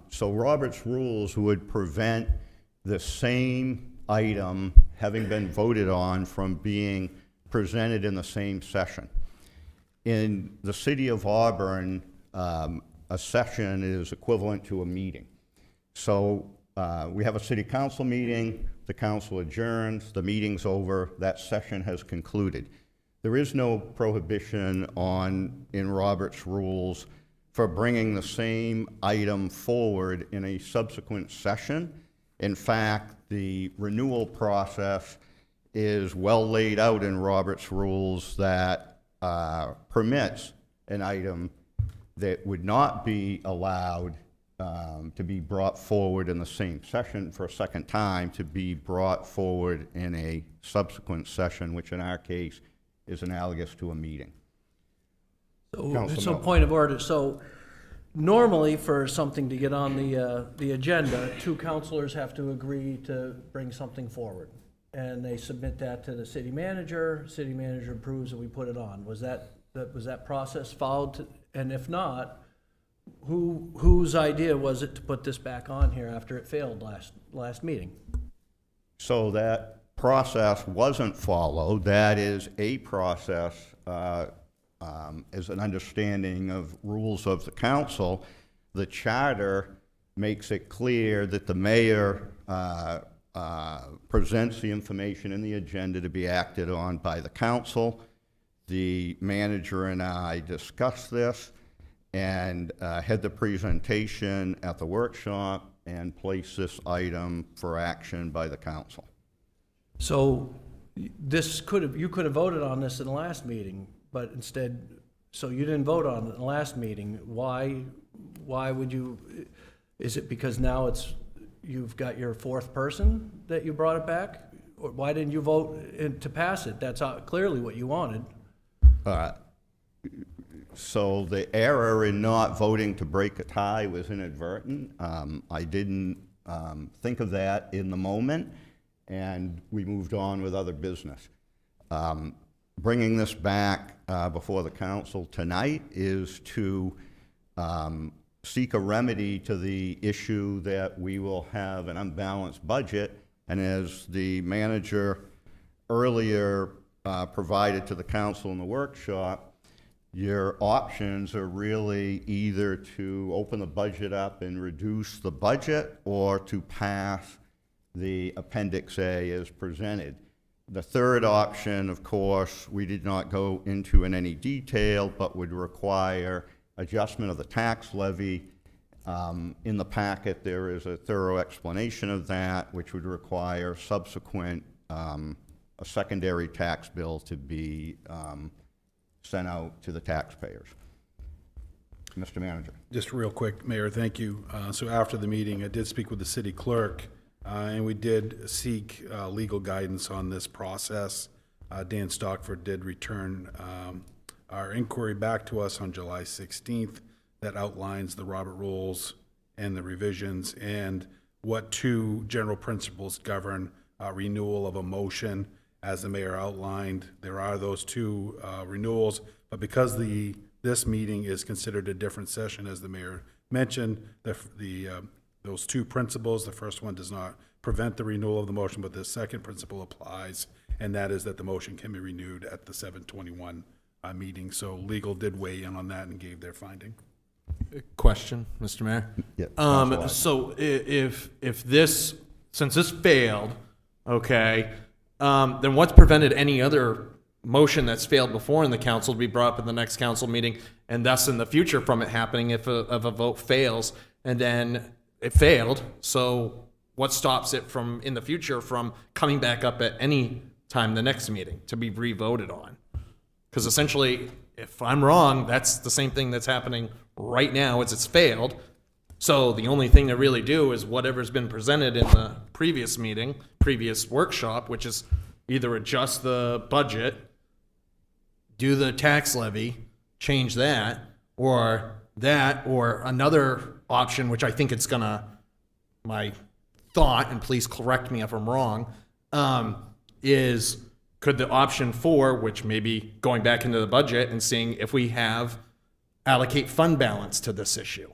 so Robert's rules would prevent the same item having been voted on from being presented in the same session. In the City of Auburn, a session is equivalent to a meeting. So we have a city council meeting, the council adjourns, the meeting's over, that session has concluded. There is no prohibition in Robert's rules for bringing the same item forward in a subsequent session. In fact, the renewal process is well laid out in Robert's rules that permits an item that would not be allowed to be brought forward in the same session for a second time to be brought forward in a subsequent session, which in our case is analogous to a meeting. So point of order. So normally for something to get on the agenda, two councilors have to agree to bring something forward. And they submit that to the city manager approves and we put it on. Was that process followed? And if not, whose idea was it to put this back on here after it failed last meeting? So that process wasn't followed. That is a process as an understanding of rules of the council. The charter makes it clear that the mayor presents the information in the agenda to be acted on by the council. The manager and I discussed this and had the presentation at the workshop and placed this item for action by the council. So you could have voted on this in the last meeting, but instead So you didn't vote on it in the last meeting. Why would you, is it because now you've got your fourth person that you brought it back? Or why didn't you vote to pass it? That's clearly what you wanted. So the error in not voting to break a tie was inadvertent. I didn't think of that in the moment, and we moved on with other business. Bringing this back before the council tonight is to seek a remedy to the issue that we will have an unbalanced budget, and as the manager earlier provided to the council in the workshop, your options are really either to open the budget up and reduce the budget or to pass the Appendix A as presented. The third option, of course, we did not go into in any detail, but would require adjustment of the tax levy. In the packet, there is a thorough explanation of that, which would require subsequent, a secondary tax bill to be sent out to the taxpayers. Mr. Manager. Just real quick, Mayor, thank you. So after the meeting, I did speak with the city clerk, and we did seek legal guidance on this process. Dan Stockford did return our inquiry back to us on July 16th that outlines the Robert rules and the revisions and what two general principles govern renewal of a motion. As the mayor outlined, there are those two renewals, but because this meeting is considered a different session, as the mayor mentioned, those two principles, the first one does not prevent the renewal of the motion, but the second principle applies, and that is that the motion can be renewed at the 7/21 meeting. So legal did weigh in on that and gave their finding. Question, Mr. Mayor. Yeah, So if this, since this failed, okay, then what's prevented any other motion that's failed before in the council to be brought up in the next council meeting, and thus in the future from it happening if a vote fails, and then it failed? So what stops it from, in the future, from coming back up at any time the next meeting to be re-voted on? Because essentially, if I'm wrong, that's the same thing that's happening right now, is it's failed. So the only thing to really do is whatever's been presented in the previous meeting, previous workshop, which is either adjust the budget, do the tax levy, change that, or another option, which I think it's gonna, my thought, and please correct me if I'm wrong, is could the option 4, which may be going back into the budget and seeing if we have allocate fund balance to this issue.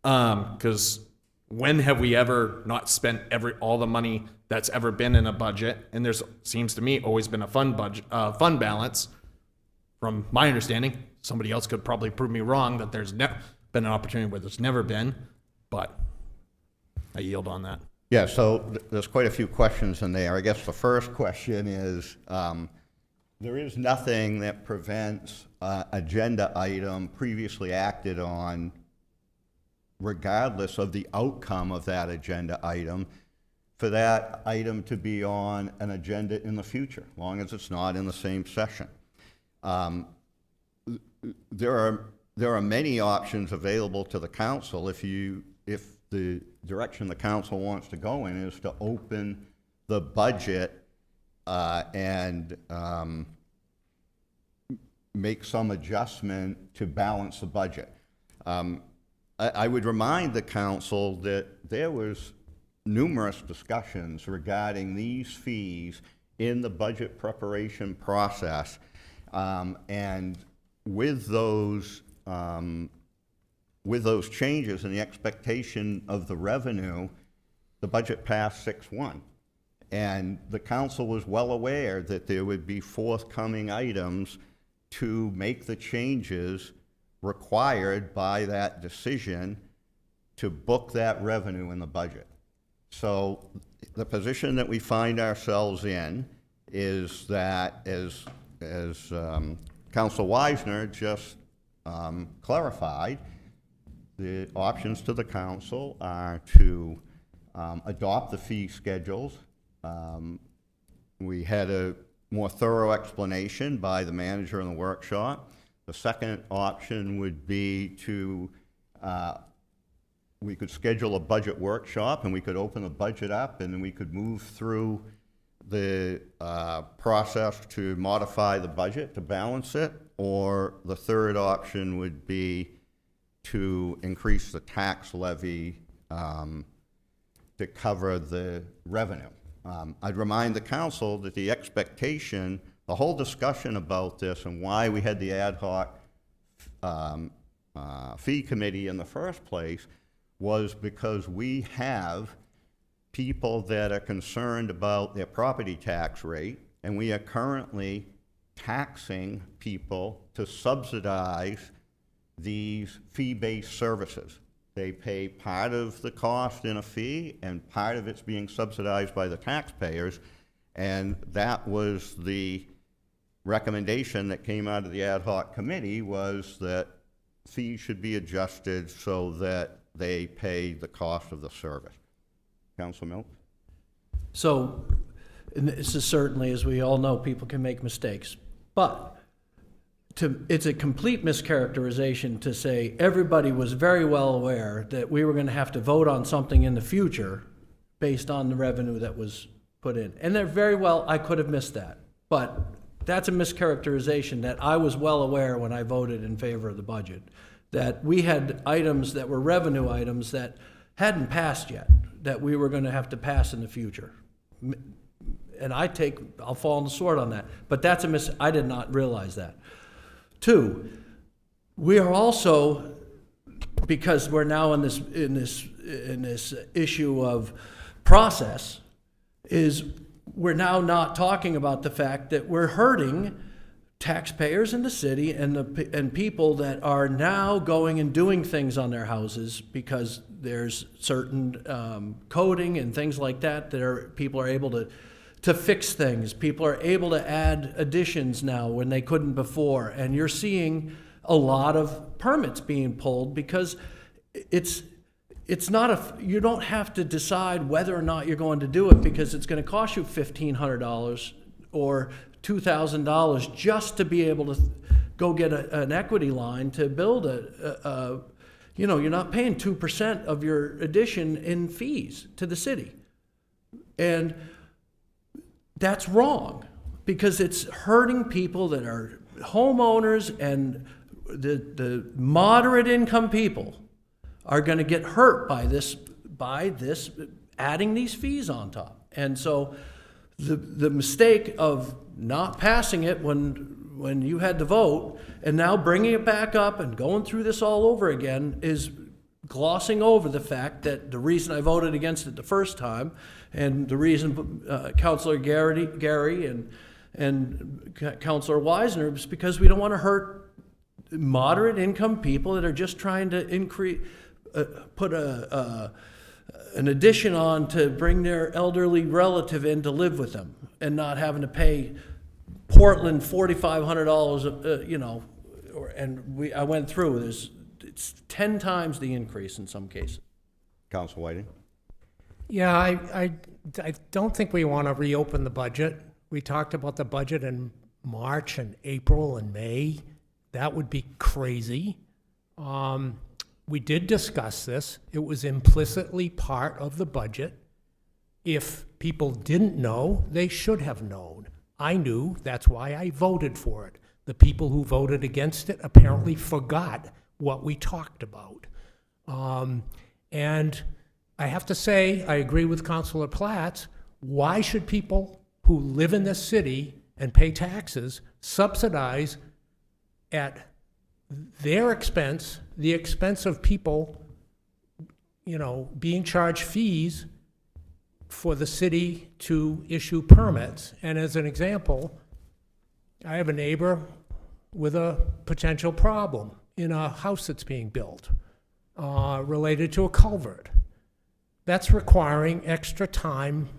Because when have we ever not spent all the money that's ever been in a budget? And there's, seems to me, always been a fund balance. From my understanding, somebody else could probably prove me wrong that there's been an opportunity where there's never been, but I yield on that. Yeah, so there's quite a few questions in there. I guess the first question is, there is nothing that prevents agenda item previously acted on, regardless of the outcome of that agenda item, for that item to be on an agenda in the future, as long as it's not in the same session. There are many options available to the council if the direction the council wants to go in is to open the budget and make some adjustment to balance the budget. I would remind the council that there was numerous discussions regarding these fees in the budget preparation process, and with those changes and the expectation of the revenue, the budget passed 6-1. And the council was well aware that there would be forthcoming items to make the changes required by that decision to book that revenue in the budget. So the position that we find ourselves in is that, as Council Wisner just clarified, the options to the council are to adopt the fee schedules. We had a more thorough explanation by the manager in the workshop. The second option would be to, we could schedule a budget workshop and we could open the budget up and then we could move through the process to modify the budget to balance it. Or the third option would be to increase the tax levy to cover the revenue. I'd remind the council that the expectation, the whole discussion about this and why we had the ad hoc fee committee in the first place was because we have people that are concerned about their property tax rate, and we are currently taxing people to subsidize these fee-based services. They pay part of the cost in a fee, and part of it's being subsidized by the taxpayers, and that was the recommendation that came out of the ad hoc committee, was that fees should be adjusted so that they pay the cost of the service. Council Milk? So, and this is certainly, as we all know, people can make mistakes, but it's a complete mischaracterization to say everybody was very well aware that we were going to have to vote on something in the future based on the revenue that was put in. And they're very well, I could have missed that, but that's a mischaracterization that I was well aware when I voted in favor of the budget, that we had items that were revenue items that hadn't passed yet, that we were going to have to pass in the future. And I'll fall on the sword on that, but that's I did not realize that. Two, we are also, because we're now in this issue of process, is we're now not talking about the fact that we're hurting taxpayers in the city and people that are now going and doing things on their houses because there's certain coding and things like that people are able to fix things. People are able to add additions now when they couldn't before. And you're seeing a lot of permits being pulled because it's not you don't have to decide whether or not you're going to do it because it's going to cost you $1,500 or $2,000 just to be able to go get an equity line to build you're not paying 2% of your addition in fees to the city. And that's wrong because it's hurting people that are homeowners, and the moderate income people are going to get hurt by this adding these fees on top. And so the mistake of not passing it when you had the vote and now bringing it back up and going through this all over again is glossing over the fact that the reason I voted against it the first time and the reason Councilor Gary and Councilor Wisner is because we don't want to hurt moderate income people that are just trying to increase, put an addition on to bring their elderly relative in to live with them and not having to pay Portland $4,500, I went through, it's 10 times the increase in some cases. Council Whiting? Yeah, I don't think we want to reopen the budget. We talked about the budget in March and April and May. That would be crazy. We did discuss this. It was implicitly part of the budget. If people didn't know, they should have known. I knew, that's why I voted for it. The people who voted against it apparently forgot what we talked about. And I have to say, I agree with Councilor Platts. Why should people who live in this city and pay taxes subsidize at their expense, the expense of people, being charged fees for the city to issue permits? And as an example, I have a neighbor with a potential problem in a house that's being built related to a culvert. That's requiring extra time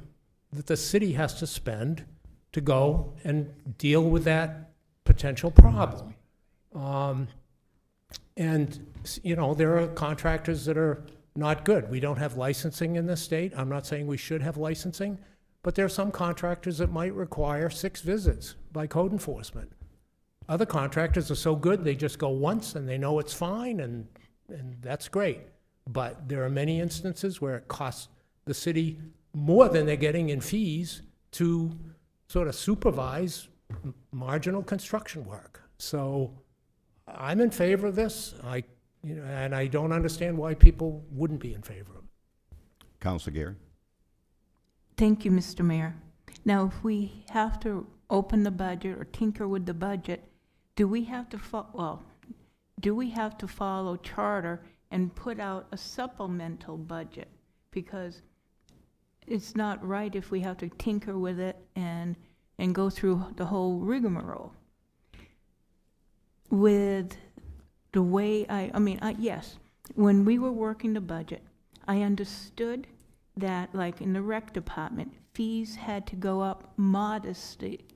that the city has to spend to go and deal with that potential problem. And there are contractors that are not good. We don't have licensing in this state. I'm not saying we should have licensing, but there are some contractors that might require 6 visits by code enforcement Other contractors are so good, they just go once and they know it's fine, and that's great. But there are many instances where it costs the city more than they're getting in fees to sort of supervise marginal construction work. So I'm in favor of this. And I don't understand why people wouldn't be in favor of it. Councilor Gary? Thank you, Mr. Mayor. Now, if we have to open the budget or tinker with the budget, do we have to follow charter and put out a supplemental budget? Because it's not right if we have to tinker with it and go through the whole rigmarole. With the way yes, when we were working the budget, I understood that, like in the rec department, fees had to go up modestly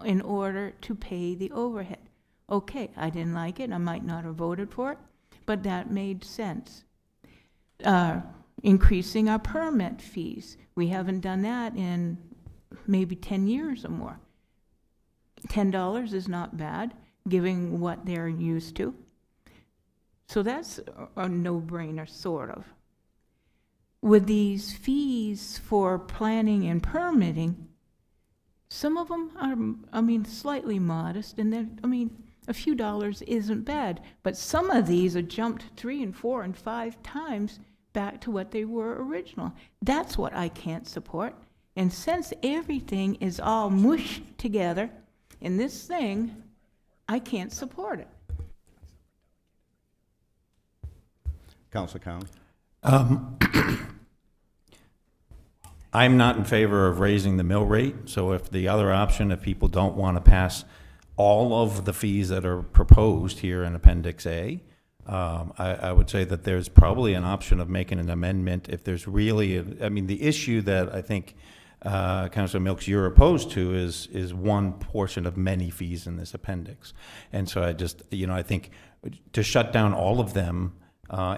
in order to pay the overhead. Okay, I didn't like it, I might not have voted for it, but that made sense. Increasing our permit fees, we haven't done that in maybe 10 years or more. $10 is not bad, given what they're used to. So that's a no-brainer, sort of. With these fees for planning and permitting, some of them are, slightly modest, and then, a few dollars isn't bad, but some of these are jumped 3 and 4 and 5 times back to what they were original. That's what I can't support. And since everything is all mushed together in this thing, I can't support it. Councilor Cowan? I'm not in favor of raising the mill rate, so if the other option, if people don't want to pass all of the fees that are proposed here in Appendix A, I would say that there's probably an option of making an amendment if there's really, the issue that I think Councilor Milks, you're opposed to is one portion of many fees in this appendix. And so I think to shut down all of them,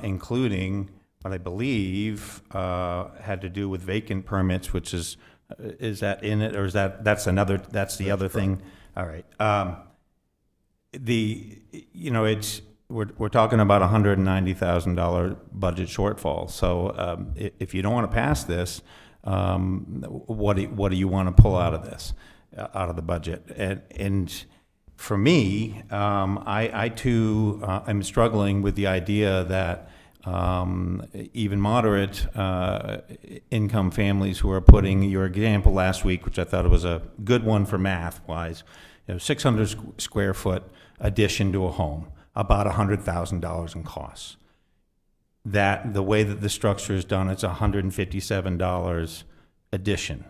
including what I believe had to do with vacant permits, which is that in it, or is that's the other thing? All right. We're talking about $190,000 budget shortfall. So if you don't want to pass this, what do you want to pull out of this, out of the budget? And for me, I too am struggling with the idea that even moderate income families who are putting your example last week, which I thought was a good one for math-wise, 600 square foot addition to a home, about $100,000 in costs. That the way that the structure is done, it's $157 addition.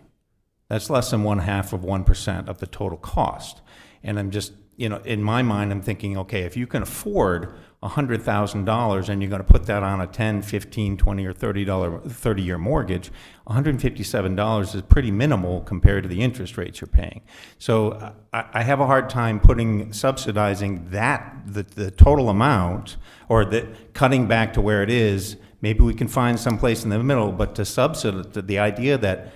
That's less than 1/2% of the total cost. And I'm just, in my mind, I'm thinking, okay, if you can afford $100,000 and you're going to put that on a 10, 15, 20, or $30-year mortgage, $157 is pretty minimal compared to the interest rates you're paying. So I have a hard time subsidizing the total amount, or cutting back to where it is. Maybe we can find some place in the middle, but to subsidize the idea that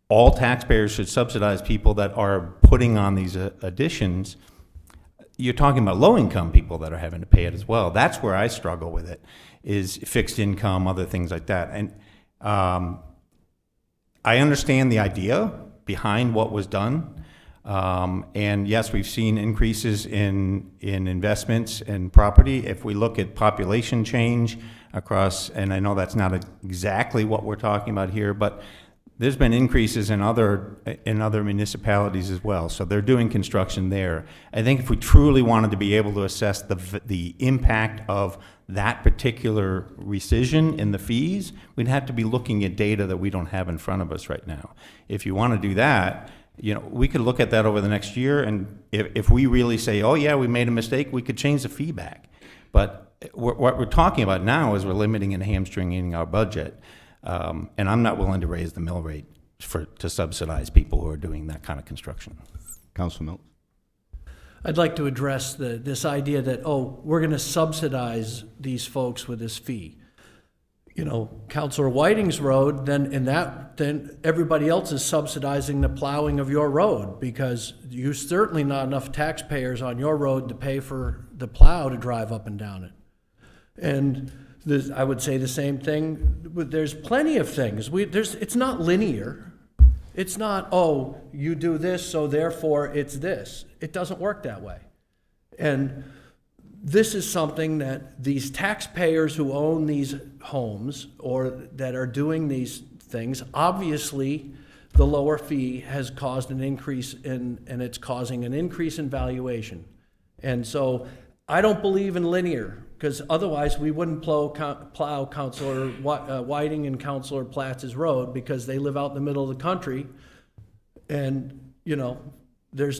all taxpayers should subsidize people that are putting on these additions, you're talking about low-income people that are having to pay it as well. That's where I struggle with it, is fixed income, other things like that. And I understand the idea behind what was done. And yes, we've seen increases in investments and property. If we look at population change across, and I know that's not exactly what we're talking about here, but there's been increases in other municipalities as well, so they're doing construction there. I think if we truly wanted to be able to assess the impact of that particular rescission in the fees, we'd have to be looking at data that we don't have in front of us right now. If you want to do that, we could look at that over the next year, and if we really say, oh yeah, we made a mistake, we could change the fee back. But what we're talking about now is we're limiting and hamstringing our budget. And I'm not willing to raise the mill rate to subsidize people who are doing that kind of construction. Councilor Mills? I'd like to address this idea that, we're going to subsidize these folks with this fee. you know, Counselor Whiting's road, then everybody else is subsidizing the plowing of your road, because you certainly not enough taxpayers on your road to pay for the plow to drive up and down it. And I would say the same thing, there's plenty of things. It's not linear. It's not, oh, you do this, so therefore it's this. It doesn't work that way. And this is something that these taxpayers who own these homes or that are doing these things, obviously the lower fee has caused an increase and it's causing an increase in valuation. And so I don't believe in linear, because otherwise we wouldn't plow Councilor Whiting and Councilor Platz's road, because they live out in the middle of the country, and, you know, their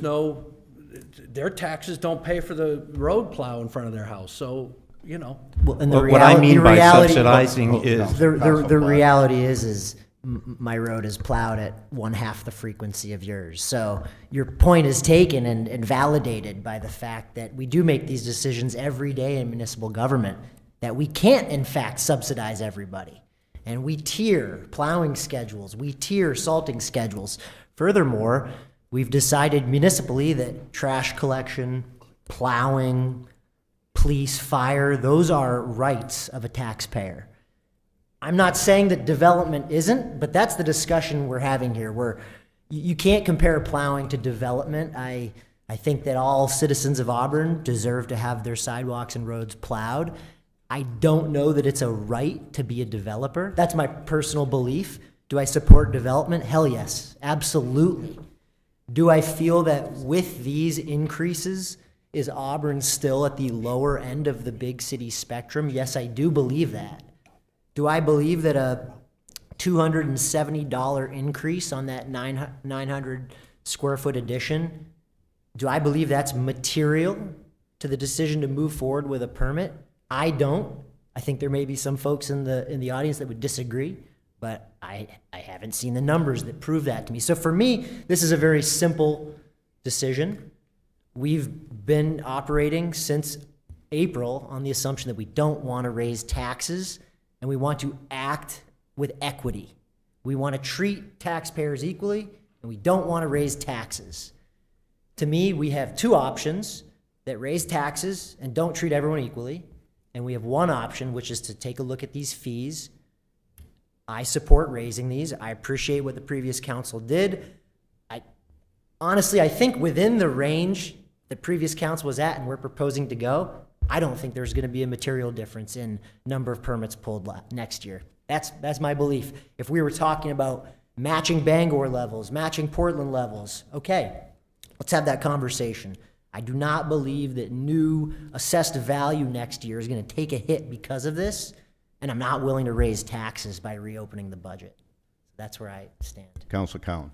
taxes don't pay for the road plow in front of their house, so, you know. Well, and What I mean by subsidizing is. The reality is my road is plowed at 1/2 the frequency of yours. So your point is taken and validated by the fact that we do make these decisions every day in municipal government, that we can't in fact subsidize everybody. And we tier plowing schedules, we tier salting schedules. Furthermore, we've decided municipally that trash collection, plowing, police, fire, those are rights of a taxpayer. I'm not saying that development isn't, but that's the discussion we're having here, where you can't compare plowing to development. I think that all citizens of Auburn deserve to have their sidewalks and roads plowed. I don't know that it's a right to be a developer. That's my personal belief. Do I support development? Hell yes, absolutely. Do I feel that with these increases, is Auburn still at the lower end of the big city spectrum? Yes, I do believe that. Do I believe that a $270 increase on that 900 square foot addition, do I believe that's material to the decision to move forward with a permit? I don't. I think there may be some folks in the audience that would disagree, but I haven't seen the numbers that prove that to me. So for me, this is a very simple decision. We've been operating since April on the assumption that we don't want to raise taxes, and we want to act with equity. We want to treat taxpayers equally, and we don't want to raise taxes. To me, we have two options: that raise taxes and don't treat everyone equally, and we have one option, which is to take a look at these fees. I support raising these. I appreciate what the previous council did. Honestly, I think within the range the previous council was at and we're proposing to go, I don't think there's going to be a material difference in number of permits pulled next year. That's my belief. If we were talking about matching Bangor levels, matching Portland levels, okay, let's have that conversation. I do not believe that new assessed value next year is going to take a hit because of this, and I'm not willing to raise taxes by reopening the budget. That's where I stand. Councilor Cowan.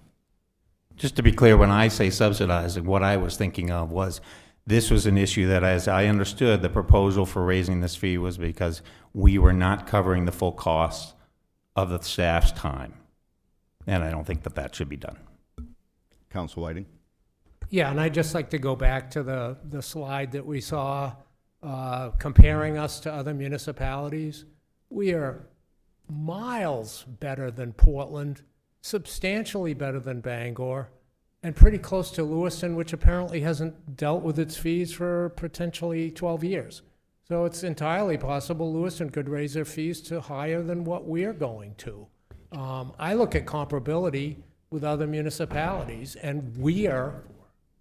Just to be clear, when I say subsidizing, what I was thinking of was this was an issue that, as I understood, the proposal for raising this fee was because we were not covering the full cost of the staff's time. And I don't think that should be done. Councilor Whiting. Yeah, and I'd just like to go back to the slide that we saw comparing us to other municipalities. We are miles better than Portland, substantially better than Bangor, and pretty close to Lewiston, which apparently hasn't dealt with its fees for potentially 12 years. So it's entirely possible Lewiston could raise their fees to higher than what we're going to. I look at comparability with other municipalities, and we are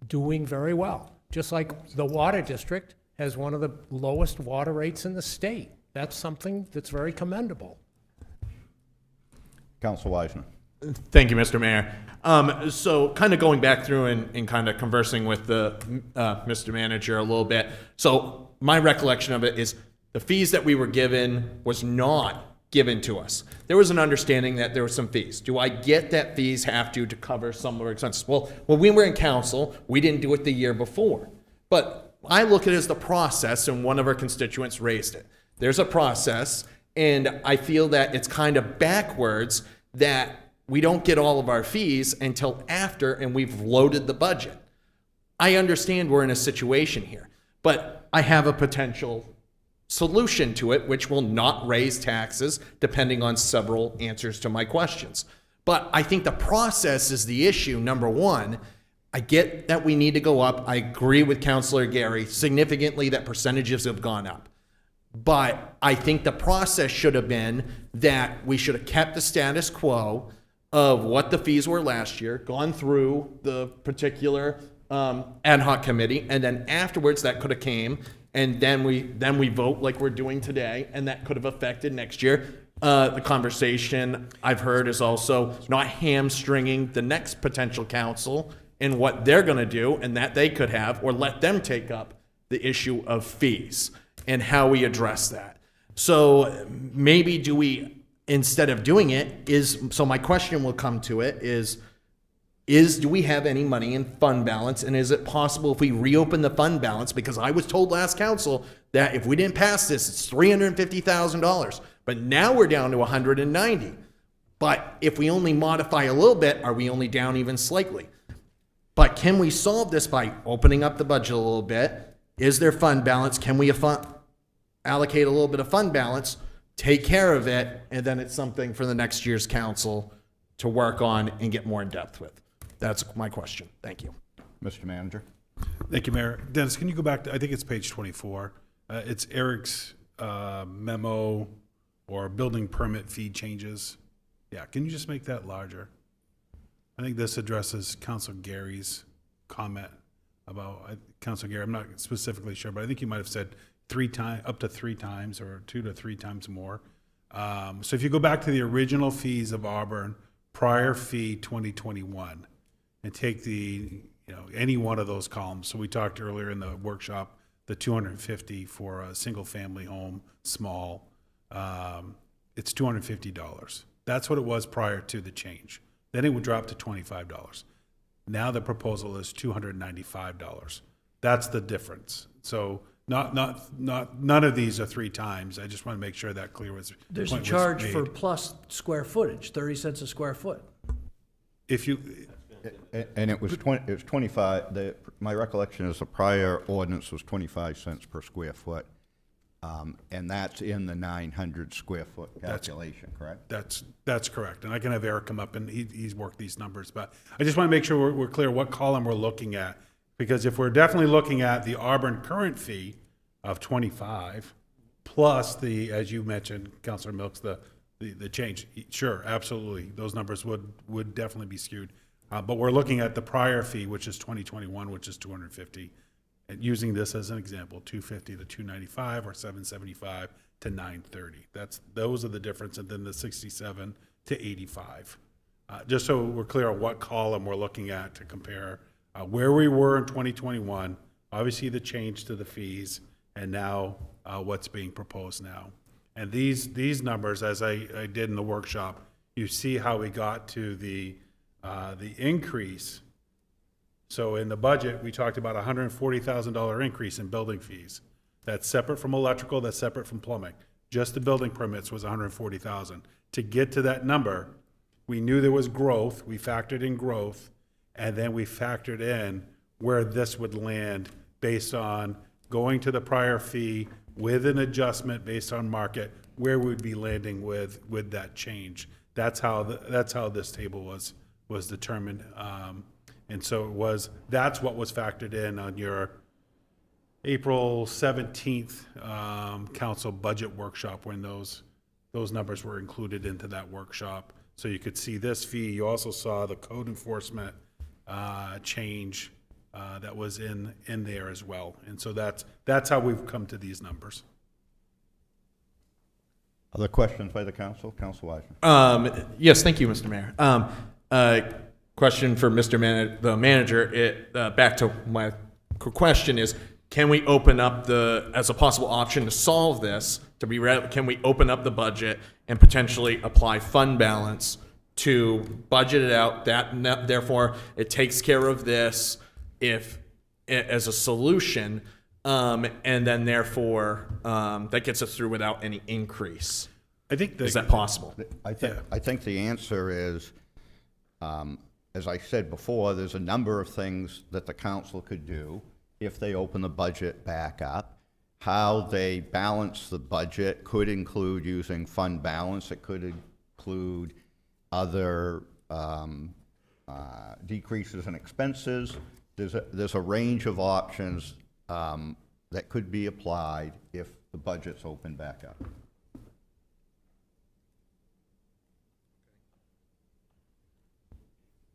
doing very well. Just like the water district has one of the lowest water rates in the state. That's something that's very commendable. Councilor Weisner. Thank you, Mr. Mayor. So kind of going back through and kind of conversing with the Mr. Manager a little bit. So my recollection of it is the fees that we were given was not given to us. There was an understanding that there were some fees. Do I get that fees have to cover some of our expenses? Well, when we were in council, we didn't do it the year before. But I look at it as the process, and one of our constituents raised it. There's a process, and I feel that it's kind of backwards that we don't get all of our fees until after and we've loaded the budget. I understand we're in a situation here, but I have a potential solution to it, which will not raise taxes, depending on several answers to my questions. But I think the process is the issue, number one. I get that we need to go up. I agree with Councilor Gary significantly that percentages have gone up. But I think the process should have been that we should have kept the status quo of what the fees were last year, gone through the particular ad hoc committee, and then afterwards that could have came, and then we vote like we're doing today, and that could have affected next year. The conversation I've heard is also not hamstringing the next potential council in what they're going to do, and that they could have, or let them take up the issue of fees and how we address that. So maybe do we, instead of doing it, so my question will come to it is do we have any money in fund balance, and is it possible if we reopen the fund balance, because I was told last council that if we didn't pass this, it's $350,000, but now we're down to 190. But if we only modify a little bit, are we only down even slightly? But can we solve this by opening up the budget a little bit? Is there fund balance? Can we allocate a little bit of fund balance, take care of it, and then it's something for the next year's council to work on and get more in depth with? That's my question. Thank you. Mr. Manager? Thank you, Mayor. Dennis, can you go back to, I think it's page 24. It's Eric's memo or building permit fee changes. Yeah, can you just make that larger? I think this addresses Councilor Gary's comment about, Councilor Gary, I'm not specifically sure, but I think you might have said up to 3 times or 2 to 3 times more. So if you go back to the original fees of Auburn, prior fee 2021, and take any one of those columns. So we talked earlier in the workshop, the 250 for a single family home, small, it's $250. That's what it was prior to the change. Then it would drop to $25. Now the proposal is $295. That's the difference. So none of these are 3 times. I just want to make sure that clear was. There's a charge for plus square footage, 30 cents a square foot. If you, And it was 25, my recollection is the prior ordinance was 25 cents per square foot. And that's in the 900 square foot calculation, correct? That's correct. And I can have Eric come up and he's worked these numbers, but I just want to make sure we're clear what column we're looking at. Because if we're definitely looking at the Auburn current fee of 25 plus the, as you mentioned, Councilor Milks, the change, sure, absolutely. Those numbers would definitely be skewed. But we're looking at the prior fee, which is 2021, which is 250. And using this as an example, 250 to 295 or 775 to 930. Those are the difference, and then the 67 to 85. Just so we're clear on what column we're looking at to compare where we were in 2021, obviously the change to the fees, and now what's being proposed now. And these numbers, as I did in the workshop, you see how we got to the increase. So in the budget, we talked about a $140,000 increase in building fees. That's separate from electrical, that's separate from plumbing. Just the building permits was $140,000. To get to that number, we knew there was growth, we factored in growth, and then we factored in where this would land based on going to the prior fee with an adjustment based on market, where we'd be landing with that change. That's how this table was determined. And so that's what was factored in on your April 17th council budget workshop, when those numbers were included into that workshop. So you could see this fee. You also saw the code enforcement change that was in there as well. And so that's how we've come to these numbers. Other questions by the council? Council Wiseman. Yes, thank you, Mr. Mayor. Question for the manager. Back to my question is, can we open up as a possible option to solve this, can we open up the budget and potentially apply fund balance to budget it out, therefore it takes care of this as a solution, and then therefore that gets us through without any increase? Is that possible? I think the answer is, as I said before, there's a number of things that the council could do if they open the budget back up. how they balance the budget could include using fund balance. It could include other decreases in expenses. There's a range of options that could be applied if the budget's opened back up.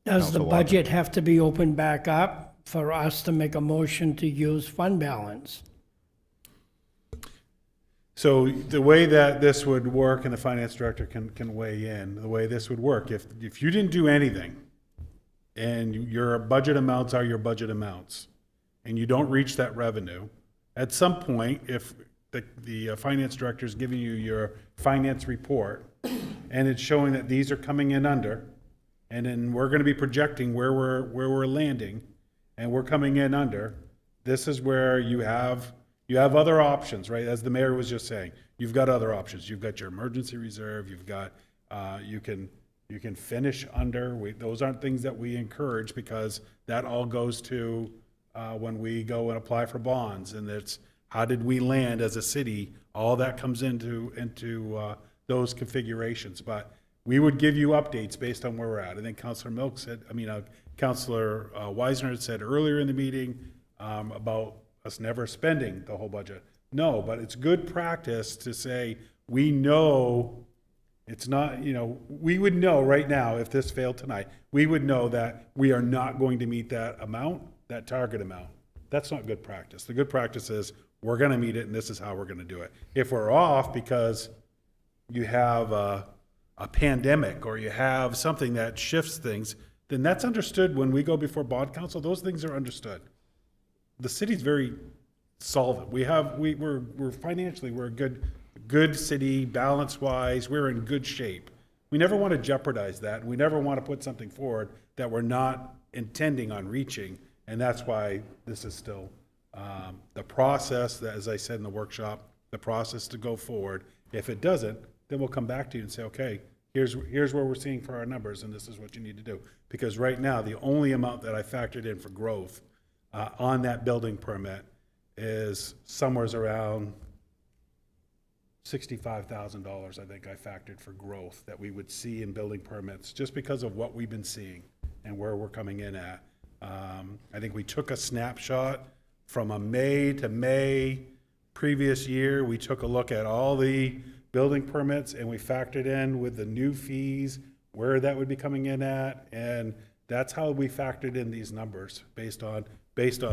Does the Council Walker. budget have to be opened back up for us to make a motion to use fund balance? So the way that this would work, and the finance director can weigh in, the way this would work, if you didn't do anything, and your budget amounts are your budget amounts, and you don't reach that revenue, at some point, if the finance director is giving you your finance report, and it's showing that these are coming in under, and then we're gonna be projecting where we're landing, and we're coming in under, this is where you have other options, right? As the mayor was just saying, you've got other options. You've got your emergency reserve, you've got, you can finish under. Those aren't things that we encourage, because that all goes to when we go and apply for bonds, and it's how did we land as a city? All that comes into those configurations. But we would give you updates based on where we're at. I think Councilor Milk said, Councilor Wisner had said earlier in the meeting about us never spending the whole budget. No, but it's good practice to say, we know it's not, we would know right now, if this failed tonight, we would know that we are not going to meet that amount, that target amount. That's not good practice. The good practice is, we're gonna meet it, and this is how we're gonna do it. If we're off because you have a pandemic, or you have something that shifts things, then that's understood when we go before bond council. Those things are understood. The city's very solvent. We're financially, we're a good city, balance-wise, we're in good shape. We never want to jeopardize that. We never want to put something forward that we're not intending on reaching, and that's why this is still the process, that, as I said in the workshop, the process to go forward. If it doesn't, then we'll come back to you and say, okay, here's where we're seeing for our numbers, and this is what you need to do. Because right now, the only amount that I factored in for growth on that building permit is somewhere around $65,000, I think I factored for growth that we would see in building permits, just because of what we've been seeing and where we're coming in at. I think we took a snapshot from a May to May previous year. We took a look at all the building permits, and we factored in with the new fees, where that would be coming in at, and that's how we factored in these numbers based on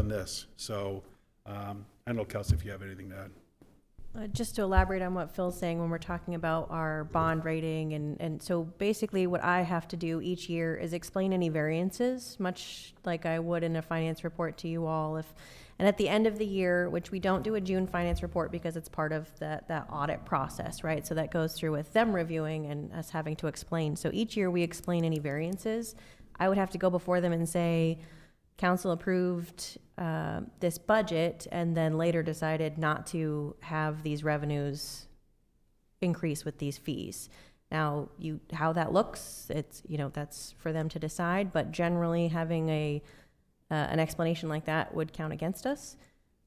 this. So, I don't know, Kelsey, if you have anything to add. Just to elaborate on what Phil's saying when we're talking about our bond rating, and so basically what I have to do each year is explain any variances, much like I would in a finance report to you all. And at the end of the year, which we don't do a June finance report because it's part of that audit process, right? So that goes through with them reviewing and us having to explain. So each year we explain any variances. I would have to go before them and say, council approved this budget, and then later decided not to have these revenues increase with these fees. Now, how that looks, it's, that's for them to decide, but generally having an explanation like that would count against us.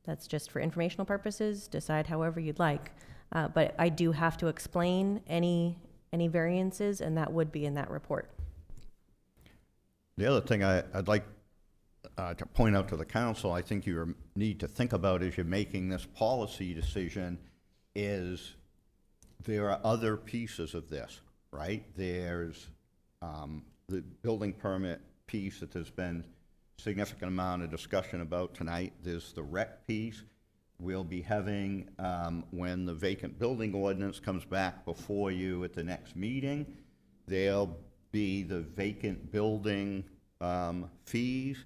That's just for informational purposes. Decide however you'd like. But I do have to explain any variances, and that would be in that report. The other thing I'd like to point out to the council, I think you need to think about as you're making this policy decision, is there are other pieces of this, right? There's the building permit piece that there's been significant amount of discussion about tonight. There's the rec piece. We'll be having, when the vacant building ordinance comes back before you at the next meeting, there'll be the vacant building fees.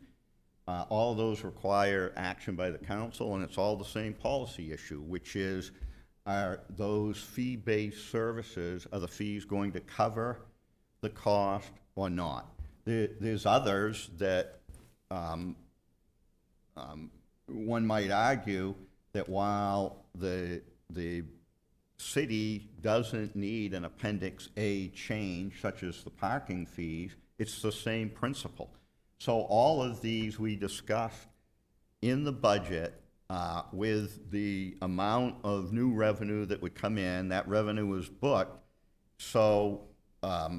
All those require action by the council, and it's all the same policy issue, which is, are those fee-based services, are the fees going to cover the cost or not? There's others that one might argue that while the city doesn't need an Appendix A change, such as the parking fees, it's the same principle. So all of these we discussed in the budget with the amount of new revenue that would come in, that revenue was booked. So I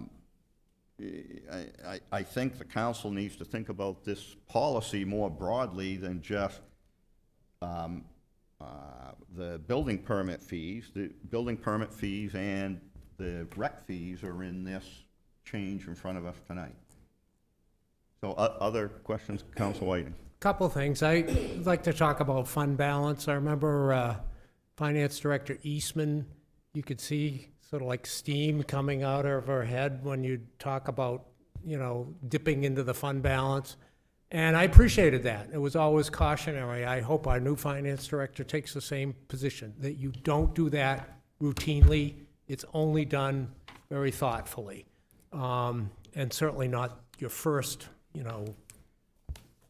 think the council needs to think about this policy more broadly than just the building permit fees. The building permit fees and the rec fees are in this change in front of us tonight. So other questions, Council Whiting? Couple things. I'd like to talk about fund balance. I remember Finance Director Eastman, you could see sort of like steam coming out of her head when you talk about, you know, dipping into the fund balance. And I appreciated that. It was always cautionary. I hope our new finance director takes the same position, that you don't do that routinely. It's only done very thoughtfully. And certainly not your first, you know,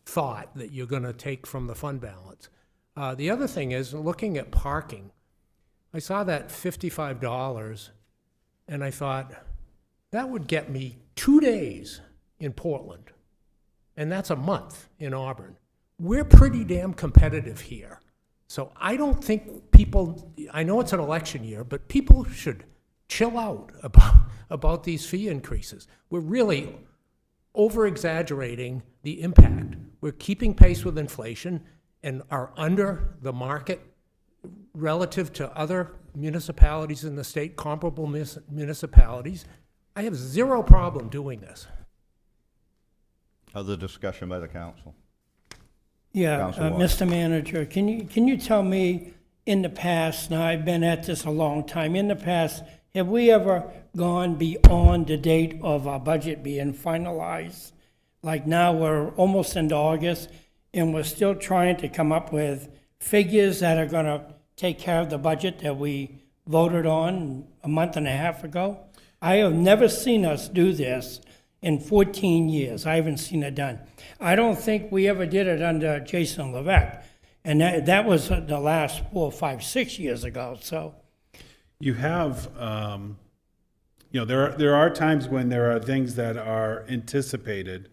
thought that you're going to take from the fund balance. The other thing is, looking at parking, I saw that $55, and I thought, that would get me 2 days in Portland, and that's a month in Auburn. We're pretty damn competitive here. So I don't think people, I know it's an election year, but people should chill out about these fee increases. We're really over-exaggerating the impact. We're keeping pace with inflation and are under the market relative to other municipalities in the state, comparable municipalities. I have zero problem doing this. Other discussion by the council? Yeah, Council Ward. Mr. Manager, can you tell me, in the past, now I've been at this a long time, in the past, have we ever gone beyond the date of our budget being finalized? Like now, we're almost into August, and we're still trying to come up with figures that are gonna take care of the budget that we voted on a month and a half ago. I have never seen us do this in 14 years. I haven't seen it done. I don't think we ever did it under Jason Levesque, and that was the last 4, 5, 6 years ago, so. You have, you know, there are times when there are things that are anticipated,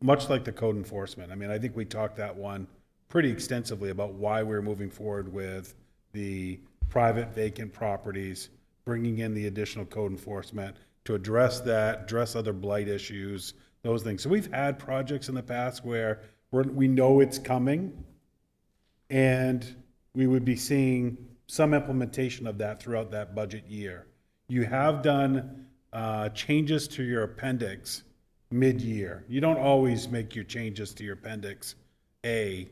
much like the code enforcement. I mean, I think we talked that one pretty extensively about why we're moving forward with the private vacant properties, bringing in the additional code enforcement to address that, address other blight issues, those things. So we've had projects in the past where we know it's coming, and we would be seeing some implementation of that throughout that budget year. You have done changes to your appendix mid-year. You don't always make your changes to your appendix A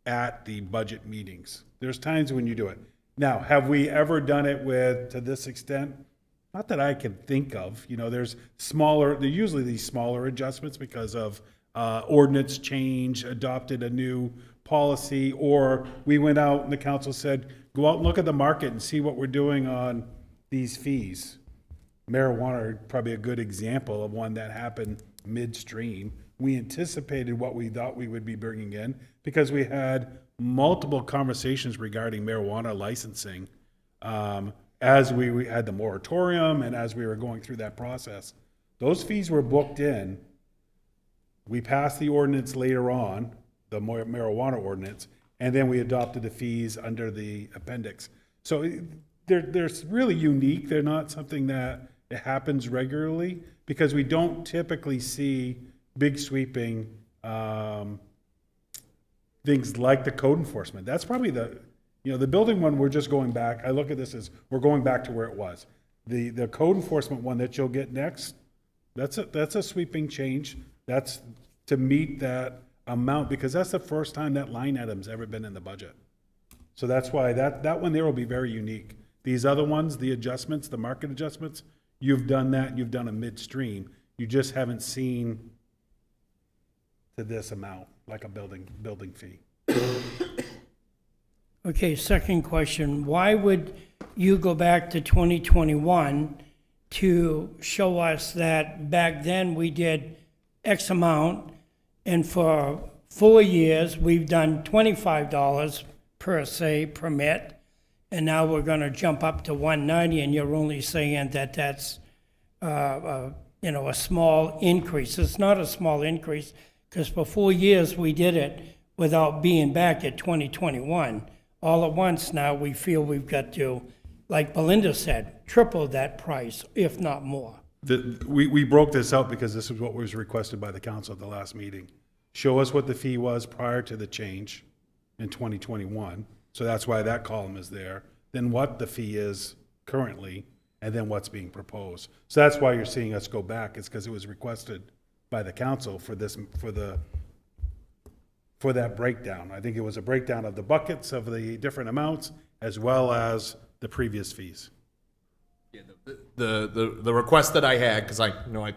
at the budget meetings. There's times when you do it. Now, have we ever done it to this extent? Not that I can think of. You know, there's usually these smaller adjustments because of ordinance change, adopted a new policy, or we went out and the council said, go out and look at the market and see what we're doing on these fees. Marijuana, probably a good example of one that happened midstream. We anticipated what we thought we would be bringing in because we had multiple conversations regarding marijuana licensing as we had the moratorium and as we were going through that process. Those fees were booked in. We passed the ordinance later on, the marijuana ordinance, and then we adopted the fees under the appendix. So they're really unique. They're not something that it happens regularly because we don't typically see big sweeping things like the code enforcement. That's probably the building one, we're just going back. I look at this as we're going back to where it was. The code enforcement one that you'll get next, that's a sweeping change. That's to meet that amount because that's the first time that line item's ever been in the budget. So that's why that one there will be very unique. These other ones, the adjustments, the market adjustments, you've done that, you've done a midstream. You just haven't seen to this amount, like a building fee. Okay, second question. Why would you go back to 2021 to show us that back then we did X amount, and for 4 years, we've done $25 per, say, permit, and now we're gonna jump up to $190, and you're only saying that that's, a small increase. It's not a small increase, because for 4 years we did it without being back at 2021. All at once now, we feel we've got to, like Belinda said, triple that price, if not more. We broke this out because this is what was requested by the council at the last meeting. Show us what the fee was prior to the change in 2021. So that's why that column is there. Then what the fee is currently, and then what's being proposed. So that's why you're seeing us go back, is because it was requested by the council for this, for that breakdown. I think it was a breakdown of the buckets of the different amounts, as well as the previous fees. The request that I had, because I know I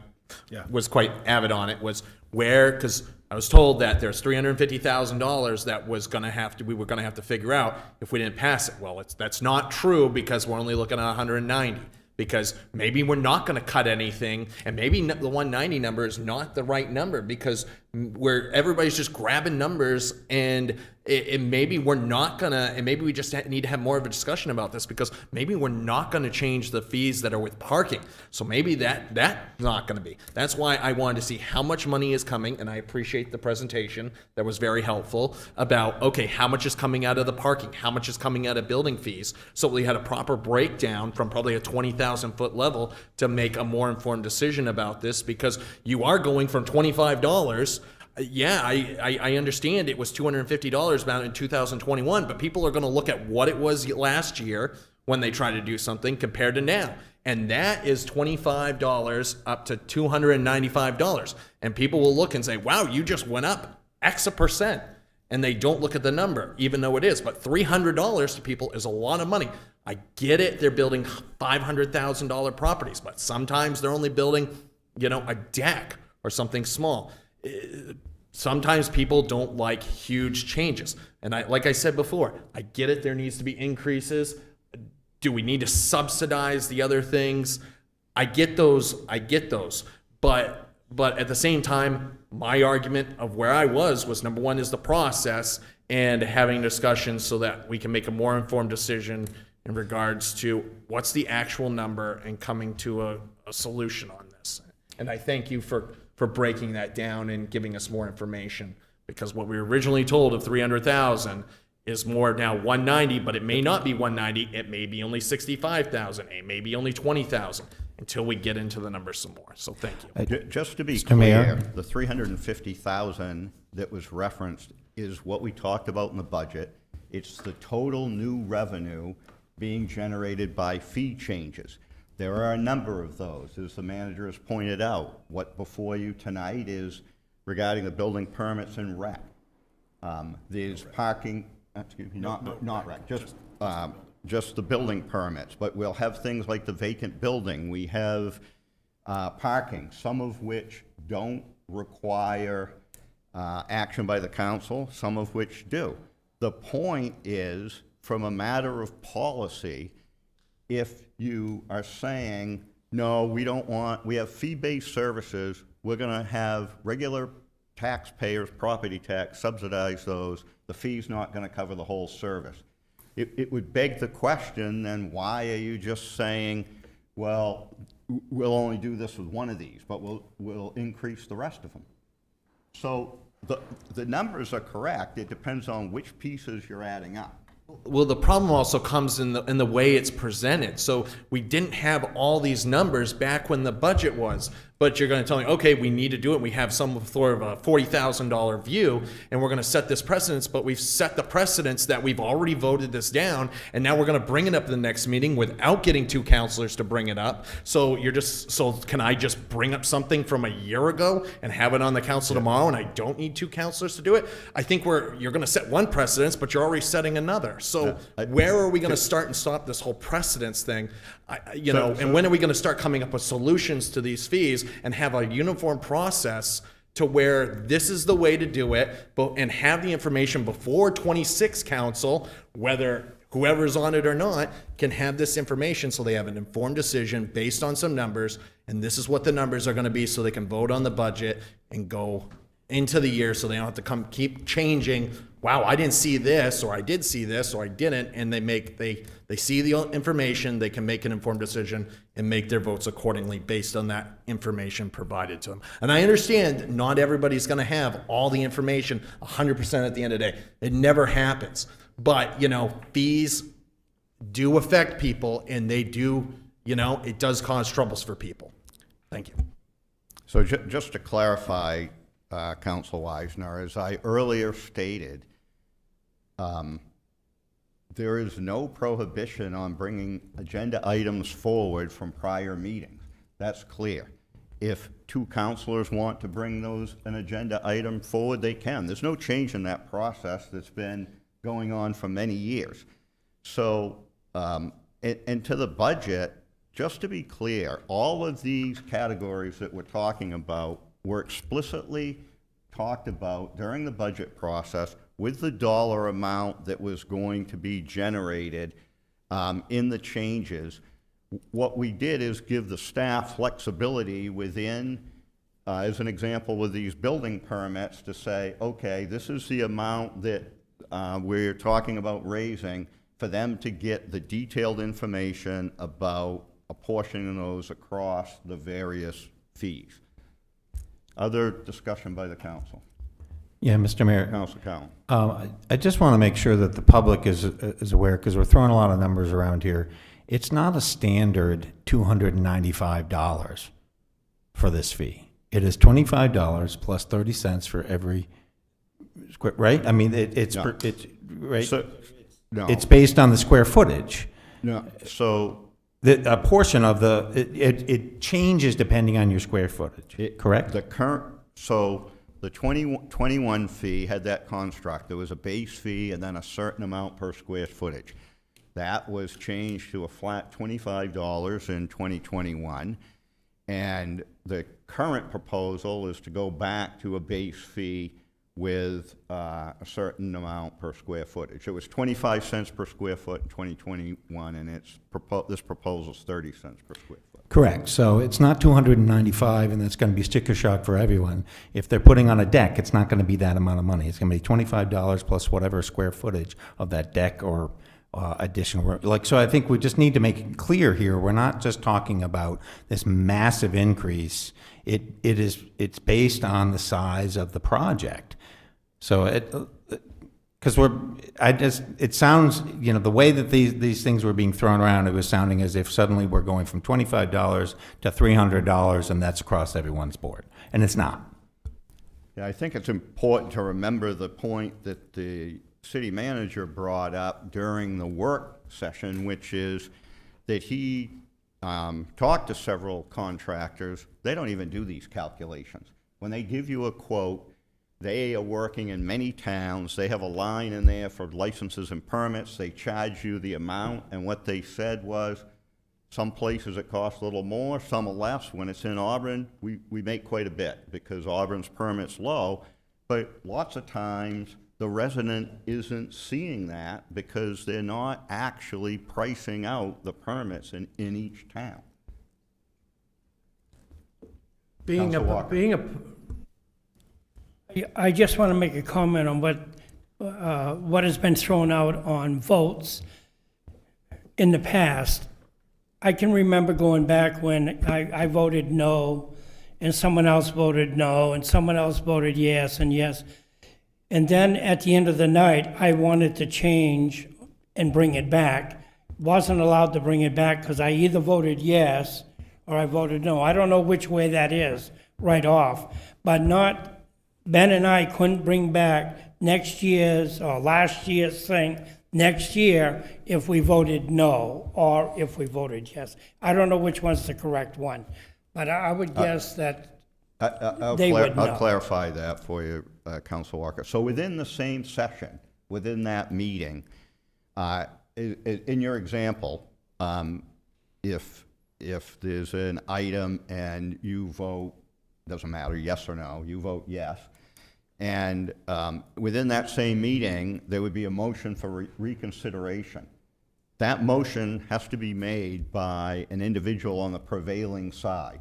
Yeah. was quite avid on it, was where, because I was told that there's $350,000 that was going to have to, we were going to have to figure out if we didn't pass it. Well, that's not true, because we're only looking at 190. Because maybe we're not going to cut anything, and maybe the 190 number is not the right number, because everybody's just grabbing numbers, and maybe we're not gonna, and maybe we just need to have more of a discussion about this, because maybe we're not going to change the fees that are with parking. So maybe that's not going to be. That's why I wanted to see how much money is coming, and I appreciate the presentation that was very helpful about, okay, how much is coming out of the parking, how much is coming out of building fees, so we had a proper breakdown from probably a 20,000-foot level to make a more informed decision about this, because you are going from $25. Yeah, I understand it was $250 about in 2021, but people are going to look at what it was last year when they try to do something compared to now. And that is $25 up to $295. And people will look and say, wow, you just went up X a percent. And they don't look at the number, even though it is. But $300 to people is a lot of money. I get it, they're building $500,000 properties, but sometimes they're only building, a deck or something small. Sometimes people don't like huge changes. And like I said before, I get it, there needs to be increases. Do we need to subsidize the other things? I get those. But at the same time, my argument of where I was number one is the process and having discussions so that we can make a more informed decision in regards to what's the actual number and coming to a solution on this. And I thank you for breaking that down and giving us more information, because what we were originally told of 300,000 is more now 190, but it may not be 190. It may be only 65,000. It may be only 20,000 until we get into the numbers some more. So thank you. Just to be Mr. clear, Mayor? the 350,000 that was referenced is what we talked about in the budget. It's the total new revenue being generated by fee changes. There are a number of those, as the manager has pointed out. What before you tonight is regarding the building permits and rec. There's parking, not rec, just the building permits. But we'll have things like the vacant building. We have parking, some of which don't require action by the council, some of which do. The point is, from a matter of policy, if you are saying, no, we have fee-based services, we're going to have regular taxpayers, property tax, subsidize those, the fee's not going to cover the whole service. It would beg the question, then why are you just saying, well, we'll only do this with one of these, but we'll increase the rest of them? So the numbers are correct. It depends on which pieces you're adding up. Well, the problem also comes in the way it's presented. So we didn't have all these numbers back when the budget was, but you're going to tell me, okay, we need to do it. We have some sort of a $40,000 view, and we're going to set this precedence, but we've set the precedence that we've already voted this down, and now we're going to bring it up at the next meeting without getting two counselors to bring it up. So can I just bring up something from a year ago and have it on the council tomorrow, and I don't need two counselors to do it? I think you're going to set one precedence, but you're already setting another. So where are we going to start and stop this whole precedence thing? And when are we going to start coming up with solutions to these fees and have a uniform process to where this is the way to do it, and have the information before 26 council, whether whoever's on it or not, can have this information so they have an informed decision based on some numbers, and this is what the numbers are going to be, so they can vote on the budget and go into the year, so they don't have to keep changing wow, I didn't see this, or I did see this, or I didn't, and they see the information, they can make an informed decision and make their votes accordingly based on that information provided to them. And I understand not everybody's gonna have all the information 100% at the end of the day. It never happens. But, fees do affect people, and they do, it does cause troubles for people. Thank you. So just to clarify, Council Wisner, as I earlier stated, there is no prohibition on bringing agenda items forward from prior meetings. That's clear. If two councilors want to bring an agenda item forward, they can. There's no change in that process that's been going on for many years. So, and to the budget, just to be clear, all of these categories that we're talking about were explicitly talked about during the budget process with the dollar amount that was going to be generated in the changes. What we did is give the staff flexibility within, as an example with these building permits, to say, okay, this is the amount that we're talking about raising, for them to get the detailed information about apportioning those across the various fees. Other discussion by the council? Yeah, Mr. Mayor. Council Cowan. I just want to make sure that the public is aware, because we're throwing a lot of numbers around here. It's not a standard $295 for this fee. It is $25 plus 30 cents for every square, right? I mean, it's right? So, no. It's based on the square footage. No, so. A portion of it changes depending on your square footage, correct? The current, so the 21 fee had that construct. There was a base fee and then a certain amount per square footage. That was changed to a flat $25 in 2021. And the current proposal is to go back to a base fee with a certain amount per square footage. It was 25 cents per square foot in 2021, and this proposal is 30 cents per square foot. Correct. So it's not 295, and that's going to be sticker shock for everyone. If they're putting on a deck, it's not going to be that amount of money. It's going to be $25 plus whatever square footage of that deck or additional. So I think we just need to make it clear here. We're not just talking about this massive increase. It's based on the size of the project. So it sounds, the way that these things were being thrown around, it was sounding as if suddenly we're going from $25 to $300, and that's across everyone's board, and it's not. Yeah, I think it's important to remember the point that the city manager brought up during the work session, which is that he talked to several contractors. They don't even do these calculations. When they give you a quote, they are working in many towns. They have a line in there for licenses and permits. They charge you the amount, and what they said was, some places it costs a little more, some are less. When it's in Auburn, we make quite a bit because Auburn's permit's low, but lots of times the resident isn't seeing that because they're not actually pricing out the permits in each town. I just want to make a comment on what has been thrown out on votes in the past. I can remember going back when I voted no, and someone else voted no, and someone else voted yes and yes. And then at the end of the night, I wanted to change and bring it back. Wasn't allowed to bring it back because I either voted yes or I voted no. I don't know which way that is right off, but Ben and I couldn't bring back next year's or last year's thing next year if we voted no or if we voted yes. I don't know which one's the correct one, but I would guess that they would know. I'll clarify that for you, Council Walker. So within the same session, within that meeting, in your example, if there's an item and you vote, doesn't matter, yes or no, you vote yes, and within that same meeting, there would be a motion for reconsideration. That motion has to be made by an individual on the prevailing side,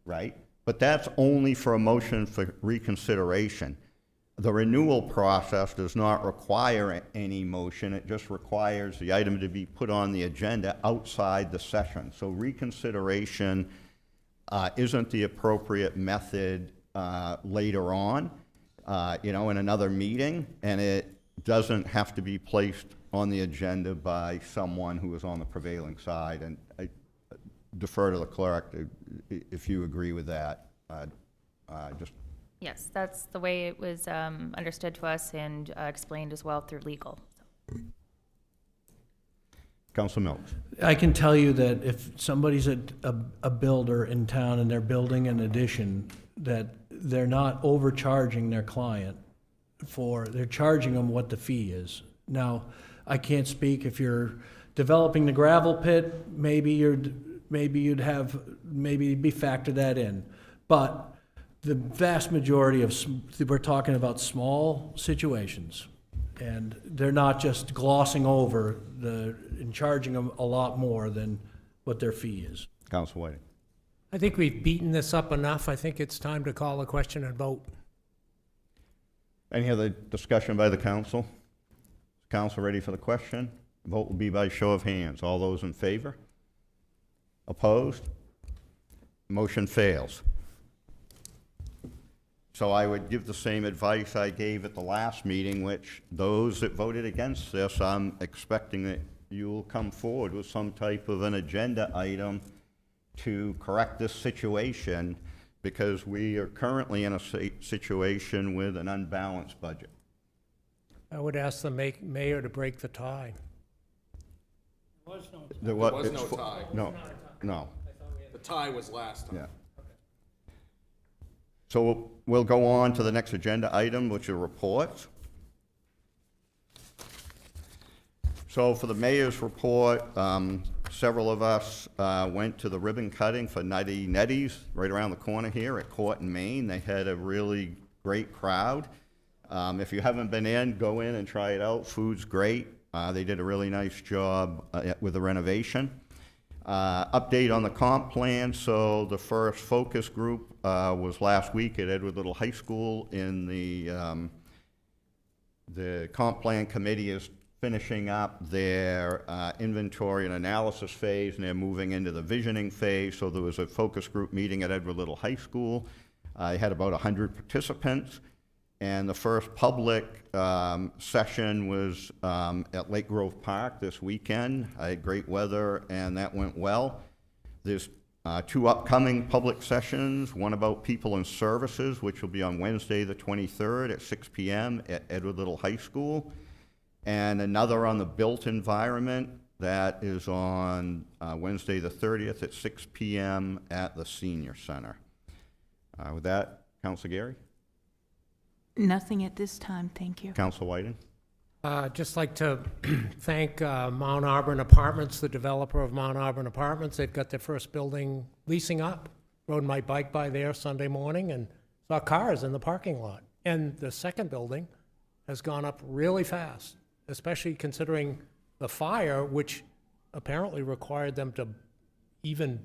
right? But that's only for a motion for reconsideration. The renewal process does not require any motion. It just requires the item to be put on the agenda outside the session. So reconsideration isn't the appropriate method later on, in another meeting, and it doesn't have to be placed on the agenda by someone who is on the prevailing side. And I defer to the clerk if you agree with that. Just Yes, that's the way it was understood to us and explained as well through legal. Council Mills. I can tell you that if somebody's a builder in town and they're building an addition, that they're not overcharging their client they're charging them what the fee is. Now, I can't speak if you're developing the gravel pit, maybe you'd be factor that in. But the vast majority we're talking about small situations, and they're not just glossing over and charging them a lot more than what their fee is. Council Whiting. I think we've beaten this up enough. I think it's time to call a question and vote. Any other discussion by the council? Is council ready for the question? Vote will be by show of hands. All those in favor? Opposed? Motion fails. So I would give the same advice I gave at the last meeting, which those that voted against this, I'm expecting that you will come forward with some type of an agenda item to correct this situation, because we are currently in a situation with an unbalanced budget. I would ask the mayor to break the tie. There was no tie. No. The tie was last time. Yeah. So we'll go on to the next agenda item, which are reports. So for the mayor's report, several of us went to the ribbon cutting for Nutty Nettie's right around the corner here at Court in Maine. They had a really great crowd. If you haven't been in, go in and try it out. Food's great. They did a really nice job with the renovation. Update on the comp plan. So the first focus group was last week at Edward Little High School. In the comp plan committee is finishing up their inventory and analysis phase, and they're moving into the visioning phase. So there was a focus group meeting at Edward Little High School. I had about 100 participants. And the first public session was at Lake Grove Park this weekend. I had great weather, and that went well. There's two upcoming public sessions, one about people and services, which will be on Wednesday the 23rd at 6 p.m. at Edward Little High School, and another on the built environment that is on Wednesday the 30th at 6 p.m. at the Senior Center. With that, Councilor Gary? Nothing at this time, thank you. Councilor Whiting? Just like to thank Mount Auburn Apartments, the developer of Mount Auburn Apartments. They've got their first building leasing up. Rode my bike by there Sunday morning and saw cars in the parking lot. And the second building has gone up really fast, especially considering the fire, which apparently required them to even,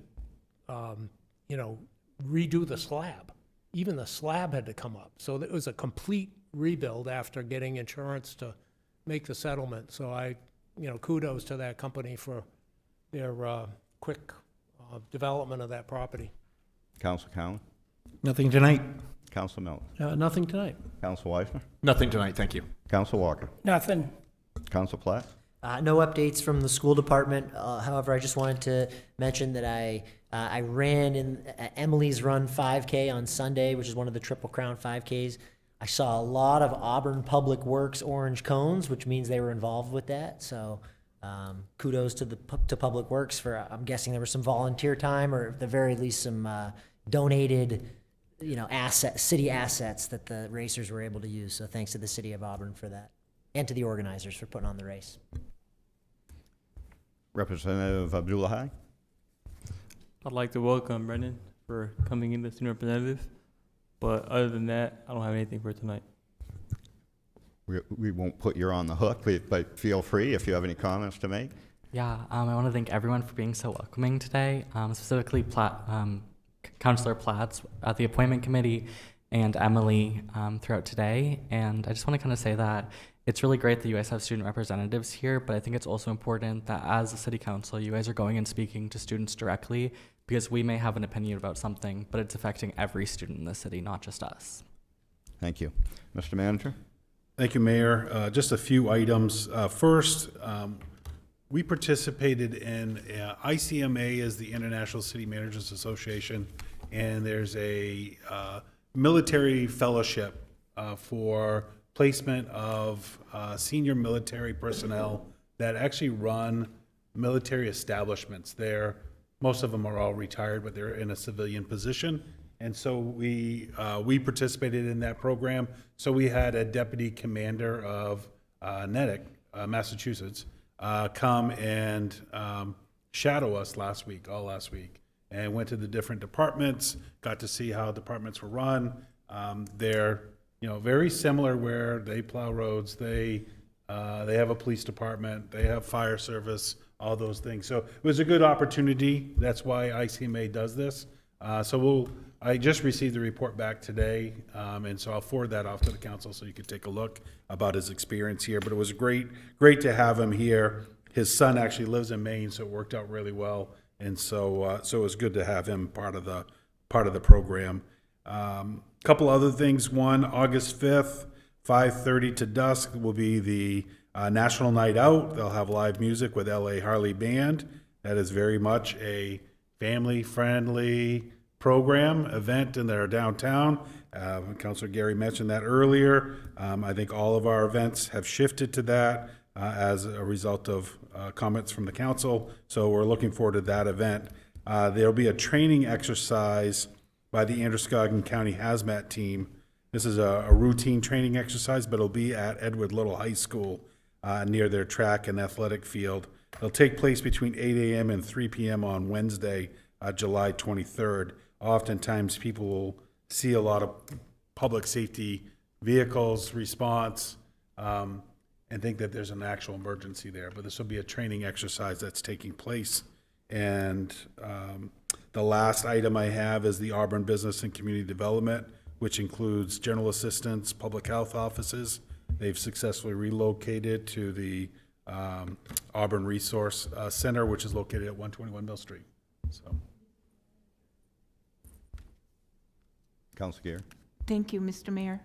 redo the slab. Even the slab had to come up. So it was a complete rebuild after getting insurance to make the settlement. So kudos to that company for their quick development of that property. Councilor Cowan? Nothing tonight. Councilor Miller? Nothing tonight. Councilor Weisner? Nothing tonight, thank you. Councilor Walker? Nothing. Councilor Platt? No updates from the school department. However, I just wanted to mention that I ran in Emily's Run 5K on Sunday, which is one of the Triple Crown 5Ks. I saw a lot of Auburn Public Works orange cones, which means they were involved with that. So kudos to Public Works for, I'm guessing there was some volunteer time, or at the very least some donated, city assets that the racers were able to use. So thanks to the city of Auburn for that, and to the organizers for putting on the race. Representative Abdullahi? I'd like to welcome Brendan for coming in as student representative, but other than that, I don't have anything for tonight. We won't put you on the hook, but feel free if you have any comments to make. Yeah, I want to thank everyone for being so welcoming today, specifically Councilor Platts at the appointment committee and Emily throughout today. And I just want to kind of say that it's really great that you guys have student representatives here, but I think it's also important that as a city council, you guys are going and speaking to students directly, because we may have an opinion about something, but it's affecting every student in the city, not just us. Thank you. Mr. Manager? Thank you, Mayor. Just a few items. First, we participated in ICMA is the International City Managers Association, and there's a military fellowship for placement of senior military personnel that actually run military establishments there. Most of them are all retired, but they're in a civilian position. And so we participated in that program. So we had a deputy commander of Natick, Massachusetts, come and shadow us all last week, and went to the different departments, got to see how departments were run. They're very similar, where they plow roads, they have a police department, they have fire service, all those things. So it was a good opportunity. That's why ICMA does this. I just received the report back today, and so I'll forward that off to the council so you can take a look about his experience here. But it was great to have him here. His son actually lives in Maine, so it worked out really well. And so it was good to have him part of the program. Couple other things. One, August 5th, 5:30 to dusk will be the National Night Out. They'll have live music with LA Harley Band. That is very much a family-friendly program event in their downtown. Councilor Gary mentioned that earlier. I think all of our events have shifted to that as a result of comments from the council. So we're looking forward to that event. There'll be a training exercise by the Androscoggin County Hazmat Team. This is a routine training exercise, but it'll be at Edward Little High School near their track and athletic field. It'll take place between 8 a.m. and 3 p.m. on Wednesday, July 23rd. Oftentimes, people will see a lot of public safety vehicles response and think that there's an actual emergency there. But this will be a training exercise that's taking place. And the last item I have is the Auburn Business and Community Development, which includes general assistance, public health offices. They've successfully relocated to the Auburn Resource Center, which is located at 121 Mill Street. So. Councilor Gear. Thank you, Mr. Mayor.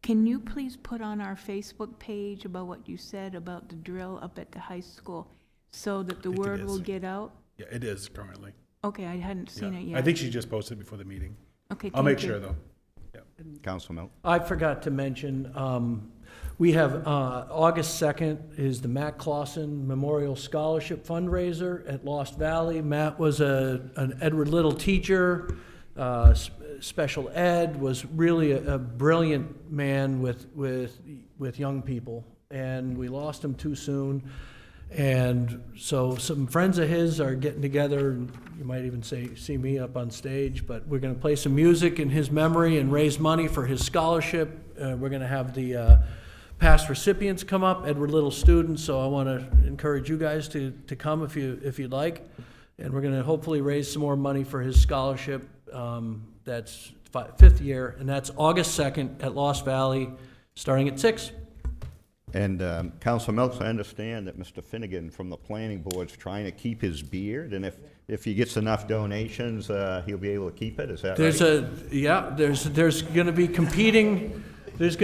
Can you please put on our Facebook page about what you said about the drill up at the high school so that the word will get out? Yeah, it is currently. Okay, I hadn't seen it yet. I think she just posted before the meeting. Okay, I'll make thank you. sure, though. Yeah. Council Milk. I forgot to mention, we have August 2nd is the Matt Clausen Memorial Scholarship Fundraiser at Lost Valley. Matt was an Edward Little teacher, special ed, was really a brilliant man with young people, and we lost him too soon. And so some friends of his are getting together, and you might even see me up on stage, but we're going to play some music in his memory and raise money for his scholarship. We're going to have the past recipients come up, Edward Little students, so I want to encourage you guys to come if you'd like. And we're going to hopefully raise some more money for his scholarship. That's fifth year, and that's August 2nd at Lost Valley, starting at 6. And Councilor Milks, I understand that Mr. Finnegan from the planning board's trying to keep his beard, and if he gets enough donations, he'll be able to keep it. Is that right? There's going to be competing. There's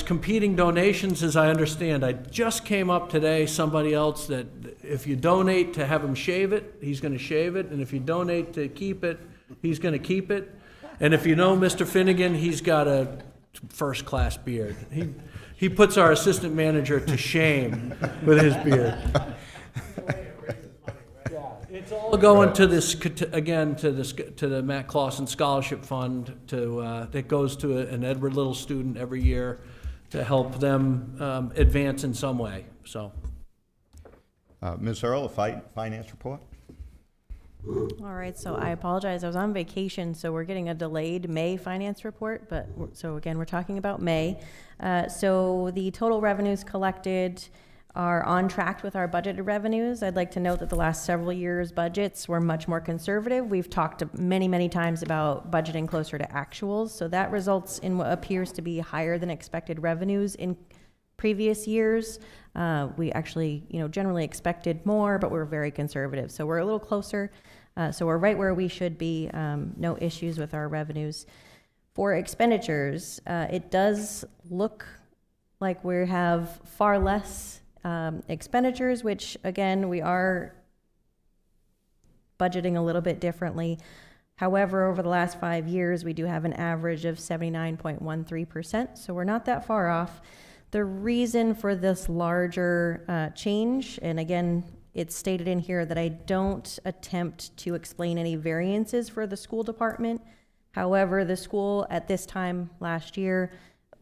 competing donations, as I understand. I just came up today, somebody else, that if you donate to have him shave it, he's going to shave it, and if you donate to keep it, he's going to keep it. And if you know Mr. Finnegan, he's got a first-class beard. He puts our assistant manager to shame with his beard. It's all going to this again to the Matt Clausen Scholarship Fund that goes to an Edward Little student every year to help them advance in some way. So, Ms. Earl, a finance report. All right, so I apologize. I was on vacation, so we're getting a delayed May finance report, so again, we're talking about May. So the total revenues collected are on track with our budgeted revenues. I'd like to note that the last several years' budgets were much more conservative. We've talked many, many times about budgeting closer to actuals, so that results in what appears to be higher than expected revenues in previous years. We actually, generally expected more, but we're very conservative, so we're a little closer. So we're right where we should be. No issues with our revenues. For expenditures, it does look like we have far less expenditures, which again, we are budgeting a little bit differently. However, over the last 5 years, we do have an average of 79.13%, so we're not that far off. The reason for this larger change, and again, it's stated in here that I don't attempt to explain any variances for the school department. However, the school at this time last year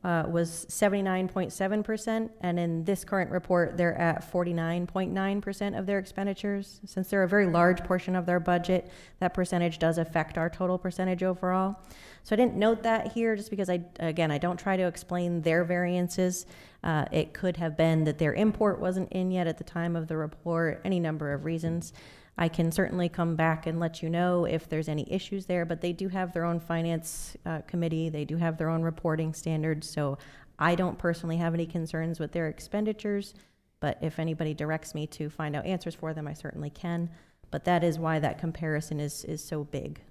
was 79.7%, and in this current report, they're at 49.9% of their expenditures. Since they're a very large portion of their budget, that percentage does affect our total percentage overall. So I didn't note that here just because I don't try to explain their variances. It could have been that their import wasn't in yet at the time of the report, any number of reasons. I can certainly come back and let you know if there's any issues there, but they do have their own finance committee. They do have their own reporting standards. So I don't personally have any concerns with their expenditures, but if anybody directs me to find out answers for them, I certainly can. But that is why that comparison is so big.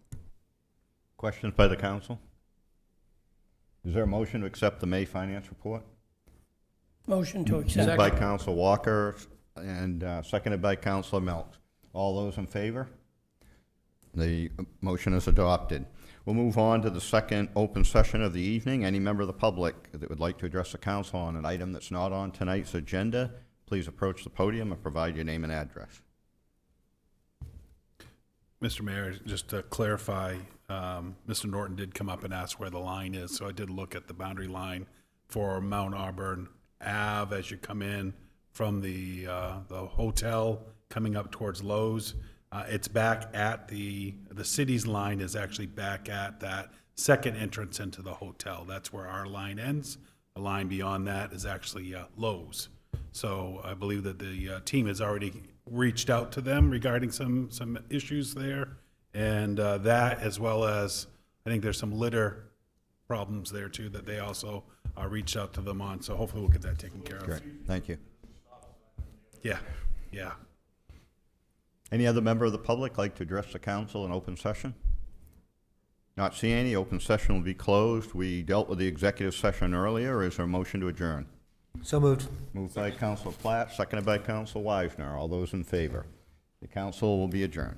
Questions by the council? Is there a motion to accept the May finance report? Motion to accept. Moved by Council Walker and seconded by Councilor Milks. All those in favor? The motion is adopted. We'll move on to the second open session of the evening. Any member of the public that would like to address the council on an item that's not on tonight's agenda, please approach the podium and provide your name and address. Mr. Mayor, just to clarify, Mr. Norton did come up and ask where the line is, so I did look at the boundary line for Mount Auburn Ave as you come in from the hotel coming up towards Lowe's. It's back at the city's line is actually back at that second entrance into the hotel. That's where our line ends. The line beyond that is actually Lowe's. So I believe that the team has already reached out to them regarding some issues there. And that, as well as, I think there's some litter problems there too that they also reached out to them on. So hopefully we'll get that taken care of. Great, thank you. Yeah, yeah. Any other member of the public like to address the council in open session? Not seeing any. Open session will be closed. We dealt with the executive session earlier. Is there a motion to adjourn? So moved. Moved by Councilor Platt, seconded by Councilor Wisner. All those in favor? The council will be adjourned.